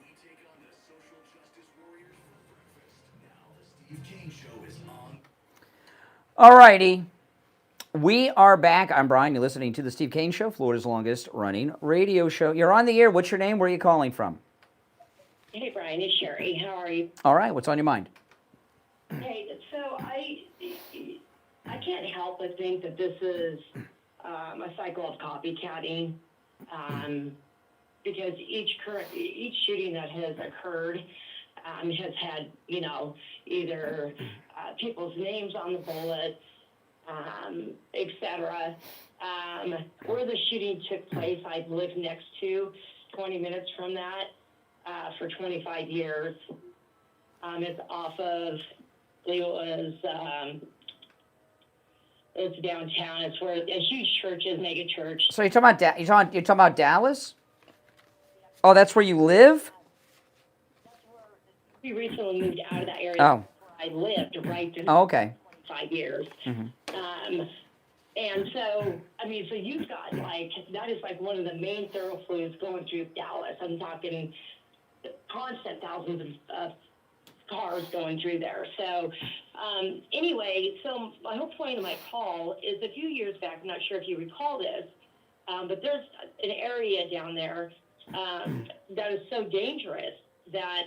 We take on the social justice warriors for breakfast. Now the Steve Kane Show is on. All righty. We are back. I'm Brian. You're listening to the Steve Kane Show, Florida's longest running radio show. You're on the air. What's your name? Where are you calling from? Hey, Brian, it's Sherry. How are you? All right. What's on your mind? Hey, so I can't help but think that this is a cycle of copycatting, because each shooting that has occurred has had, either people's names on the bullets, etc. Where the shooting took place, I've lived next to, 20 minutes from that, for 25 years. It's off of, I believe it's downtown. It's where a huge church is, mega church. So you're talking about you're talking about Dallas? Oh, that's where you live? We recently moved out of that area. Oh. I lived right there Oh, okay. 25 years. Mm-hmm. And so, I mean, so you've got that is one of the main thoroughfares going through Dallas. I'm talking constant thousands of cars going through there. So, anyway, so my whole point of my call is a few years back, I'm not sure if you recall this, but there's an area down there that is so dangerous that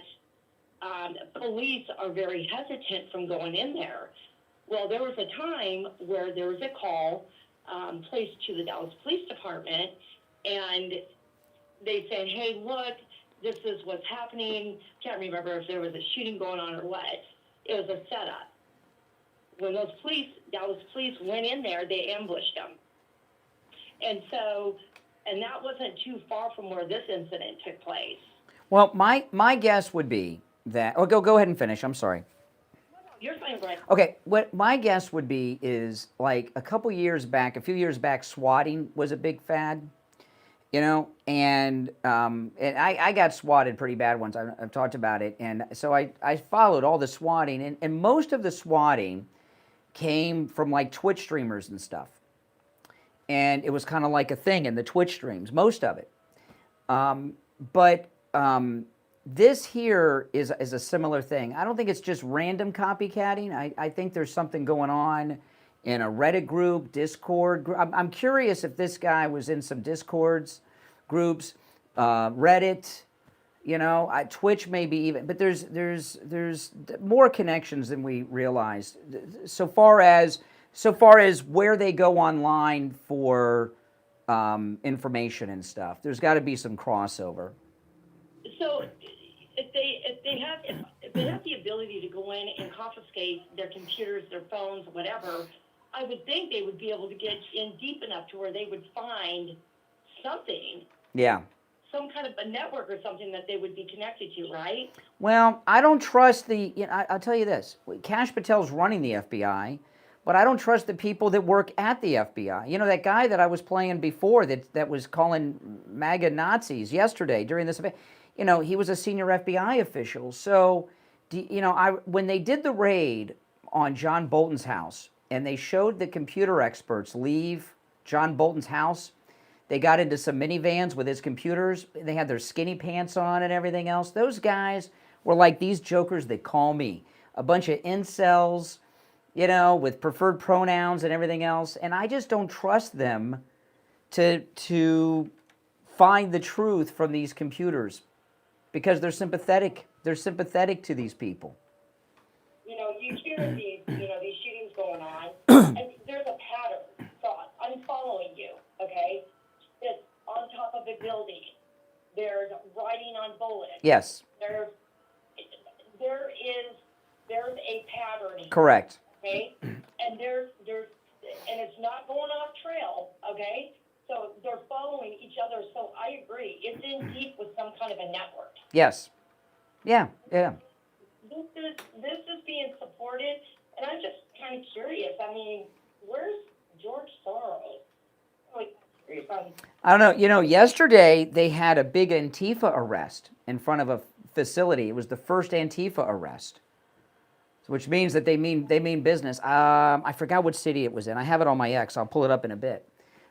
police are very hesitant from going in there. Well, there was a time where there was a call placed to the Dallas Police Department, and they said, hey, look, this is what's happening. Can't remember if there was a shooting going on or what. It was a setup. When those Dallas police went in there, they ambushed them. And so, and that wasn't too far from where this incident took place. Well, my guess would be that, go ahead and finish, I'm sorry. You're fine, Brett. Okay, what my guess would be is a few years back, swatting was a big fad, and I got swatted pretty bad once. I've talked about it, and so I followed all the swatting, and most of the swatting came from Twitch streamers and stuff, and it was kind of like a thing in the Twitch streams, most of it, but this here is a similar thing. I don't think it's just random copycatting. I think there's something going on in a Reddit group, Discord group. I'm curious if this guy was in some Discords groups, Reddit, Twitch maybe even. But there's more connections than we realized. So far as where they go online for information and stuff, there's got to be some crossover. So if they have the ability to go in and confiscate their computers, their phones, whatever, I would think they would be able to get in deep enough to where they would find something. Yeah. Some kind of a network or something that they would be connected to, right? Well, I don't trust I'll tell you this. Kash Patel's running the FBI, but I don't trust the people that work at the FBI. That guy that I was playing before that was calling MAGA Nazis yesterday during this event. He was a senior FBI official. So, when they did the raid on John Bolton's house and they showed the computer experts leave John Bolton's house, they got into some minivans with his computers. They had their skinny pants on and everything else. Those guys were like these jokers that call me. A bunch of incels, with preferred pronouns and everything else. And I just don't trust them to find the truth from these computers. Because they're sympathetic. They're sympathetic to these people. You hear these shootings going on, and there's a pattern. So I'm following you, okay? It's on top of a building. There's riding on bullets. Yes. There's a pattern. Correct. Okay? And there's it's not going off trail, okay? So they're following each other. So I agree. It's in deep with some kind of a network. Yes. Yeah. This is being supported, and I'm just kind of curious. I mean, where's George Soros? I don't know. Yesterday they had a big Antifa arrest in front of a facility. It was the first Antifa arrest, which means that they mean business. I forgot what city it was in. I have it on my X. I'll pull it up in a bit.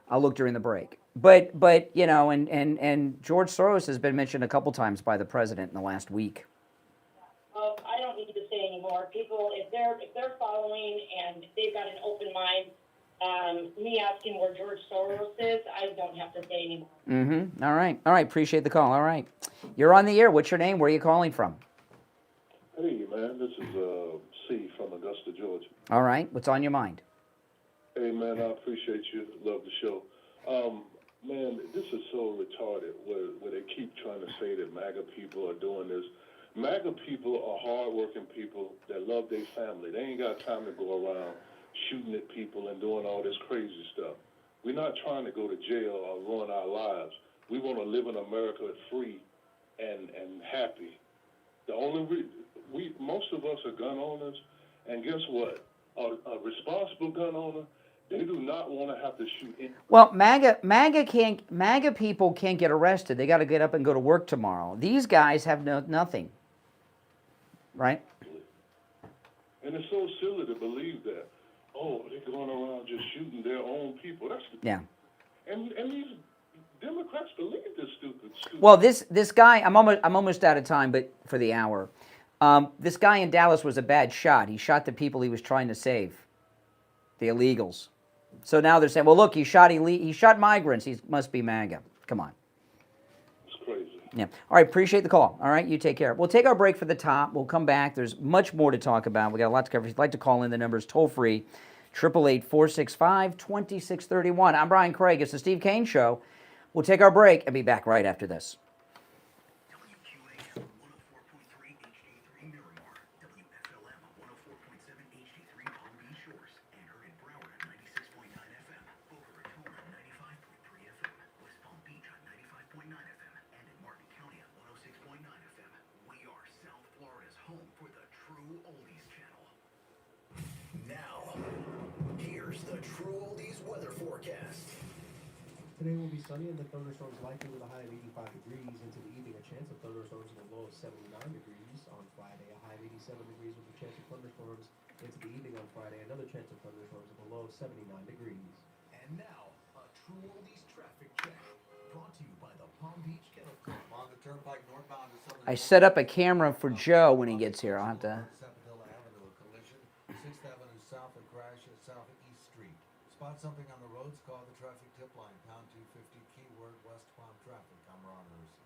I'll look during the break. But and George Soros has been mentioned a couple times by the president in the last week. I don't need to say anymore. People, if they're following and they've got an open mind, me asking where George Soros is, I don't have to say anymore. Mm-hmm. All right. Appreciate the call. All right. You're on the air. What's your name? Where are you calling from? Hey, man. This is C from Augusta, Georgia. All right. What's on your mind? Hey, man. I appreciate you. Love the show. Man, this is so retarded where they keep trying to say that MAGA people are doing this. MAGA people are hard-working people that love their family. They ain't got time to go around shooting at people and doing all this crazy stuff. We're not trying to go to jail or ruin our lives. We want to live in America free and happy. The only most of us are gun owners, and guess what? A responsible gun owner, they do not want to have to shoot in. Well, MAGA people can't get arrested. They got to get up and go to work tomorrow. These guys have nothing, right? And it's so silly to believe that. Oh, they're going around just shooting their own people. That's yeah. And these Democrats believe this stupid. Well, this guy, I'm almost out of time, but for the hour, this guy in Dallas was a bad shot. He shot the people he was trying to save, the illegals. So now they're saying, well, look, he shot migrants. He must be MAGA. Come on. It's crazy. Yeah. All right. Appreciate the call. All right. You take care. We'll take our break for the top. We'll come back. There's much more to talk about. We got a lot to cover. If you'd like to call in, the number is toll free, 888-465-2631. I'm Brian Craig. It's the Steve Kane Show. We'll take our break and be back right after this. Today will be sunny and the thunderstorms likely with a high of 85 degrees. Into the evening, a chance of thunderstorms with a low of 79 degrees. On Friday, a high of 87 degrees with a chance of thunderstorms. Into the evening on Friday, another chance of thunderstorms with a low of 79 degrees. And now, a True Oldies traffic check. Brought to you by the Palm Beach Kennel Club on the Turnpike northbound to Southern. I set up a camera for Joe when he gets here. I'll have to. Sapodilla Avenue, a collision. 6th Avenue south, a crash at South East Street. Spot something on the roads, call the traffic tip line, pound 250, keyword West Palm traffic. I'm Ron Russo.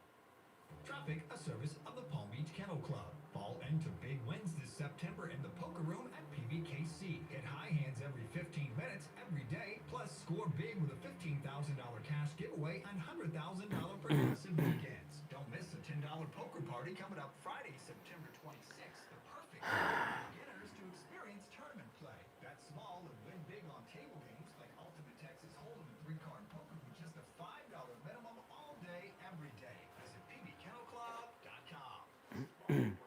Traffic, a service of the Palm Beach Kennel Club. Fall into big wins this September in the poker room at PBKC. Get high hands every 15 minutes, every day, plus score big with a $15,000 cash giveaway and $100,000 progressive weekends. Don't miss a $10 poker party coming up Friday, September 26th. The perfect way for beginners to experience tournament play. Bet small and win big on table games like Ultimate Texas Hold'em and 3-card poker with just a $5 minimum all day, every day. Visit pbkennelclub.com.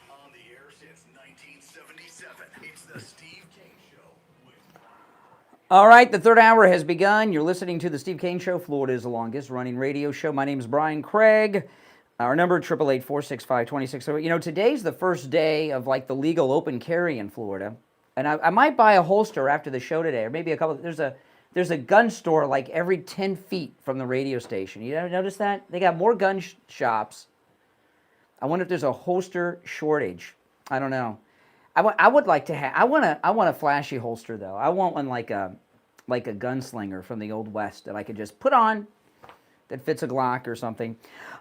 On the air since 1977, it's the Steve Kane Show. All right, the third hour has begun. You're listening to the Steve Kane Show, Florida's longest running radio show. My name is Brian Craig. Our number, 888-465-2630. You know, today's the first day of like the legal open carry in Florida. And I might buy a holster after the show today, or maybe a couple. There's a gun store like every 10 feet from the radio station. You ever notice that? They got more gun shops. I wonder if there's a holster shortage. I don't know. I would like to have. I want a flashy holster though. I want one like a gunslinger from the old West that I could just put on, that fits a Glock or something.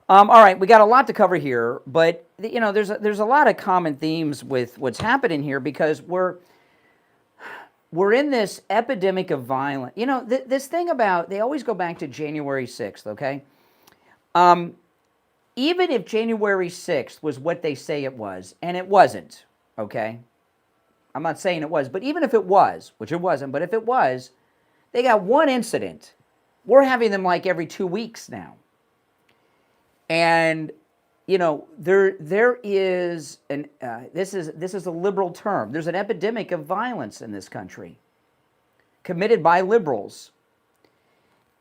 All right, we got a lot to cover here, but you know, there's a lot of common themes with what's happening here because we're in this epidemic of violence. You know, this thing about, they always go back to January 6th. Okay. Even if January 6th was what they say it was, and it wasn't, okay? I'm not saying it was, but even if it was, which it wasn't, but if it was, they got one incident. We're having them like every 2 weeks now. And, you know, there is, this is a liberal term, there's an epidemic of violence in this country, committed by liberals.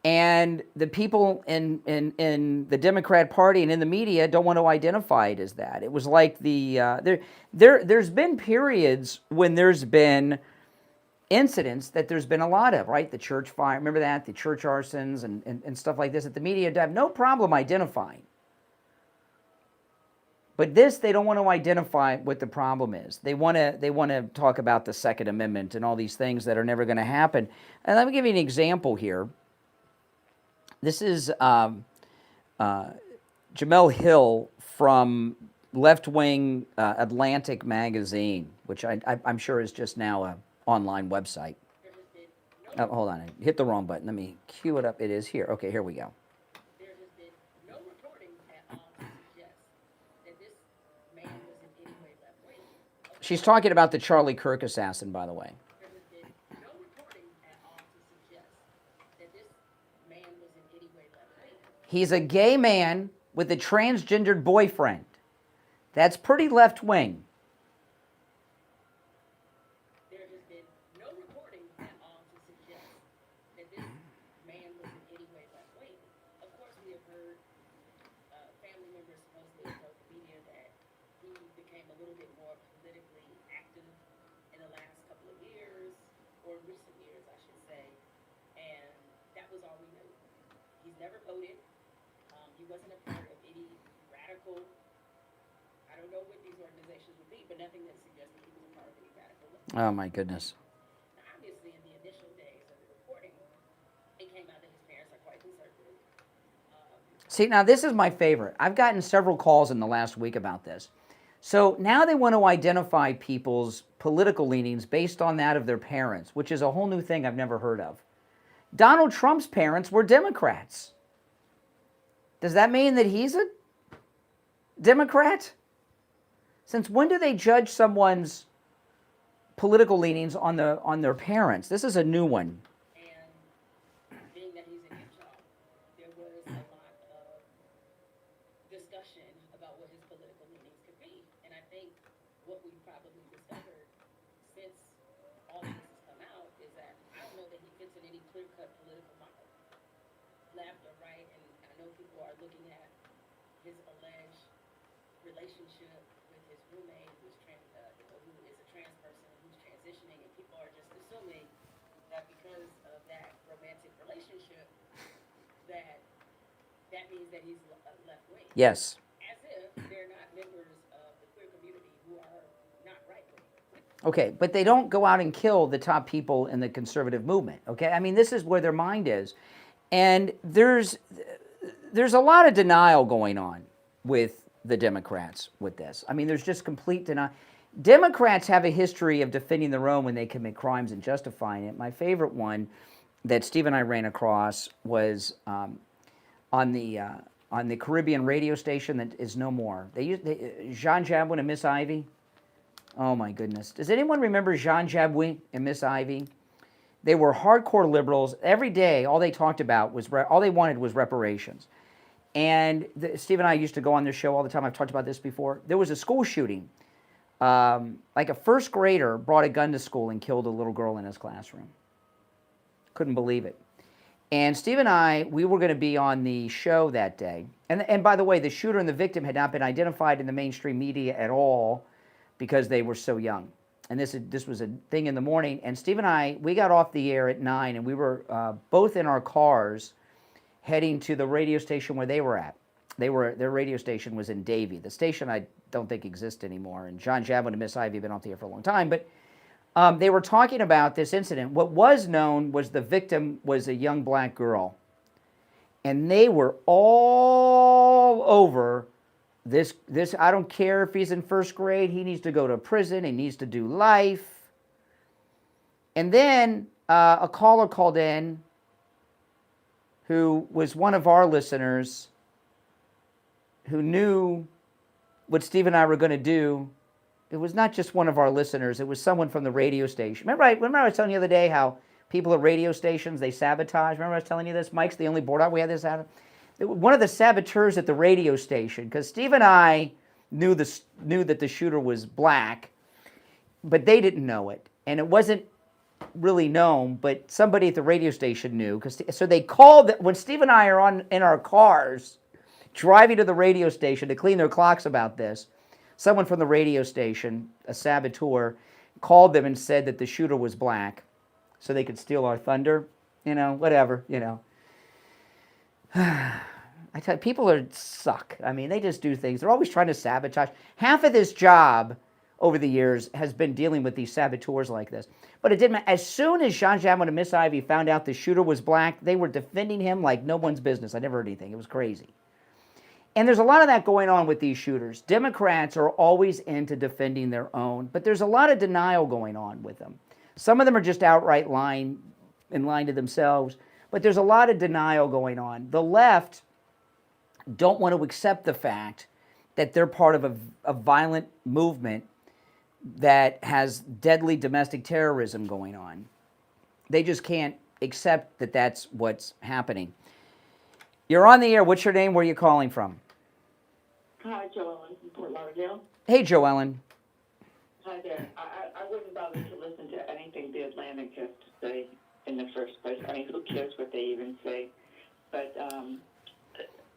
And the people in the Democrat Party and in the media don't want to identify it as that. It was like there's been periods when there's been incidents that there's been a lot of, right? The church fire, remember that? The church arsons and stuff like this that the media have no problem identifying. But this, they don't want to identify what the problem is. They want to talk about the Second Amendment and all these things that are never going to happen. And let me give you an example here. This is Jamel Hill from left-wing Atlantic magazine, which I'm sure is just now an online website. Oh, hold on, I hit the wrong button. Let me cue it up. It is here. Okay, here we go. She's talking about the Charlie Kirk assassin, by the way. He's a gay man with a transgendered boyfriend. That's pretty left-wing. Oh my goodness. Obviously, in the initial days of the reporting, it came out that his parents are quite conservative. See, now this is my favorite. I've gotten several calls in the last week about this. So now they want to identify people's political leanings based on that of their parents, which is a whole new thing I've never heard of. Donald Trump's parents were Democrats. Does that mean that he's a Democrat? Since when do they judge someone's political leanings on their parents? This is a new one. And being that he's in Utah, there was a lot of discussion about what his political leanings could be. And I think what we've probably discovered since all of this has come out is that I don't know that he fits in any clear-cut political model, left or right. And I know people are looking at his alleged relationship with his roommate, who is a trans person who's transitioning, and people are just assuming that because of that romantic relationship, that means that he's left wing. Yes. As if they're not members of the queer community who are not right wing. Okay, but they don't go out and kill the top people in the conservative movement. Okay, I mean, this is where their mind is, and there's a lot of denial going on with the Democrats with this. I mean, there's just complete denial. Democrats have a history of defending their own when they commit crimes and justifying it. My favorite one that Steve and I ran across was on the Caribbean radio station that is no more. Jean Jabouin and Miss Ivy. Oh my goodness. Does anyone remember Jean Jabouin and Miss Ivy? They were hardcore liberals. Every day, all they talked about was, all they wanted was reparations. And Steve and I used to go on their show all the time. I've talked about this before. There was a school shooting. Like a first grader brought a gun to school and killed a little girl in his classroom. Couldn't believe it. And Steve and I, we were going to be on the show that day. And by the way, the shooter and the victim had not been identified in the mainstream media at all because they were so young. And this was a thing in the morning. And Steve and I, we got off the air at 9, and we were both in our cars heading to the radio station where they were at. Their radio station was in Davie. The station I don't think exists anymore. And John Jabouin and Miss Ivy have been off the air for a long time. But they were talking about this incident. What was known was the victim was a young black girl. And they were all over this. I don't care if he's in first grade. He needs to go to prison. He needs to do life. And then a caller called in who was one of our listeners who knew what Steve and I were going to do. It was not just one of our listeners. It was someone from the radio station. Remember I was telling you the other day how people at radio stations, they sabotage? Remember I was telling you this? Mike's the only board out. We had this out. One of the saboteurs at the radio station, because Steve and I knew that the shooter was black, but they didn't know it. And it wasn't really known, but somebody at the radio station knew. So they called, when Steve and I are in our cars driving to the radio station to clean their clocks about this, someone from the radio station, a saboteur, called them and said that the shooter was black so they could steal our thunder. Whatever. I tell you, people suck. I mean, they just do things. They're always trying to sabotage. Half of this job over the years has been dealing with these saboteurs like this. But it didn't matter. As soon as Jean Jamin and Miss Ivy found out the shooter was black, they were defending him like no one's business. I never heard anything. It was crazy. And there's a lot of that going on with these shooters. Democrats are always into defending their own, but there's a lot of denial going on with them. Some of them are just outright lying to themselves, but there's a lot of denial going on. The left don't want to accept the fact that they're part of a violent movement that has deadly domestic terrorism going on. They just can't accept that that's what's happening. You're on the air. What's your name? Where are you calling from? Hi, Joellen from Fort Lauderdale. Hey, Joellen. Hi there. I wouldn't bother to listen to anything the Atlantic has to say in the first place. I mean, who cares what they even say? But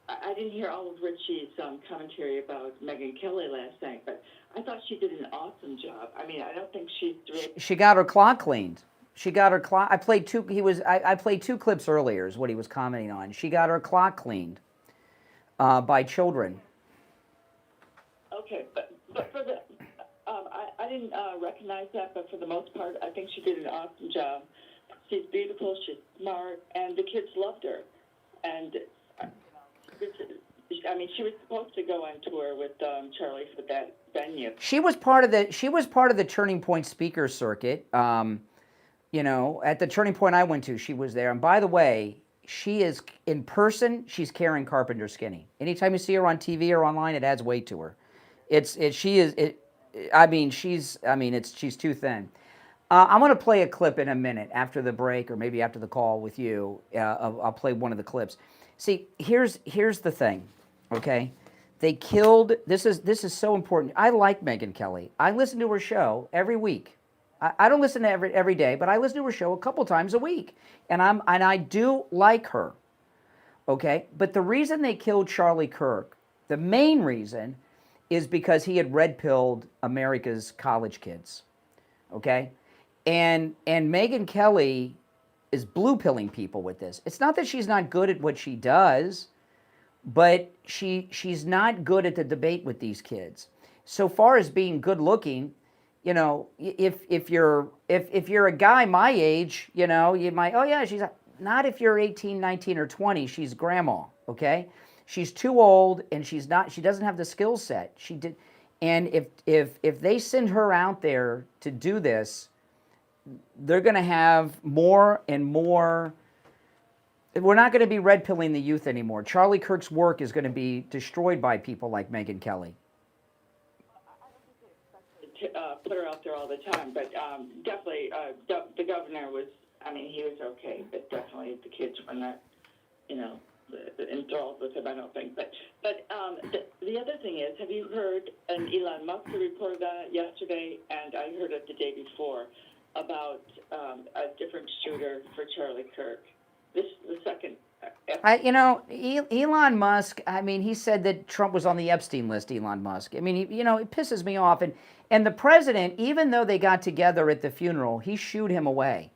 I didn't hear all of Richie's commentary about Megyn Kelly last night, but I thought she did an awesome job. I mean, I don't think she's really... She got her clock cleaned. She got her clock. I played two. I played two clips earlier. Is what he was commenting on. She got her clock cleaned by children. Okay, but for the I didn't recognize that, but for the most part, I think she did an awesome job. She's beautiful. She's smart, and the kids loved her. And I mean, she was supposed to go on tour with Charlie for that venue. She was part of the Turning Point speaker circuit. At the Turning Point I went to, she was there. And by the way, she is in person. She's Karen Carpenter skinny. Anytime you see her on TV or online, it adds weight to her. She's too thin. I'm going to play a clip in a minute after the break, or maybe after the call with you. I'll play one of the clips. See, here's the thing, okay? They killed. This is so important. I like Megyn Kelly. I listen to her show every week. I don't listen to every day, but I listen to her show a couple times a week, and I do like her, okay? But the reason they killed Charlie Kirk, the main reason, is because he had red-pilled America's college kids, okay? And Megyn Kelly is blue-pilling people with this. It's not that she's not good at what she does, but she's not good at the debate with these kids. So far as being good-looking, if you're a guy my age, you might, oh yeah, she's not. If you're 18, 19, or 20, she's grandma, okay? She's too old, and she doesn't have the skill set. And if they send her out there to do this, they're going to have more and more. We're not going to be red-pilling the youth anymore. Charlie Kirk's work is going to be destroyed by people like Megyn Kelly. Put her out there all the time, but definitely the governor was, he was okay, but definitely the kids were not, enthralled with him, I don't think. But the other thing is, have you heard, and Elon Musk reported on it yesterday, and I heard it the day before, about a different shooter for Charlie Kirk. The second. Elon Musk, he said that Trump was on the Epstein list, Elon Musk. It pisses me off. And the president, even though they got together at the funeral, he shooed him away.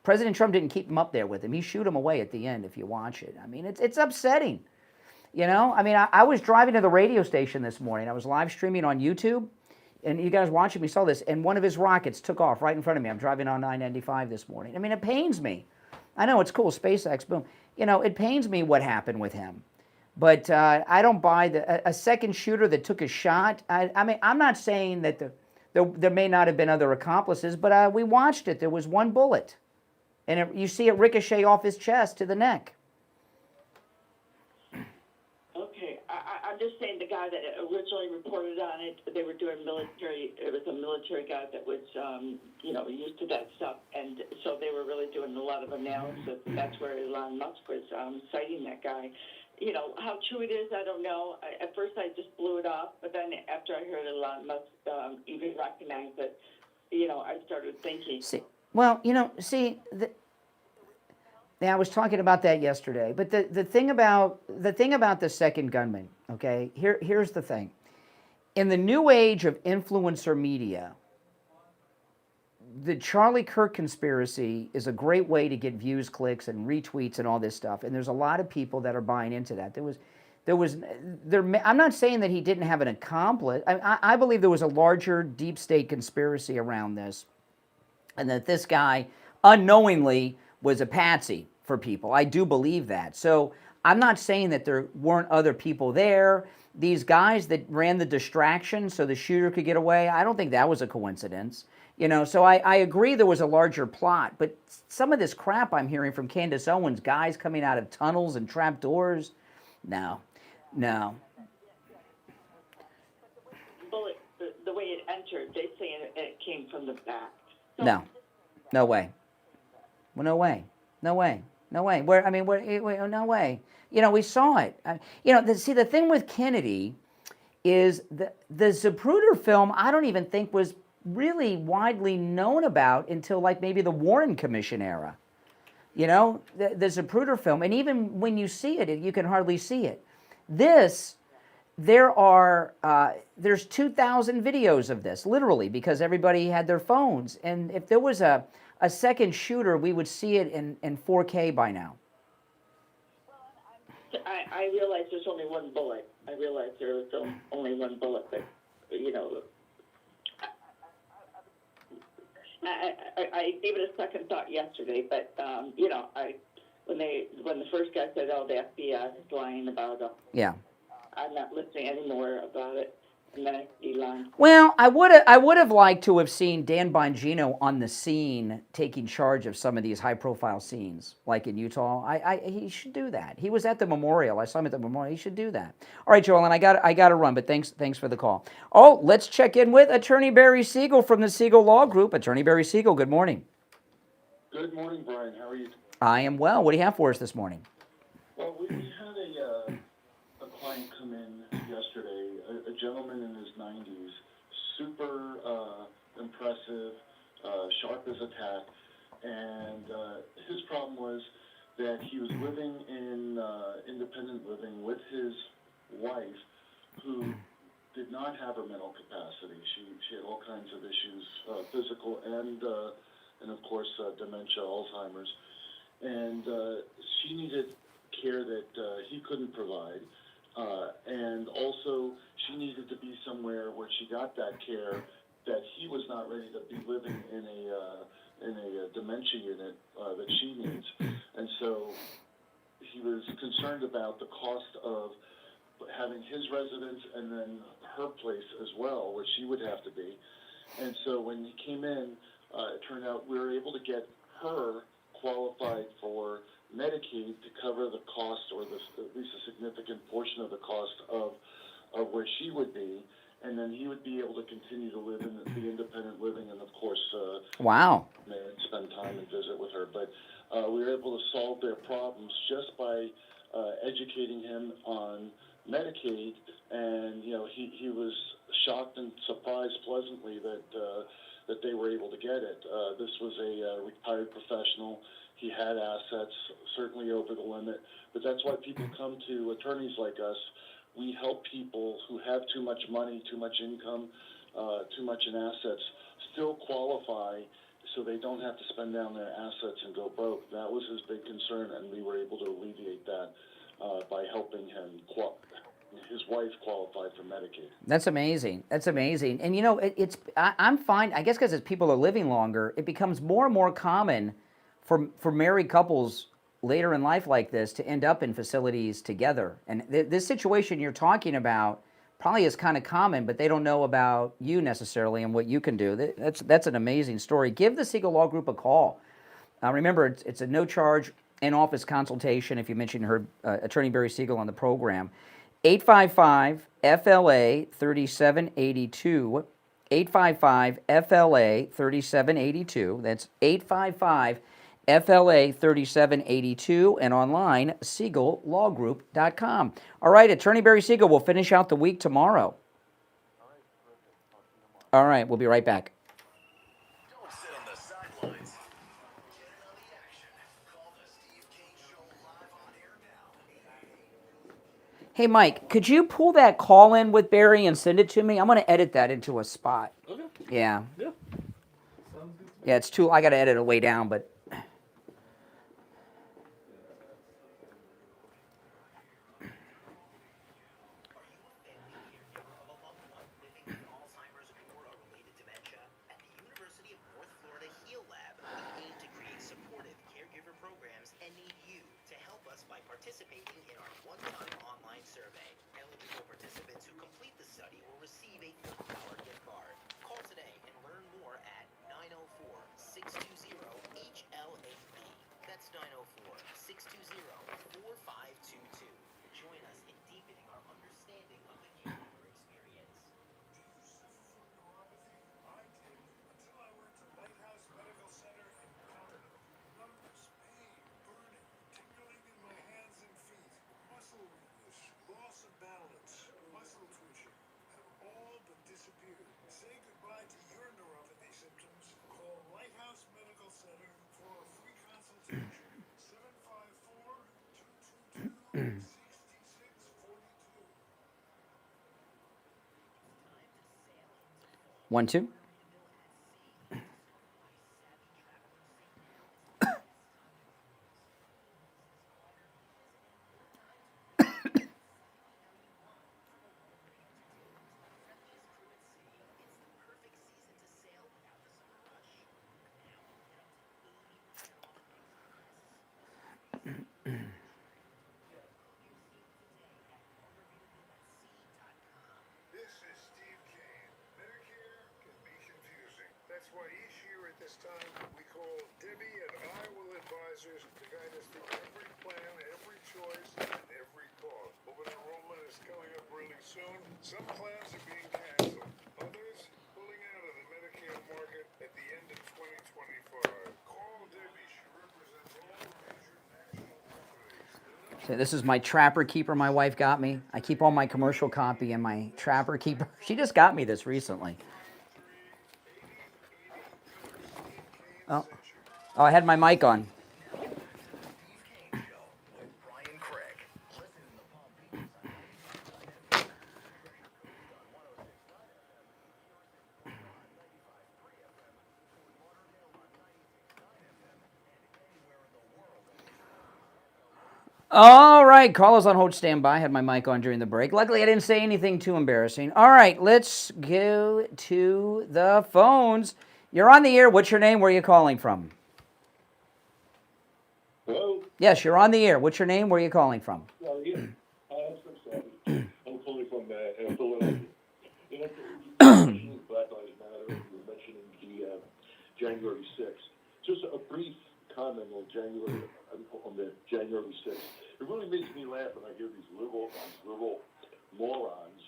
President Trump didn't keep him up there with him. He shooed him away at the end, if you watch it. It's upsetting. I was driving to the radio station this morning. I was live streaming on YouTube, and you guys watching me saw this, and one of his rockets took off right in front of me. I'm driving on 995 this morning. It pains me. I know, it's cool, SpaceX, boom. It pains me what happened with him. But I don't buy a second shooter that took a shot. I'm not saying that there may not have been other accomplices, but we watched it. There was one bullet. And you see it ricochet off his chest to the neck. Okay, I'm just saying the guy that originally reported on it, they were doing military, it was a military guy that was, used to that stuff, and so they were really doing a lot of analysis, and that's where Elon Musk was citing that guy. How true it is, I don't know. At first I just blew it off, but then after I heard Elon Musk even recognize it, I started thinking. Well, see, I was talking about that yesterday. But the thing about the second gunman, okay? Here's the thing. In the new age of influencer media, the Charlie Kirk conspiracy is a great way to get views, clicks, and retweets and all this stuff. And there's a lot of people that are buying into that. I'm not saying that he didn't have an accomplice. I believe there was a larger deep state conspiracy around this, and that this guy unknowingly was a patsy for people. I do believe that. So I'm not saying that there weren't other people there. These guys that ran the distraction so the shooter could get away, I don't think that was a coincidence. So I agree there was a larger plot, but some of this crap I'm hearing from Candace Owens, guys coming out of tunnels and trap doors, no. Bullet, the way it entered, they say it came from the back. So No way. Well, no way. No way. No way. We saw it. The thing with Kennedy is the Zapruder film, I don't even think was really widely known about until like maybe the Warren Commission era. The Zapruder film, and even when you see it, you can hardly see it. There's 2,000 videos of this, literally, because everybody had their phones. And if there was a second shooter, we would see it in 4K by now. I realize there's only one bullet. I realize there was only one bullet, but, I gave it a second thought yesterday, but, when the first guy said, oh, the FBI is lying about it, yeah, I'm not listening anymore about it. And then I see lying. Well, I would have liked to have seen Dan Bongino on the scene taking charge of some of these high-profile scenes, like in Utah. He should do that. He was at the memorial. I saw him at the memorial. He should do that. All right, Joel, and I got to run, but thanks for the call. Oh, let's check in with Attorney Barry Siegel from the Siegel Law Group. Attorney Barry Siegel, good morning. Good morning, Brian. How are you? I am well. What do you have for us this morning? Well, we had a client come in yesterday, a gentleman in his 90s, super impressive, sharp as a tack, and his problem was that he was living in independent living with his wife, who did not have her mental capacity. She had all kinds of issues, physical and of course dementia, Alzheimer's, and she needed care that he couldn't provide. And also, she needed to be somewhere where she got that care that he was not ready to be living in a dementia unit that she needs. And so he was concerned about the cost of having his residence and then her place as well, where she would have to be. And so when he came in, it turned out we were able to get her qualified for Medicaid to cover the cost, or at least a significant portion of the cost of where she would be, and then he would be able to continue to live in the independent living, and of course, wow, spend time and visit with her. But we were able to solve their problems just by educating him on Medicaid, and he was shocked and surprised pleasantly that they were able to get it. This was a retired professional. He had assets, certainly over the limit, but that's why people come to attorneys like us. We help people who have too much money, too much income, too much in assets, still qualify so they don't have to spend down their assets and go broke. That was his big concern, and we were able to alleviate that by helping his wife qualified for Medicaid. That's amazing. That's amazing. And I'm fine. I guess because as people are living longer, it becomes more and more common for married couples later in life like this to end up in facilities together. And this situation you're talking about probably is kind of common, but they don't know about you necessarily and what you can do. That's an amazing story. Give the Siegel Law Group a call. Remember, it's a no-charge in-office consultation if you mention her Attorney Barry Siegel on the program. 855-FLA-3782. 855-FLA-3782. That's 855-FLA-3782, and online, SiegelLawGroup.com. All right, Attorney Barry Siegel will finish out the week tomorrow. All right, we'll be right back. Don't sit on the sidelines. Hey, Mike, could you pull that call in with Barry and send it to me? I'm going to edit that into a spot. Okay. Yeah. Yeah. Yeah, it's too, I got to edit it way down, but. Participating in our one-time online survey. Eligible participants who complete the study will receive a $50 gift card. Call today and learn more at 904-620-HLAB. That's 904-620-4522. Join us in deepening our understanding of the caregiver experience. I did until I went to Lighthouse Medical Center in Colorado. Numbness, pain, burning, tingling in my hands and feet, muscle weakness, loss of balance, muscle twitching have all but disappeared. Say goodbye to your neuropathy symptoms. Call Lighthouse Medical Center for a free consultation. 754-222-6642. 1, 2. This is Steve Kane. Medicare can be confusing. That's why each year at this time, we call Debbie and Iowa advisors to guide us through every plan, every choice, and every cost. Open enrollment is coming up really soon. Some plans are being canceled. Others pulling out of the Medicare market at the end of 2025. Call Debbie. She represents all the major national companies. So this is my Trapper Keeper my wife got me. I keep all my commercial copy in my Trapper Keeper. She just got me this recently. Oh, I had my mic on. All right, callers on hold, stand by. Had my mic on during the break. Luckily, I didn't say anything too embarrassing. All right, let's go to the phones. You're on the air. What's your name? Where are you calling from? Hello? Yes, you're on the air. What's your name? Where are you calling from? Yeah. I'm sorry. I'm calling from Philadelphia. You know, you were mentioning Black Lives Matter, and you were mentioning the January 6th. Just a brief comment on the January 6th. It really makes me laugh when I hear these liberal morons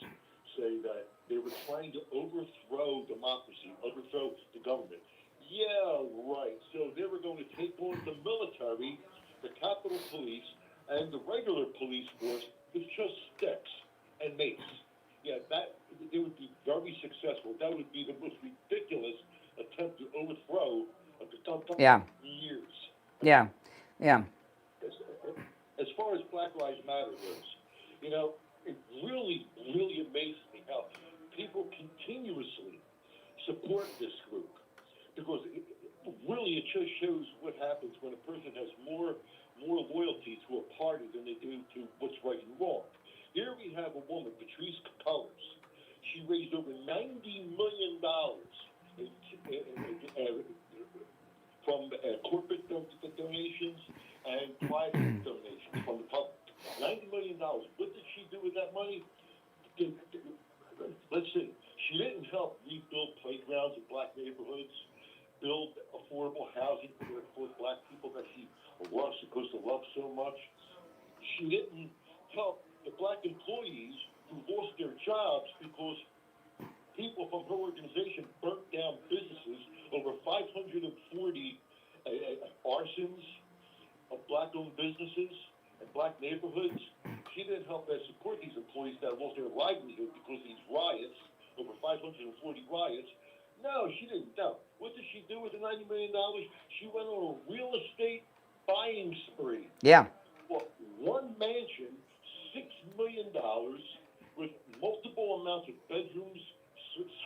say that they were trying to overthrow democracy, overthrow the government. Yeah, right. So they were going to take on the military, the Capitol Police, and the regular police force with just sticks and mace. Yeah, they would be very successful. That would be the most ridiculous attempt to overthrow of the government in years. Yeah. As far as Black Lives Matter goes, you know, it really, really amazes me how people continuously support this group, because it just shows what happens when a person has more loyalty to a party than they do to what's right and wrong. Here we have a woman, Patrice Cullors. She raised over $90 million from corporate donations and private donations from the public. $90 million. What did she do with that money? Let's see. She didn't help rebuild playgrounds in black neighborhoods, build affordable housing for black people that she was supposed to love so much. She didn't help the black employees who lost their jobs because people from her organization burnt down businesses, over 540 arsons of black-owned businesses and black neighborhoods. She didn't help support these employees that lost their livelihood because of these riots, over 540 riots. No, she didn't. No. What did she do with the $90 million? She went on a real estate buying spree. Yeah. Well, one mansion, $6 million with multiple amounts of bedrooms,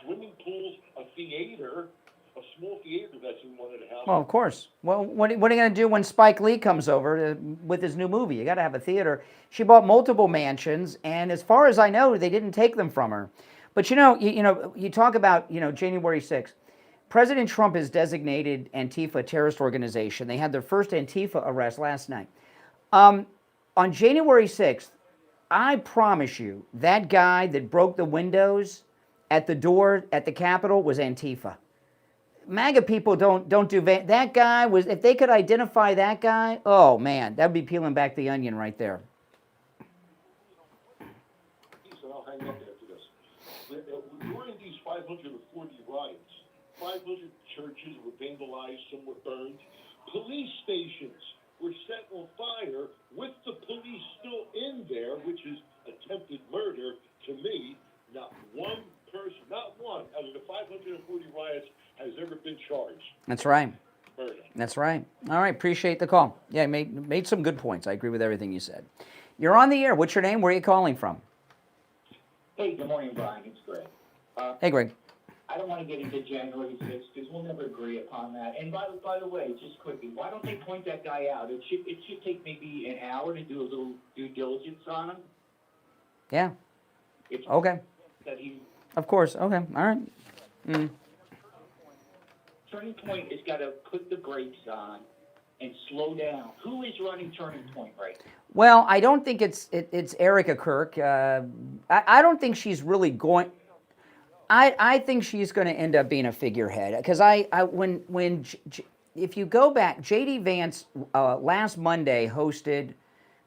swimming pools, a theater, a small theater that's in one of the houses. Well, of course. Well, what are you going to do when Spike Lee comes over with his new movie? You got to have a theater. She bought multiple mansions, and as far as I know, they didn't take them from her. But you talk about January 6th. President Trump has designated Antifa a terrorist organization. They had their first Antifa arrest last night. On January 6th, I promise you, that guy that broke the windows at the door at the Capitol was Antifa. MAGA people don't do that guy was, if they could identify that guy, oh man, that would be peeling back the onion right there. I'll hang up after this. During these 540 riots, 500 churches were vandalized, some were burned. Police stations were set on fire with the police still in there, which is attempted murder. To me, not one person, not one out of the 540 riots has ever been charged. That's right. Murder. That's right. All right, appreciate the call. Yeah, made some good points. I agree with everything you said. You're on the air. What's your name? Where are you calling from? Hey, good morning, Brian. It's Greg. Hey, Greg. I don't want to get into January 6th because we'll never agree upon that. And by the way, just quickly, why don't they point that guy out? It should take maybe an hour to do a little due diligence on him. Yeah. Okay. That he Of course. Okay. All right. Turning Point has got to put the brakes on and slow down. Who is running Turning Point right now? Well, I don't think it's Erica Kirk. I don't think she's really going. I think she's going to end up being a figurehead because if you go back, J.D. Vance last Monday hosted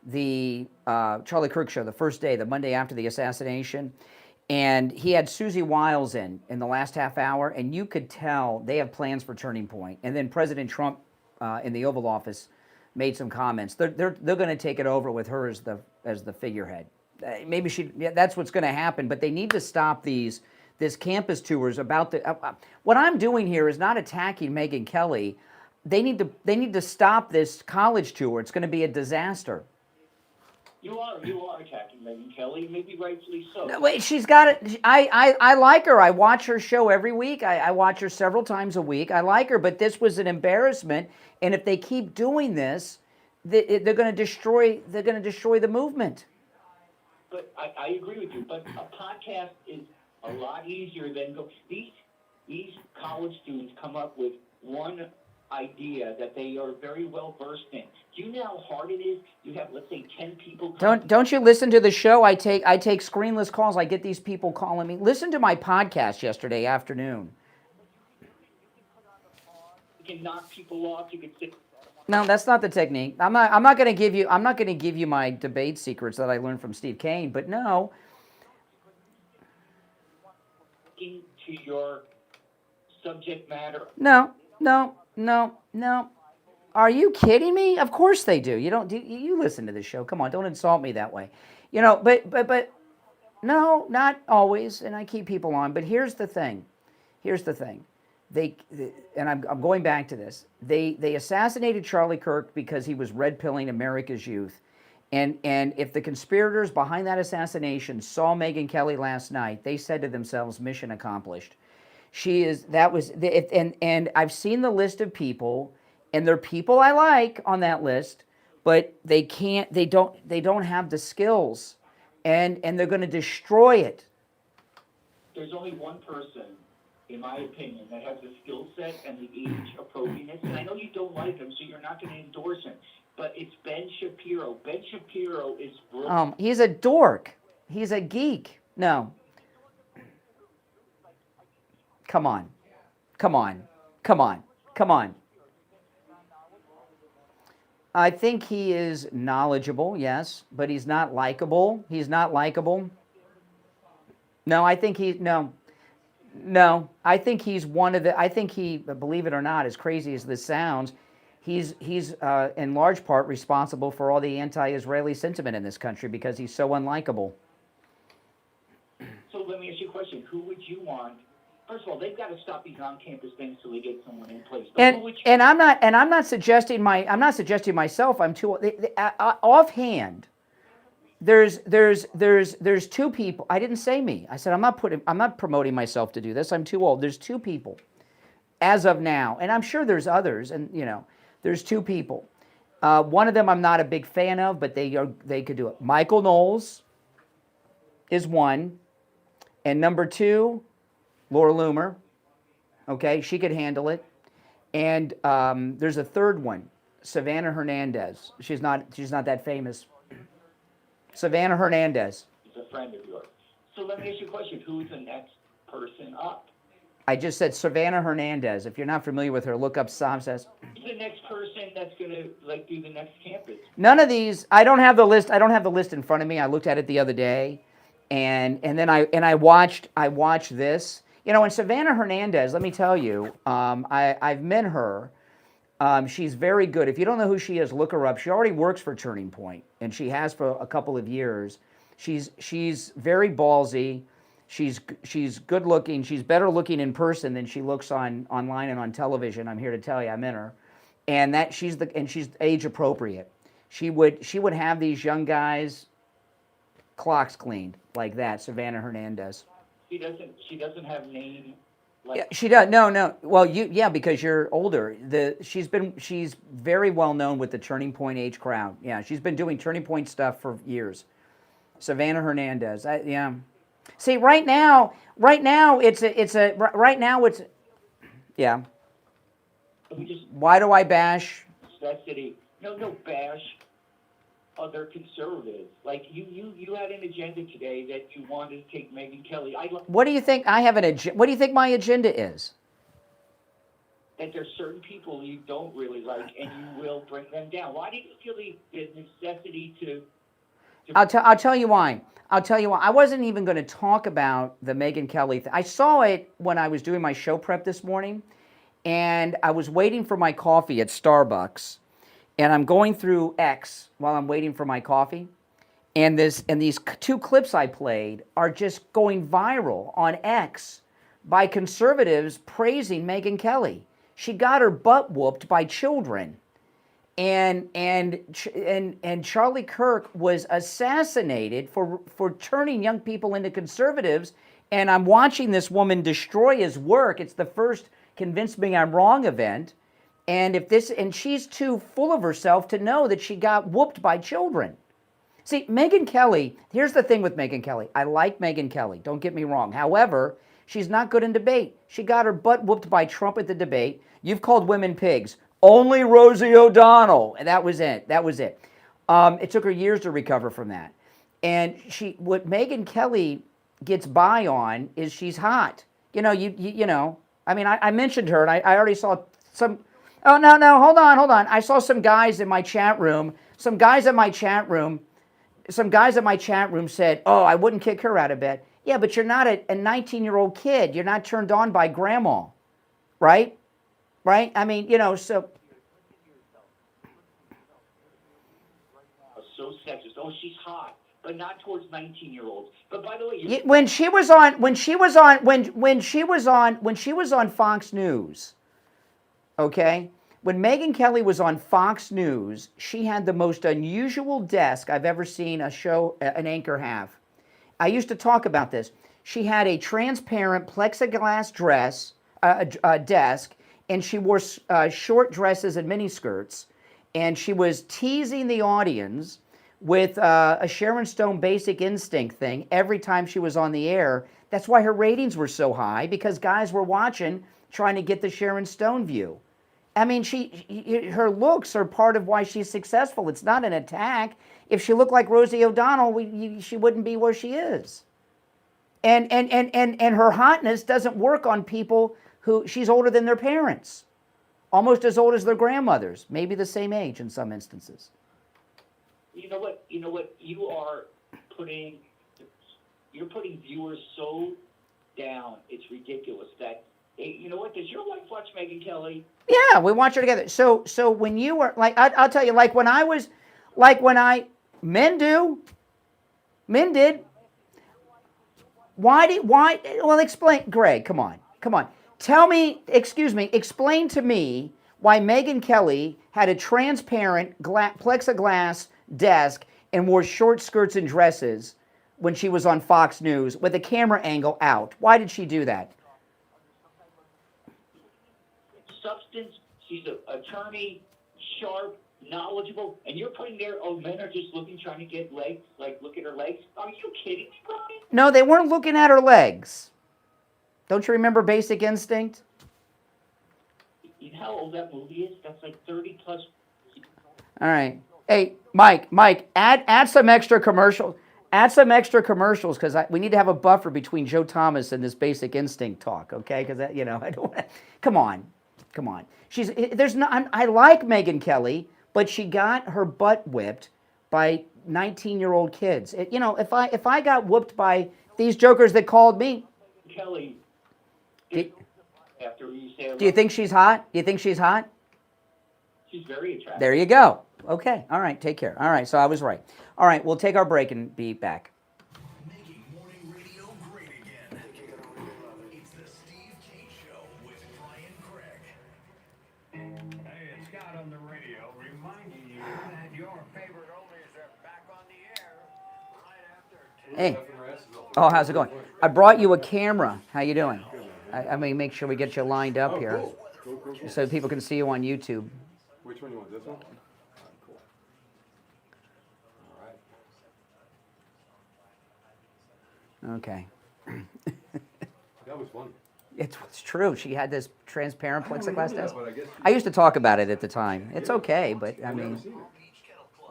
the Charlie Kirk show, the first day, the Monday after the assassination, and he had Susie Wiles in the last half hour, and you could tell they have plans for Turning Point. And then President Trump in the Oval Office made some comments. They're going to take it over with her as the figurehead. Maybe that's what's going to happen. But they need to stop this campus tours about what I'm doing here is not attacking Megyn Kelly. They need to stop this college tour. It's going to be a disaster. You are attacking Megyn Kelly, maybe rightfully so. No, wait, she's got it. I like her. I watch her show every week. I watch her several times a week. I like her, but this was an embarrassment. And if they keep doing this, they're going to destroy. They're going to destroy the movement. But I agree with you. But a podcast is a lot easier than these college students come up with one idea that they are very well versed in. Do you know how hard it is? You have, let's say, 10 people. Don't you listen to the show? I take screenless calls. I get these people calling me. Listen to my podcast yesterday afternoon. You can knock people off. You can sit. No, that's not the technique. I'm not going to give you my debate secrets that I learned from Steve Kane. But no. To your subject matter. No. Are you kidding me? Of course they do. You listen to the show. Come on, don't insult me that way. But no, not always. And I keep people on. But here's the thing. And I'm going back to this. They assassinated Charlie Kirk because he was red pilling America's youth. And if the conspirators behind that assassination saw Megyn Kelly last night, they said to themselves, mission accomplished. And I've seen the list of people, and there are people I like on that list, but they don't have the skills, and they're going to destroy it. There's only one person, in my opinion, that has the skill set and the age appropriateness, and I know you don't like him, so you're not going to endorse him, but it's Ben Shapiro. Ben Shapiro is brilliant. He's a dork. He's a geek. No. Come on. I think he is knowledgeable, yes, but he's not likable. No, I think he's one of the, I think he, believe it or not, as crazy as this sounds, he's in large part responsible for all the anti-Israeli sentiment in this country because he's so unlikable. So let me ask you a question. Who would you want? First of all, they've got to stop these on-campus things till they get someone in place. But I'm not suggesting myself. I'm too offhand. there's two people. I didn't say me. I said I'm not promoting myself to do this. I'm too old. There's two people as of now, and I'm sure there's others, and there's two people. One of them I'm not a big fan of, but they could do it. Michael Knowles is one, and number two, Laura Loomer. Okay, she could handle it. And there's a third one, Savannah Hernandez. She's not that famous. Savannah Hernandez. He's a friend of yours. So let me ask you a question. Who's the next person up? I just said Savannah Hernandez. If you're not familiar with her, look up Sam says. Who's the next person that's going to do the next campus? None of these. I don't have the list. I don't have the list in front of me. I looked at it the other day, and then I watched this. And Savannah Hernandez, let me tell you, I've met her. She's very good. If you don't know who she is, look her up. She already works for Turning Point, and she has for a couple of years. She's very ballsy. She's good looking. She's better looking in person than she looks online and on television. I'm here to tell you, I'm in her, and she's age appropriate. She would have these young guys clocks cleaned like that. Savannah Hernandez. She doesn't have name. Yeah, she does. No. Well, because you're older. She's very well known with the Turning Point age crowd. Yeah, she's been doing Turning Point stuff for years. Savannah Hernandez. Yeah. See, right now it's yeah. Why do I bash? Necessity. No bash. Other conservatives, like you had an agenda today that you wanted to take Megyn Kelly. What do you think? I have an agenda. What do you think my agenda is? That there's certain people you don't really like, and you will bring them down. Why do you feel the necessity to? I'll tell you why. I wasn't even going to talk about the Megyn Kelly thing. I saw it when I was doing my show prep this morning, and I was waiting for my coffee at Starbucks. And I'm going through X while I'm waiting for my coffee, and these two clips I played are just going viral on X by conservatives praising Megyn Kelly. She got her butt whooped by children, and Charlie Kirk was assassinated for turning young people into conservatives. And I'm watching this woman destroy his work. It's the first Convince Me I'm Wrong event. And she's too full of herself to know that she got whooped by children. See, Megyn Kelly, here's the thing with Megyn Kelly. I like Megyn Kelly, don't get me wrong. However, she's not good in debate. She got her butt whooped by Trump at the debate. You've called women pigs. Only Rosie O'Donnell. And that was it. It took her years to recover from that. And what Megyn Kelly gets by on is she's hot. I mean, I mentioned her, and I already saw some. Oh, no, hold on. I saw some guys in my chat room. Some guys in my chat room said, oh, I wouldn't kick her out of bed. Yeah, but you're not a 19-year-old kid. You're not turned on by grandma, right? Right? I mean, so. So sexist. Oh, she's hot, but not towards 19-year-olds. But by the way, when she was on Fox News, okay? When Megyn Kelly was on Fox News, she had the most unusual desk I've ever seen an anchor have. I used to talk about this. She had a transparent plexiglass desk, and she wore short dresses and miniskirts, and she was teasing the audience with a Sharon Stone Basic Instinct thing every time she was on the air. That's why her ratings were so high, because guys were watching, trying to get the Sharon Stone view. I mean, her looks are part of why she's successful. It's not an attack. If she looked like Rosie O'Donnell, she wouldn't be where she is. And her hotness doesn't work on people who she's older than their parents, almost as old as their grandmothers, maybe the same age in some instances. You know what? You're putting viewers so down. It's ridiculous that. You know what? Does your wife watch Megyn Kelly? Yeah, we watch her together. So when you were like, I'll tell you, men did. Why? Well, explain, Greg. Come on. Explain to me why Megyn Kelly had a transparent plexiglass desk and wore short skirts and dresses when she was on Fox News with the camera angle out. Why did she do that? Substance, she's an attorney, sharp, knowledgeable, and you're putting there, oh, men are just looking, trying to get legs, like, look at her legs. Are you kidding me, Brian? No, they weren't looking at her legs. Don't you remember Basic Instinct? You know how old that movie is? That's like 30 plus. All right. Hey, Mike, add some extra commercials. Add some extra commercials because we need to have a buffer between Joe Thomas and this Basic Instinct talk, okay? Because I don't want to. Come on. I like Megyn Kelly, but she got her butt whipped by 19-year-old kids. If I got whooped by these jokers that called me. Kelly. After you say. Do you think she's hot? She's very attractive. There you go. Okay. All right. Take care. All right. So I was right. All right. We'll take our break and be back. Making morning radio great again. It's the Steve Kane Show with Brian Craig. Hey, it's Scott on the radio reminding you that your favorite oldies are back on the air right after 10. Hey. Oh, how's it going? I brought you a camera. How you doing? I mean, make sure we get you lined up here, Cool. so people can see you on YouTube. Which one you want? This one? Cool. All right. Okay. That was fun. It's true. She had this transparent I don't plexiglass remember that, desk. but I guess- I used to talk about it at the time. It's okay, but I I've never mean, seen it.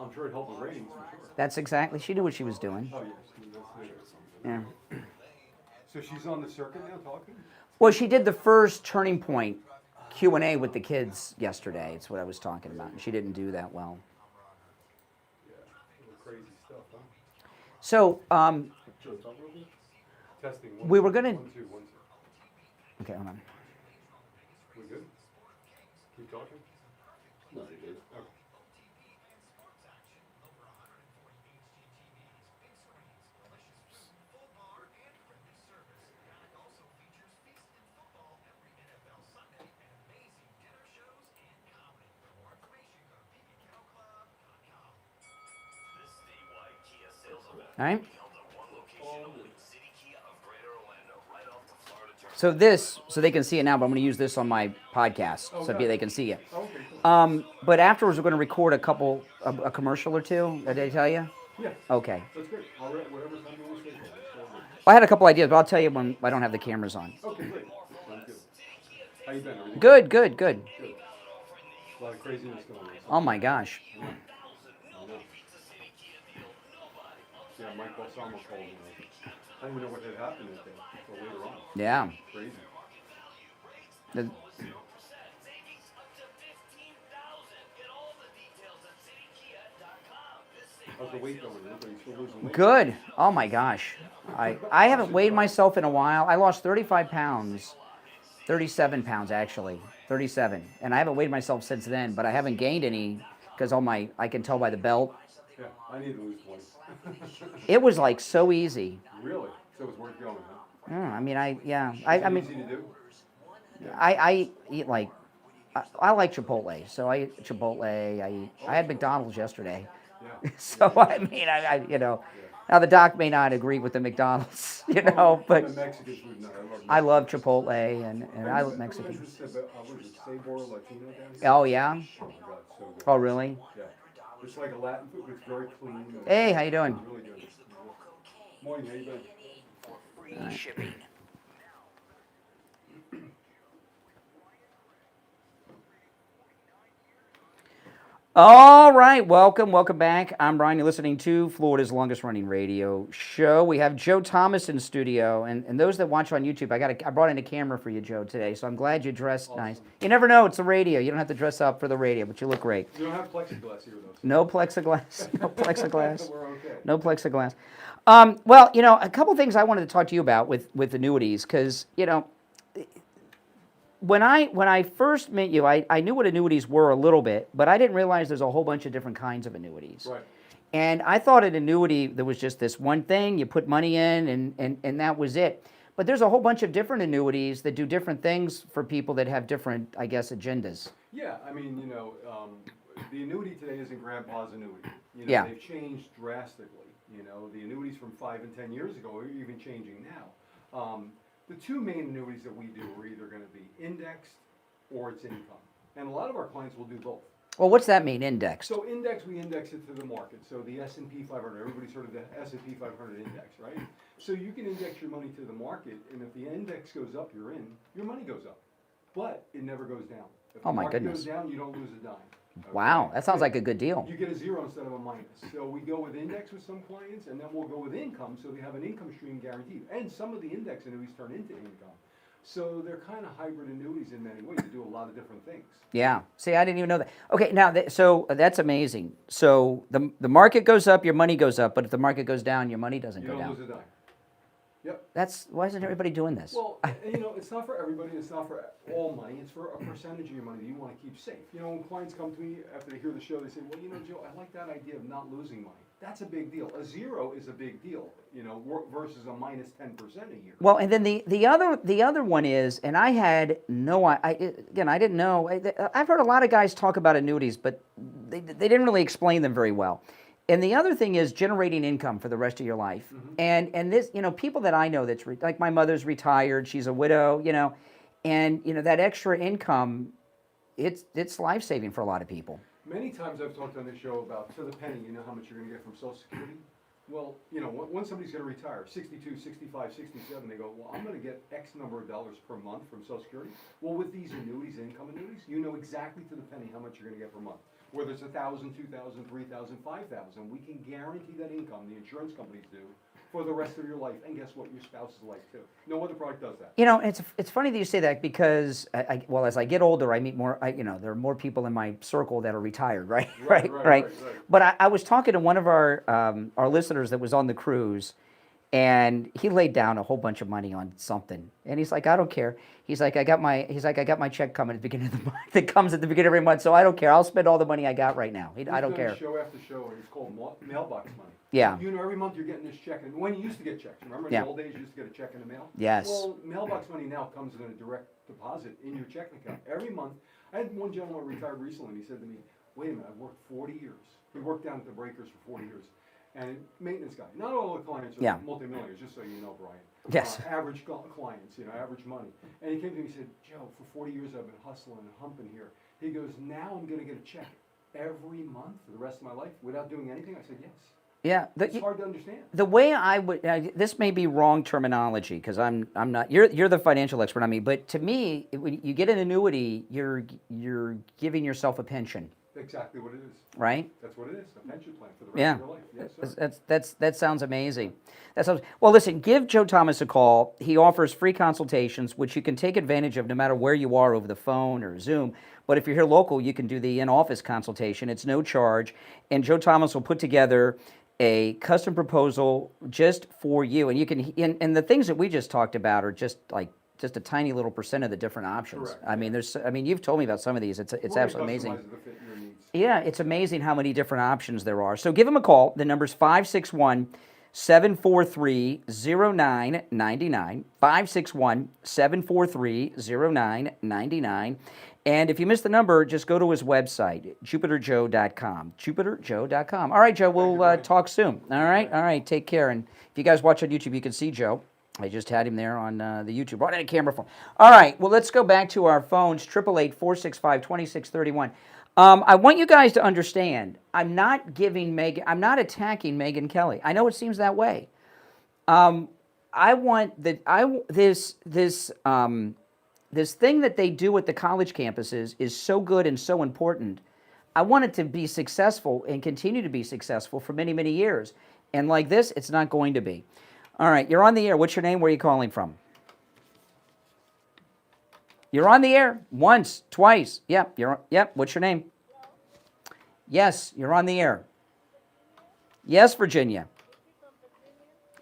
I'm sure it helped the ratings for sure. that's exactly. She knew what she was doing. Oh, yes. Yeah. So she's on the circuit now talking? Well, she did the first Turning Point Q&A with the kids yesterday. It's what I was talking about. And she didn't do that well. Crazy stuff, huh? So, Testing. we were gonna. 1, 2, 1, 2. Okay, hold on. We good? Keep talking? No, you're good. Okay. All right. So they can see it now, but I'm going to use this on my podcast so they can see it. But afterwards, we're going to record a commercial or two. Did I tell you? Yeah. Okay. That's great. Whatever time you want to say. Well, I had a couple ideas, but I'll tell you when I don't have the cameras on. Okay, great. Sounds good. How you been? Everything Good. Good. A lot of craziness going on. Oh my gosh. I know. Yeah, Mike Balsamo called me. I didn't even know what had happened that day until later on. Yeah. Crazy. How's the weight going? Everybody's still losing weight? Good. Oh my gosh. I haven't weighed myself in a while. I lost 35 pounds. 37 pounds actually. 37. And I haven't weighed myself since then, but I haven't gained any because I can tell by the belt. Yeah, I need to lose 20. It was like so easy. Really? So it's worth going, huh? I mean, I Is it mean, easy to do? I eat like, I like Chipotle, so I eat Chipotle. I had McDonald's yesterday, Yeah. so I mean, now the doc may not agree with the McDonald's, but The Mexican food, no, I love Chipotle and I love Mexican. Oh yeah? Oh my God, so good. Oh really? Yeah. It's like a Latin food, but it's very clean. and Hey, how you doing? Really good. Morning, how you been? All right. All right, welcome back. I'm Brian. You're listening to Florida's longest running radio show. We have Joe Thomas in studio, and those that watch on YouTube, I brought in a camera for you, Joe, today. So I'm glad you dressed nice. You never know, it's the radio. You don't have to dress up for the radio, but you look great. You don't have plexiglass here, though. No plexiglass. No plexiglass. We're okay. No plexiglass. Well, a couple things I wanted to talk to you about with annuities, because when I first met you, I knew what annuities were a little bit, but I didn't realize there's a whole bunch of different kinds of annuities. Right. And I thought an annuity, there was just this one thing, you put money in and that was it. But there's a whole bunch of different annuities that do different things for people that have different, I guess, agendas. Yeah, I mean, the annuity today isn't grandpa's annuity. You know, Yeah. they've changed drastically. You know, the annuities from 5 and 10 years ago are even changing now. The two main annuities that we do are either going to be indexed or it's income. And a lot of our clients will do both. Well, what's that mean, indexed? So we index it to the market. So the S&P 500, everybody's heard of the S&P 500 index, right? So you can index your money to the market, and if the index goes up, you're in, your money goes up. But it never goes down. If Oh, the my market goodness. goes down, you don't lose a dime. Wow, that sounds like a good deal. You get a zero instead of a minus. So we go with index with some clients, and then we'll go with income, so they have an income stream guaranteed. And some of the index annuities turn into income. So they're kind of hybrid annuities in many ways. They do a lot of different things. Yeah. See, I didn't even know that. Okay, now, so that's amazing. So the market goes up, your money goes up, but if the market goes down, your money doesn't You go don't down. lose a dime. Yep. Why isn't everybody doing this? Well, you know, it's not for everybody. It's not for all money. It's for a percentage of your money that you want to keep safe. You know, when clients come to me after they hear the show, they say, well, you know, Joe, I like that idea of not losing money. That's a big deal. A zero is a big deal, you know, versus a minus 10% a year. Well, and then the other one is, and I had no, I didn't know. I've heard a lot of guys talk about annuities, but they didn't really explain them very well. And the other thing is generating income for the rest of your life. And this, you know, people that I know that's like my mother's retired, she's a widow, you know, and you know that extra income, it's life-saving for a lot of people. Many times I've talked on this show about to the penny, you know how much you're going to get from Social Security? Well, you know, when somebody's going to retire, 62, 65, 67, they go, well, I'm going to get X number of dollars per month from Social Security. Well, with these annuities, income annuities, you know exactly to the penny how much you're going to get per month. Whether it's 1,000, 2,000, 3,000, 5,000, we can guarantee that income, the insurance companies do, for the rest of your life. And guess what? Your spouse's life too. No other product does that. You know, it's funny that you say that because, well, as I get older, I meet more, you know, there are more people in my circle that are retired, right? Right. But I was talking to one of our listeners that was on the cruise, and he laid down a whole bunch of money on something. And he's like, I don't care. He's like, I got my check coming at the beginning of the month. That comes at the beginning of every month, so I don't care. I'll spend all the money I got right now. I don't care. Show after show, and it's called mailbox money. Yeah. You know, every month you're getting this check, and when you used to get checks, remember in the old days you used to get a check in the mail? Yes. Well, mailbox money now comes in a direct deposit in your checking account every month. I had one gentleman retired recently, and he said to me, wait a minute, I've worked 40 years. He worked down at the breakers for 40 years. And maintenance guy. Not all the clients are multimillionaires, just so you know, Brian. Yes. Average clients, you know, average money. And he came to me and said, Joe, for 40 years I've been hustling and humping here. He goes, now I'm going to get a check every month for the rest of my life without doing anything? I said, yes. Yeah. It's hard to understand. The way I would, this may be wrong terminology because I'm not, you're the financial expert on me, but to me, when you get an annuity, you're giving yourself a pension. Exactly what it is. Right? That's what it is, a pension plan for the rest of your life. Yes, sir. That sounds amazing. Well, listen, give Joe Thomas a call. He offers free consultations, which you can take advantage of no matter where you are over the phone or Zoom. But if you're here local, you can do the in-office consultation. It's no charge. And Joe Thomas will put together a custom proposal just for you. And you can, and the things that we just talked about are just a tiny little % of the different options. Correct. I mean, you've told me about some of these. It's absolutely amazing. Customize it to fit your needs. Yeah, it's amazing how many different options there are. So give him a call. The number's 561-743-0999, 561-743-0999. And if you missed the number, just go to his website, jupiterjoe.com, jupiterjoe.com. All right, Joe, we'll talk soon. All right, take care. And if you guys watch on YouTube, you can see Joe. I just had him there on the YouTube. Brought in a camera phone. All right, well, let's go back to our phones, 888-465-2631. I want you guys to understand, I'm not attacking Megyn Kelly. I know it seems that way. I want this thing that they do at the college campuses is so good and so important. I want it to be successful and continue to be successful for many, many years. And like this, it's not going to be. All right, you're on the air. What's your name? Where are you calling from? You're on the air once, twice. Yep, what's your name? Yes, you're on the air. Yes, Virginia.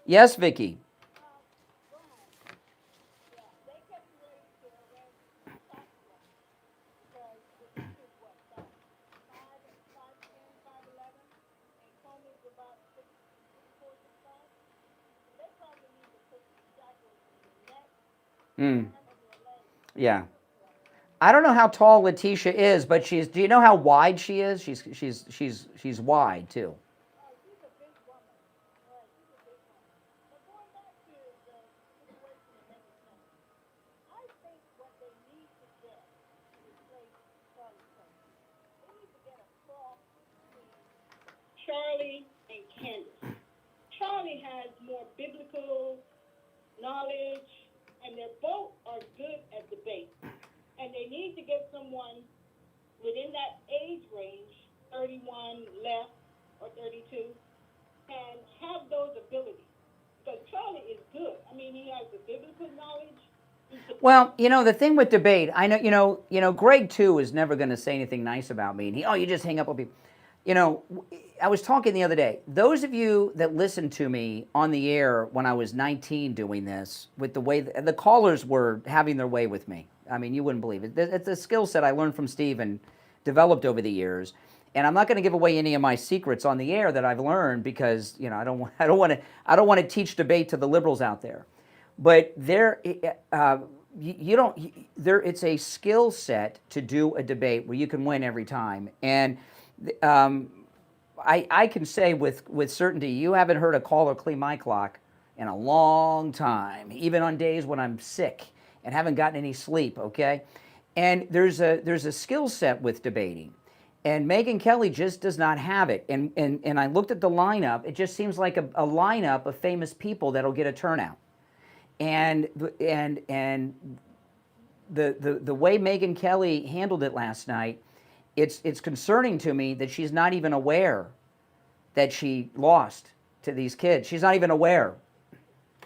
Yes, Vicky. Yeah. I don't know how tall Latitia is, but she's. Do you know how wide she is? She's wide too. Charlie and Candace. Charlie has more biblical knowledge, and they both are good at debate. And they need to get someone within that age range, 31 left or 32, and have those abilities. Because Charlie is good. I mean, he has the biblical knowledge. Well, you know, the thing with debate, I know, Greg too is never going to say anything nice about me. And you just hang up on people. You know, I was talking the other day. Those of you that listened to me on the air when I was 19 doing this, with the way the callers were having their way with me. I mean, you wouldn't believe it. It's a skill set I learned from Steve and developed over the years. And I'm not going to give away any of my secrets on the air that I've learned because, you know, I don't want to teach debate to the liberals out there. But it's a skill set to do a debate where you can win every time. And I can say with certainty, you haven't heard a caller clean my clock in a long time, even on days when I'm sick and haven't gotten any sleep, okay? And there's a skill set with debating. And Megyn Kelly just does not have it. And I looked at the lineup. It just seems like a lineup of famous people that'll get a turnout. And the way Megyn Kelly handled it last night, it's concerning to me that she's not even aware that she lost to these kids. She's not even aware.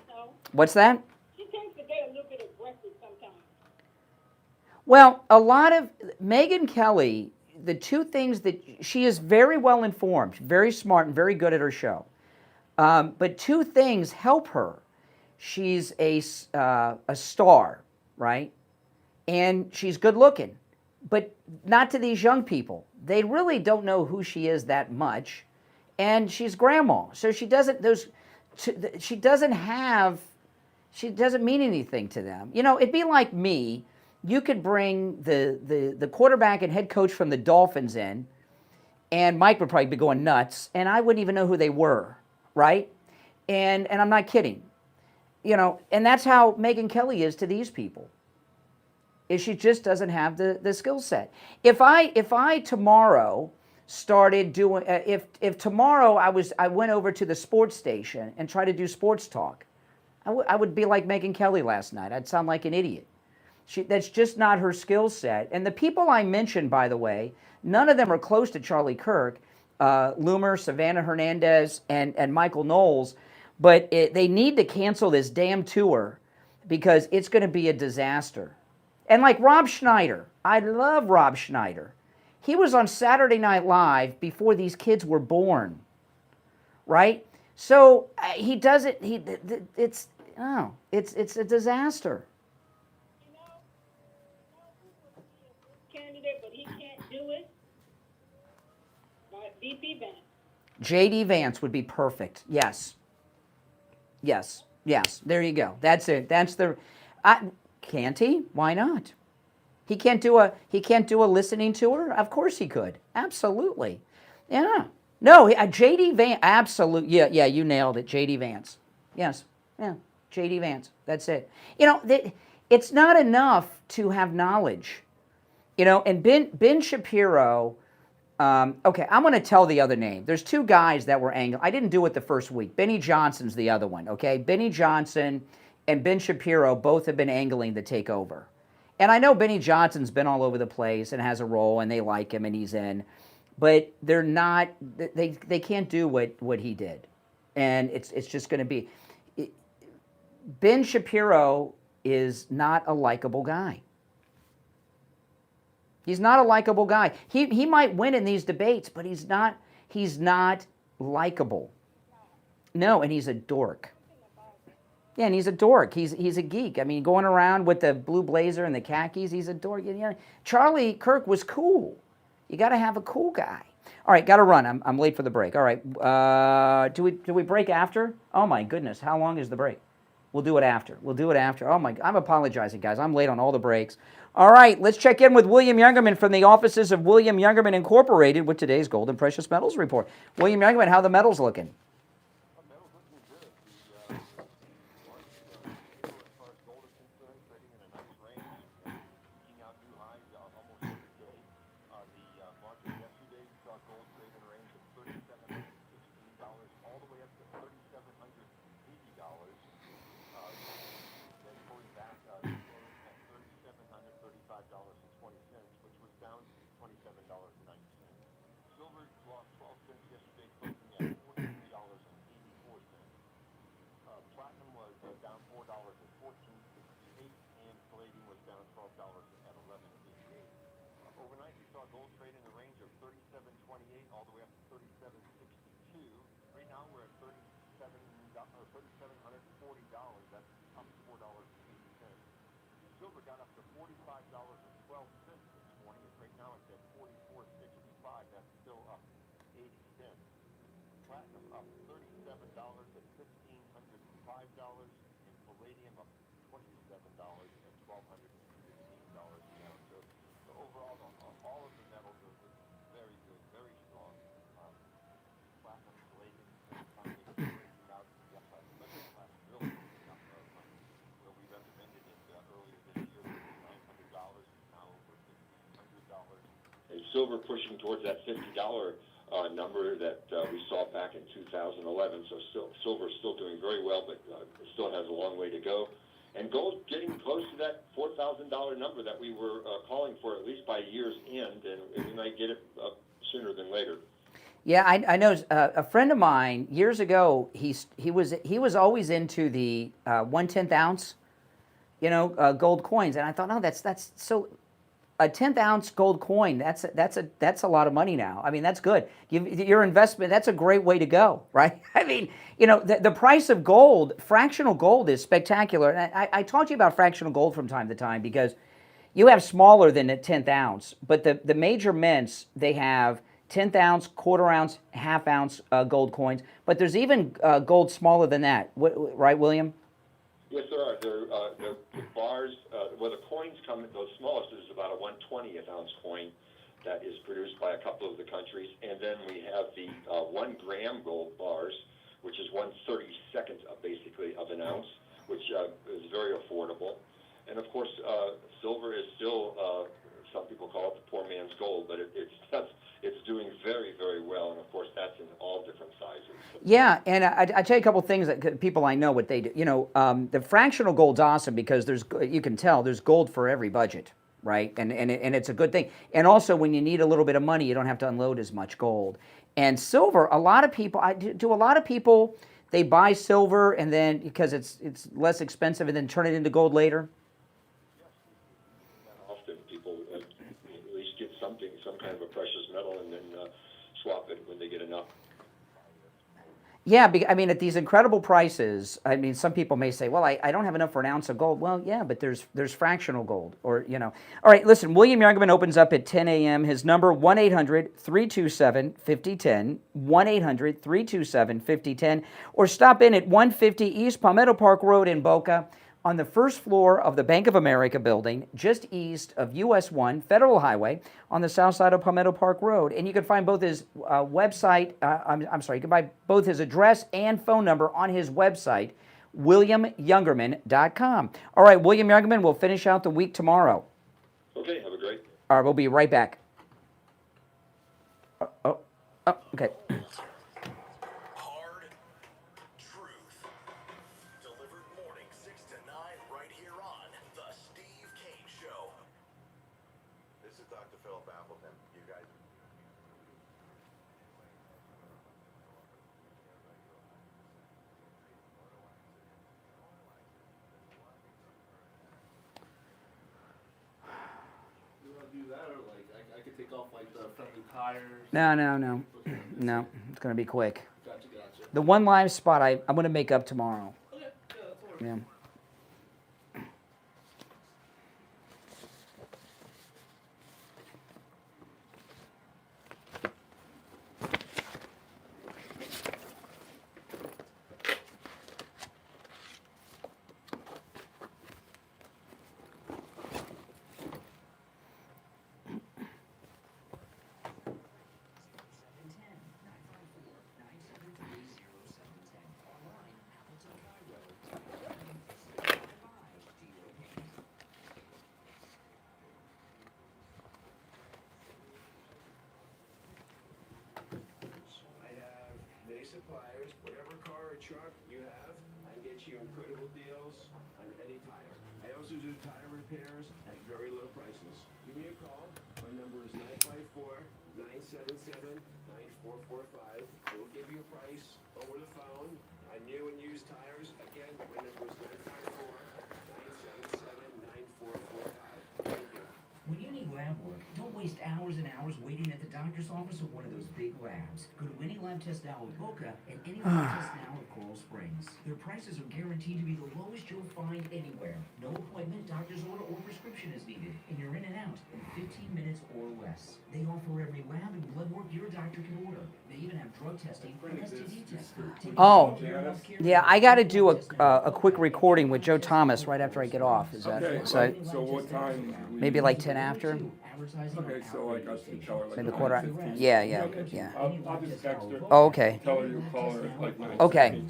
No. What's that? She tends to get a little bit aggressive sometimes. Well, a lot of Megyn Kelly, the two things that she is very well informed, very smart, and very good at her show. But two things help her. She's a star, right? And she's good looking, but not to these young people. They really don't know who she is that much, and she's grandma, so she doesn't mean anything to them. You know, it'd be like me. You could bring the quarterback and head coach from the Dolphins in, and Mike would probably be going nuts, and I wouldn't even know who they were, right? And I'm not kidding. You know, and that's how Megyn Kelly is to these people. Is she just doesn't have the skill set. If I tomorrow started doing, if tomorrow I went over to the sports station and tried to do sports talk, I would be like Megyn Kelly last night. I'd sound like an idiot. That's just not her skill set. And the people I mentioned, by the way, none of them are close to Charlie Kirk, Loomer, Savannah Hernandez, and Michael Knowles. But they need to cancel this damn tour because it's going to be a disaster. And like Rob Schneider, I love Rob Schneider. He was on Saturday Night Live before these kids were born, right? So he doesn't. It's a disaster. Candidate, but he can't do it. VP Vance. J.D. Vance would be perfect. Yes. There you go. That's it. That's the. Can't he? Why not? He can't do a listening tour? Of course he could. Absolutely. Yeah. No, J.D. Vance. Absolutely. Yeah. You nailed it. J.D. Vance. Yes. Yeah. J.D. Vance. That's it. You know, it's not enough to have knowledge. You know, and Ben Shapiro. Okay, I'm going to tell the other name. There's two guys that were angling. I didn't do it the first week. Benny Johnson's the other one, okay? Benny Johnson and Ben Shapiro both have been angling to take over. And I know Benny Johnson's been all over the place and has a role, and they like him, and he's in. But they're not, they can't do what he did. And it's just going to be. Ben Shapiro is not a likable guy. He's not a likable guy. He might win in these debates, but he's not likable. No, and he's a dork. Yeah, and he's a dork. He's a geek. I mean, going around with the blue blazer and the khakis, he's a dork. You know, Charlie Kirk was cool. You got to have a cool guy. All right, got to run. I'm late for the break. All right, do we break after? Oh my goodness, how long is the break? We'll do it after. Oh my, I'm apologizing, guys. I'm late on all the breaks. All right, let's check in with William Youngerman from the offices of William Youngerman Incorporated with today's Gold and Precious Metals Report. William Youngerman, how are the metals looking? Silver pushing towards that $50 number that we saw back in 2011. So silver is still doing very well, but it still has a long way to go. And gold getting close to that $4,000 number that we were calling for at least by year's end, and we might get it sooner than later. Yeah, I know a friend of mine years ago. He was always into the 1/10 ounce, gold coins, and I thought, no, that's so. A 10th ounce gold coin, that's a lot of money now. I mean, that's good. Your investment, that's a great way to go, right? I mean, the price of gold, fractional gold is spectacular. And I talk to you about fractional gold from time to time because you have smaller than a 10th ounce, but the major mints, they have 10th ounce, quarter ounce, half ounce gold coins, but there's even gold smaller than that, right, William? Yes, there are. The bars, the coins come, the smallest is about a 1/20th ounce coin that is produced by a couple of the countries. And then we have the 1 gram gold bars, which is 1/32nd basically of an ounce, which is very affordable. And of course, silver is still, some people call it the poor man's gold, but it's doing very, very well. And of course, that's in all different sizes. Yeah, and I tell you a couple things that people I know what they do. The fractional gold's awesome because you can tell there's gold for every budget, right? And it's a good thing. And also, when you need a little bit of money, you don't have to unload as much gold. And silver, a lot of people, they buy silver and then because it's less expensive and then turn it into gold later. Often people at least get some kind of a precious metal and then swap it when they get enough. Yeah, I mean, at these incredible prices, I mean, some people may say, well, I don't have enough for an ounce of gold. Well, yeah, but there's fractional gold or. All right, listen, William Youngerman opens up at 10 a.m. His number, 1-800-327-5010, 1-800-327-5010, or stop in at 150 East Palmetto Park Road in Boca on the first floor of the Bank of America building, just east of US 1 Federal Highway on the south side of Palmetto Park Road. And you can find both his website, you can buy both his address and phone number on his website, WilliamYoungerman.com. All right, William Youngerman, we'll finish out the week tomorrow. Okay, have a great. All right, we'll be right back. Okay. Take off like the friendly tires. No. It's going to be quick. Gotcha. The one live spot I'm going to make up tomorrow. Okay, that's Yeah. suppliers, whatever car or truck you have, I can get you incredible deals on any tire. I also do tire repairs at very low prices. Give me a call. My number is 954-977-9445. I will give you a price over the phone on new and used tires. Again, my number is 954-977-9445. Thank you. When you need lab work, don't waste hours and hours waiting at the doctor's office or one of those big labs. Go to any lab test now in Boca and any lab test now in Coral Springs. Their prices are guaranteed to be the lowest you'll find anywhere. No appointment, doctor's order, or prescription is needed, and you're in and out in 15 minutes or less. They offer every lab and blood work your doctor can order. They even have drug testing and STD testing. Oh, yeah, I got to do a quick recording with Joe Thomas right after I get off. Is that okay? So what time? Maybe like 10 after? Okay, so like I should tell her like Maybe quarter. Yeah, yeah, okay. yeah. I'll just text her. Oh, okay. Tell her you call her at like 9. Okay.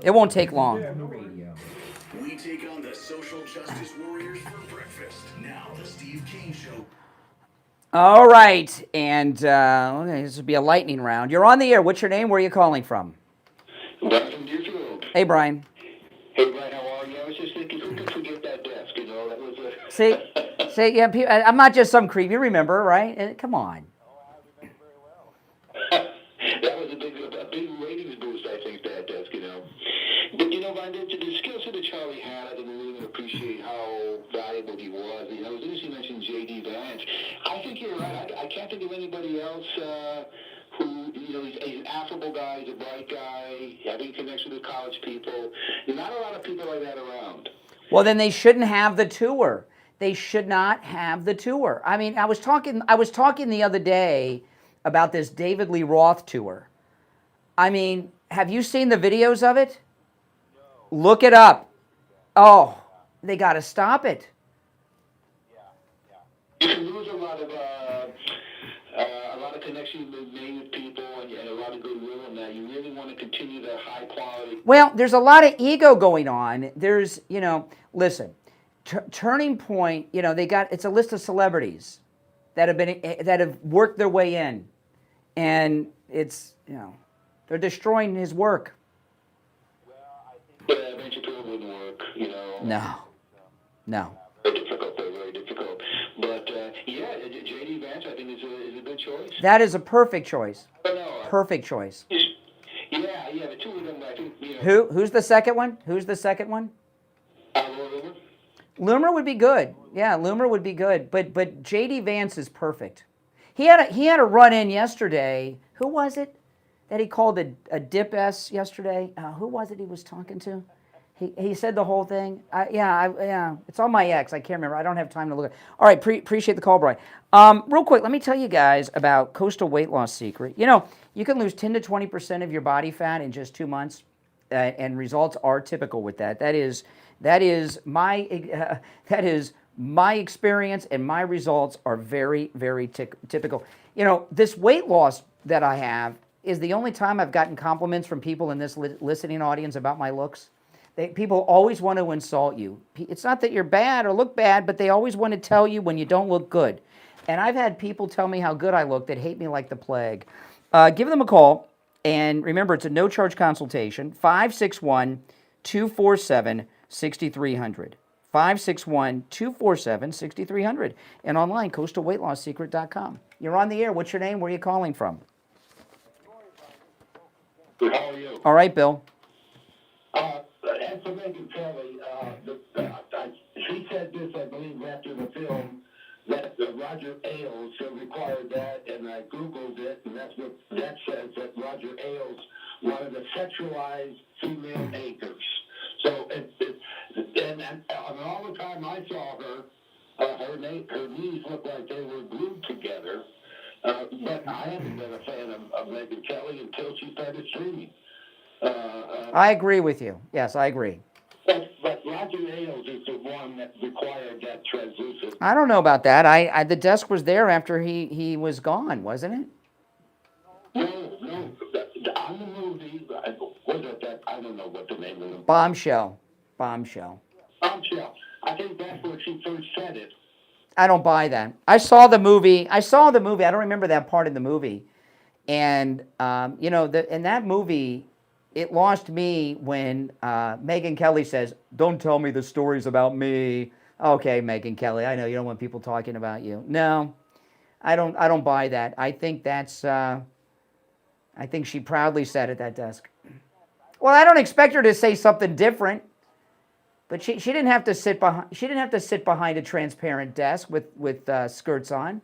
It won't take long. We take on the social justice warriors for breakfast. Now the Steve Kane Show. All right, and okay, this will be a lightning round. You're on the air. What's your name? Where are you calling from? Brian from Deerfield. Hey, Brian. Hey, Brian, how are you? I was just thinking, who could forget that desk? You know, that was a... See, yeah. I'm not just some creep. You remember, right? Come on. That was a big ratings boost, I think, that desk, you know. But, you know, Brian, the skill set that Charlie had, I didn't really appreciate how valuable he was. You know, it was interesting you mentioned J.D. Vance. I think you're right. I can't think of anybody else who, you know, he's an affable guy, he's a bright guy, having connection with college people. There's not a lot of people like that around. Well, then they shouldn't have the tour. They should not have the tour. I mean, I was talking the other day about this David Lee Roth tour. I mean, have you seen the videos of it? No. Look it up. Oh, they got to stop it. You can lose a lot of connection made with people and a lot of goodwill in that. You really want to continue that high quality. Well, there's a lot of ego going on. There's, you know, listen, Turning Point, you know, it's a list of celebrities that have worked their way in, and it's, you know, they're destroying his work. Yeah, venture tour wouldn't work, you know. No. Very difficult. But yeah, J.D. Vance, I think is a good choice. That is a perfect choice. No. Perfect choice. Yeah, the two of them, I think, you know. Who's the second one? Loomer would be good. Yeah, Loomer would be good. But J.D. Vance is perfect. He had a run in yesterday. Who was it that he called a dip S yesterday? Who was it he was talking to? He said the whole thing. Yeah. It's on my X. I can't remember. I don't have time to look at it. All right, appreciate the call, Brian. Real quick, let me tell you guys about Coastal Weight Loss Secret. You know, you can lose 10 to 20% of your body fat in just 2 months, and results are typical with that. That is my experience, and my results are very, very typical. You know, this weight loss that I have is the only time I've gotten compliments from people in this listening audience about my looks. People always want to insult you. It's not that you're bad or look bad, but they always want to tell you when you don't look good. And I've had people tell me how good I look that hate me like the plague. Give them a call. And remember, it's a no-charge consultation, 561-247-6300. 561-247-6300. And online, coastalweightlossecret.com. You're on the air. What's your name? Where are you calling from? How are you? All right, Bill. And for Megan Kelly, she said this, I believe, after the film, that Roger Ailes required that, and I Googled it, and that's what that says, that Roger Ailes wanted to sexualize female acres. So, and all the time I saw her, her knees looked like they were glued together, but I haven't been a fan of Megan Kelly until she started streaming. I agree with you. Yes, I agree. But Roger Ailes is the one that required that translucent. I don't know about that. The desk was there after he was gone, wasn't it? No. On the movie, was it that? I don't know what the name of the Bombshell. I think that's where she first said it. I don't buy that. I saw the movie. I don't remember that part in the movie. And, you know, in that movie, it lost me when Megyn Kelly says, "Don't tell me the stories about me." Okay, Megyn Kelly, I know you don't want people talking about you. No, I don't buy that. I think that's, I think she proudly sat at that desk. Well, I don't expect her to say something different, but she didn't have to sit behind a transparent desk with skirts on.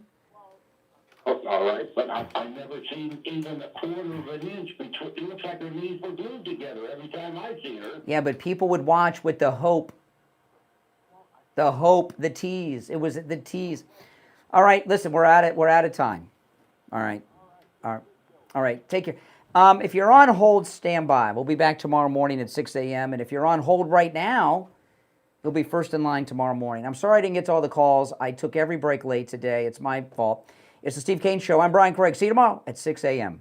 All right, but I've never seen even a quarter of an inch between. It looks like her knees were glued together every time I've seen her. Yeah, but people would watch with the hope, the tease. It was the tease. All right, listen, we're out of time. All right. Take care. If you're on hold, stand by. We'll be back tomorrow morning at 6 a.m. And if you're on hold right now, you'll be first in line tomorrow morning. I'm sorry I didn't get to all the calls. I took every break late today. It's my fault. It's the Steve Kane Show. I'm Brian Craig. See you tomorrow at 6 a.m.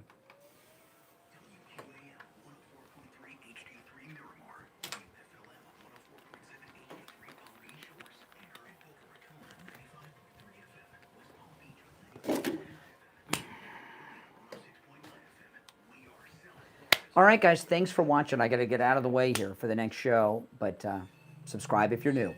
All right, guys, thanks for watching. I got to get out of the way here for the next show, but subscribe if you're new.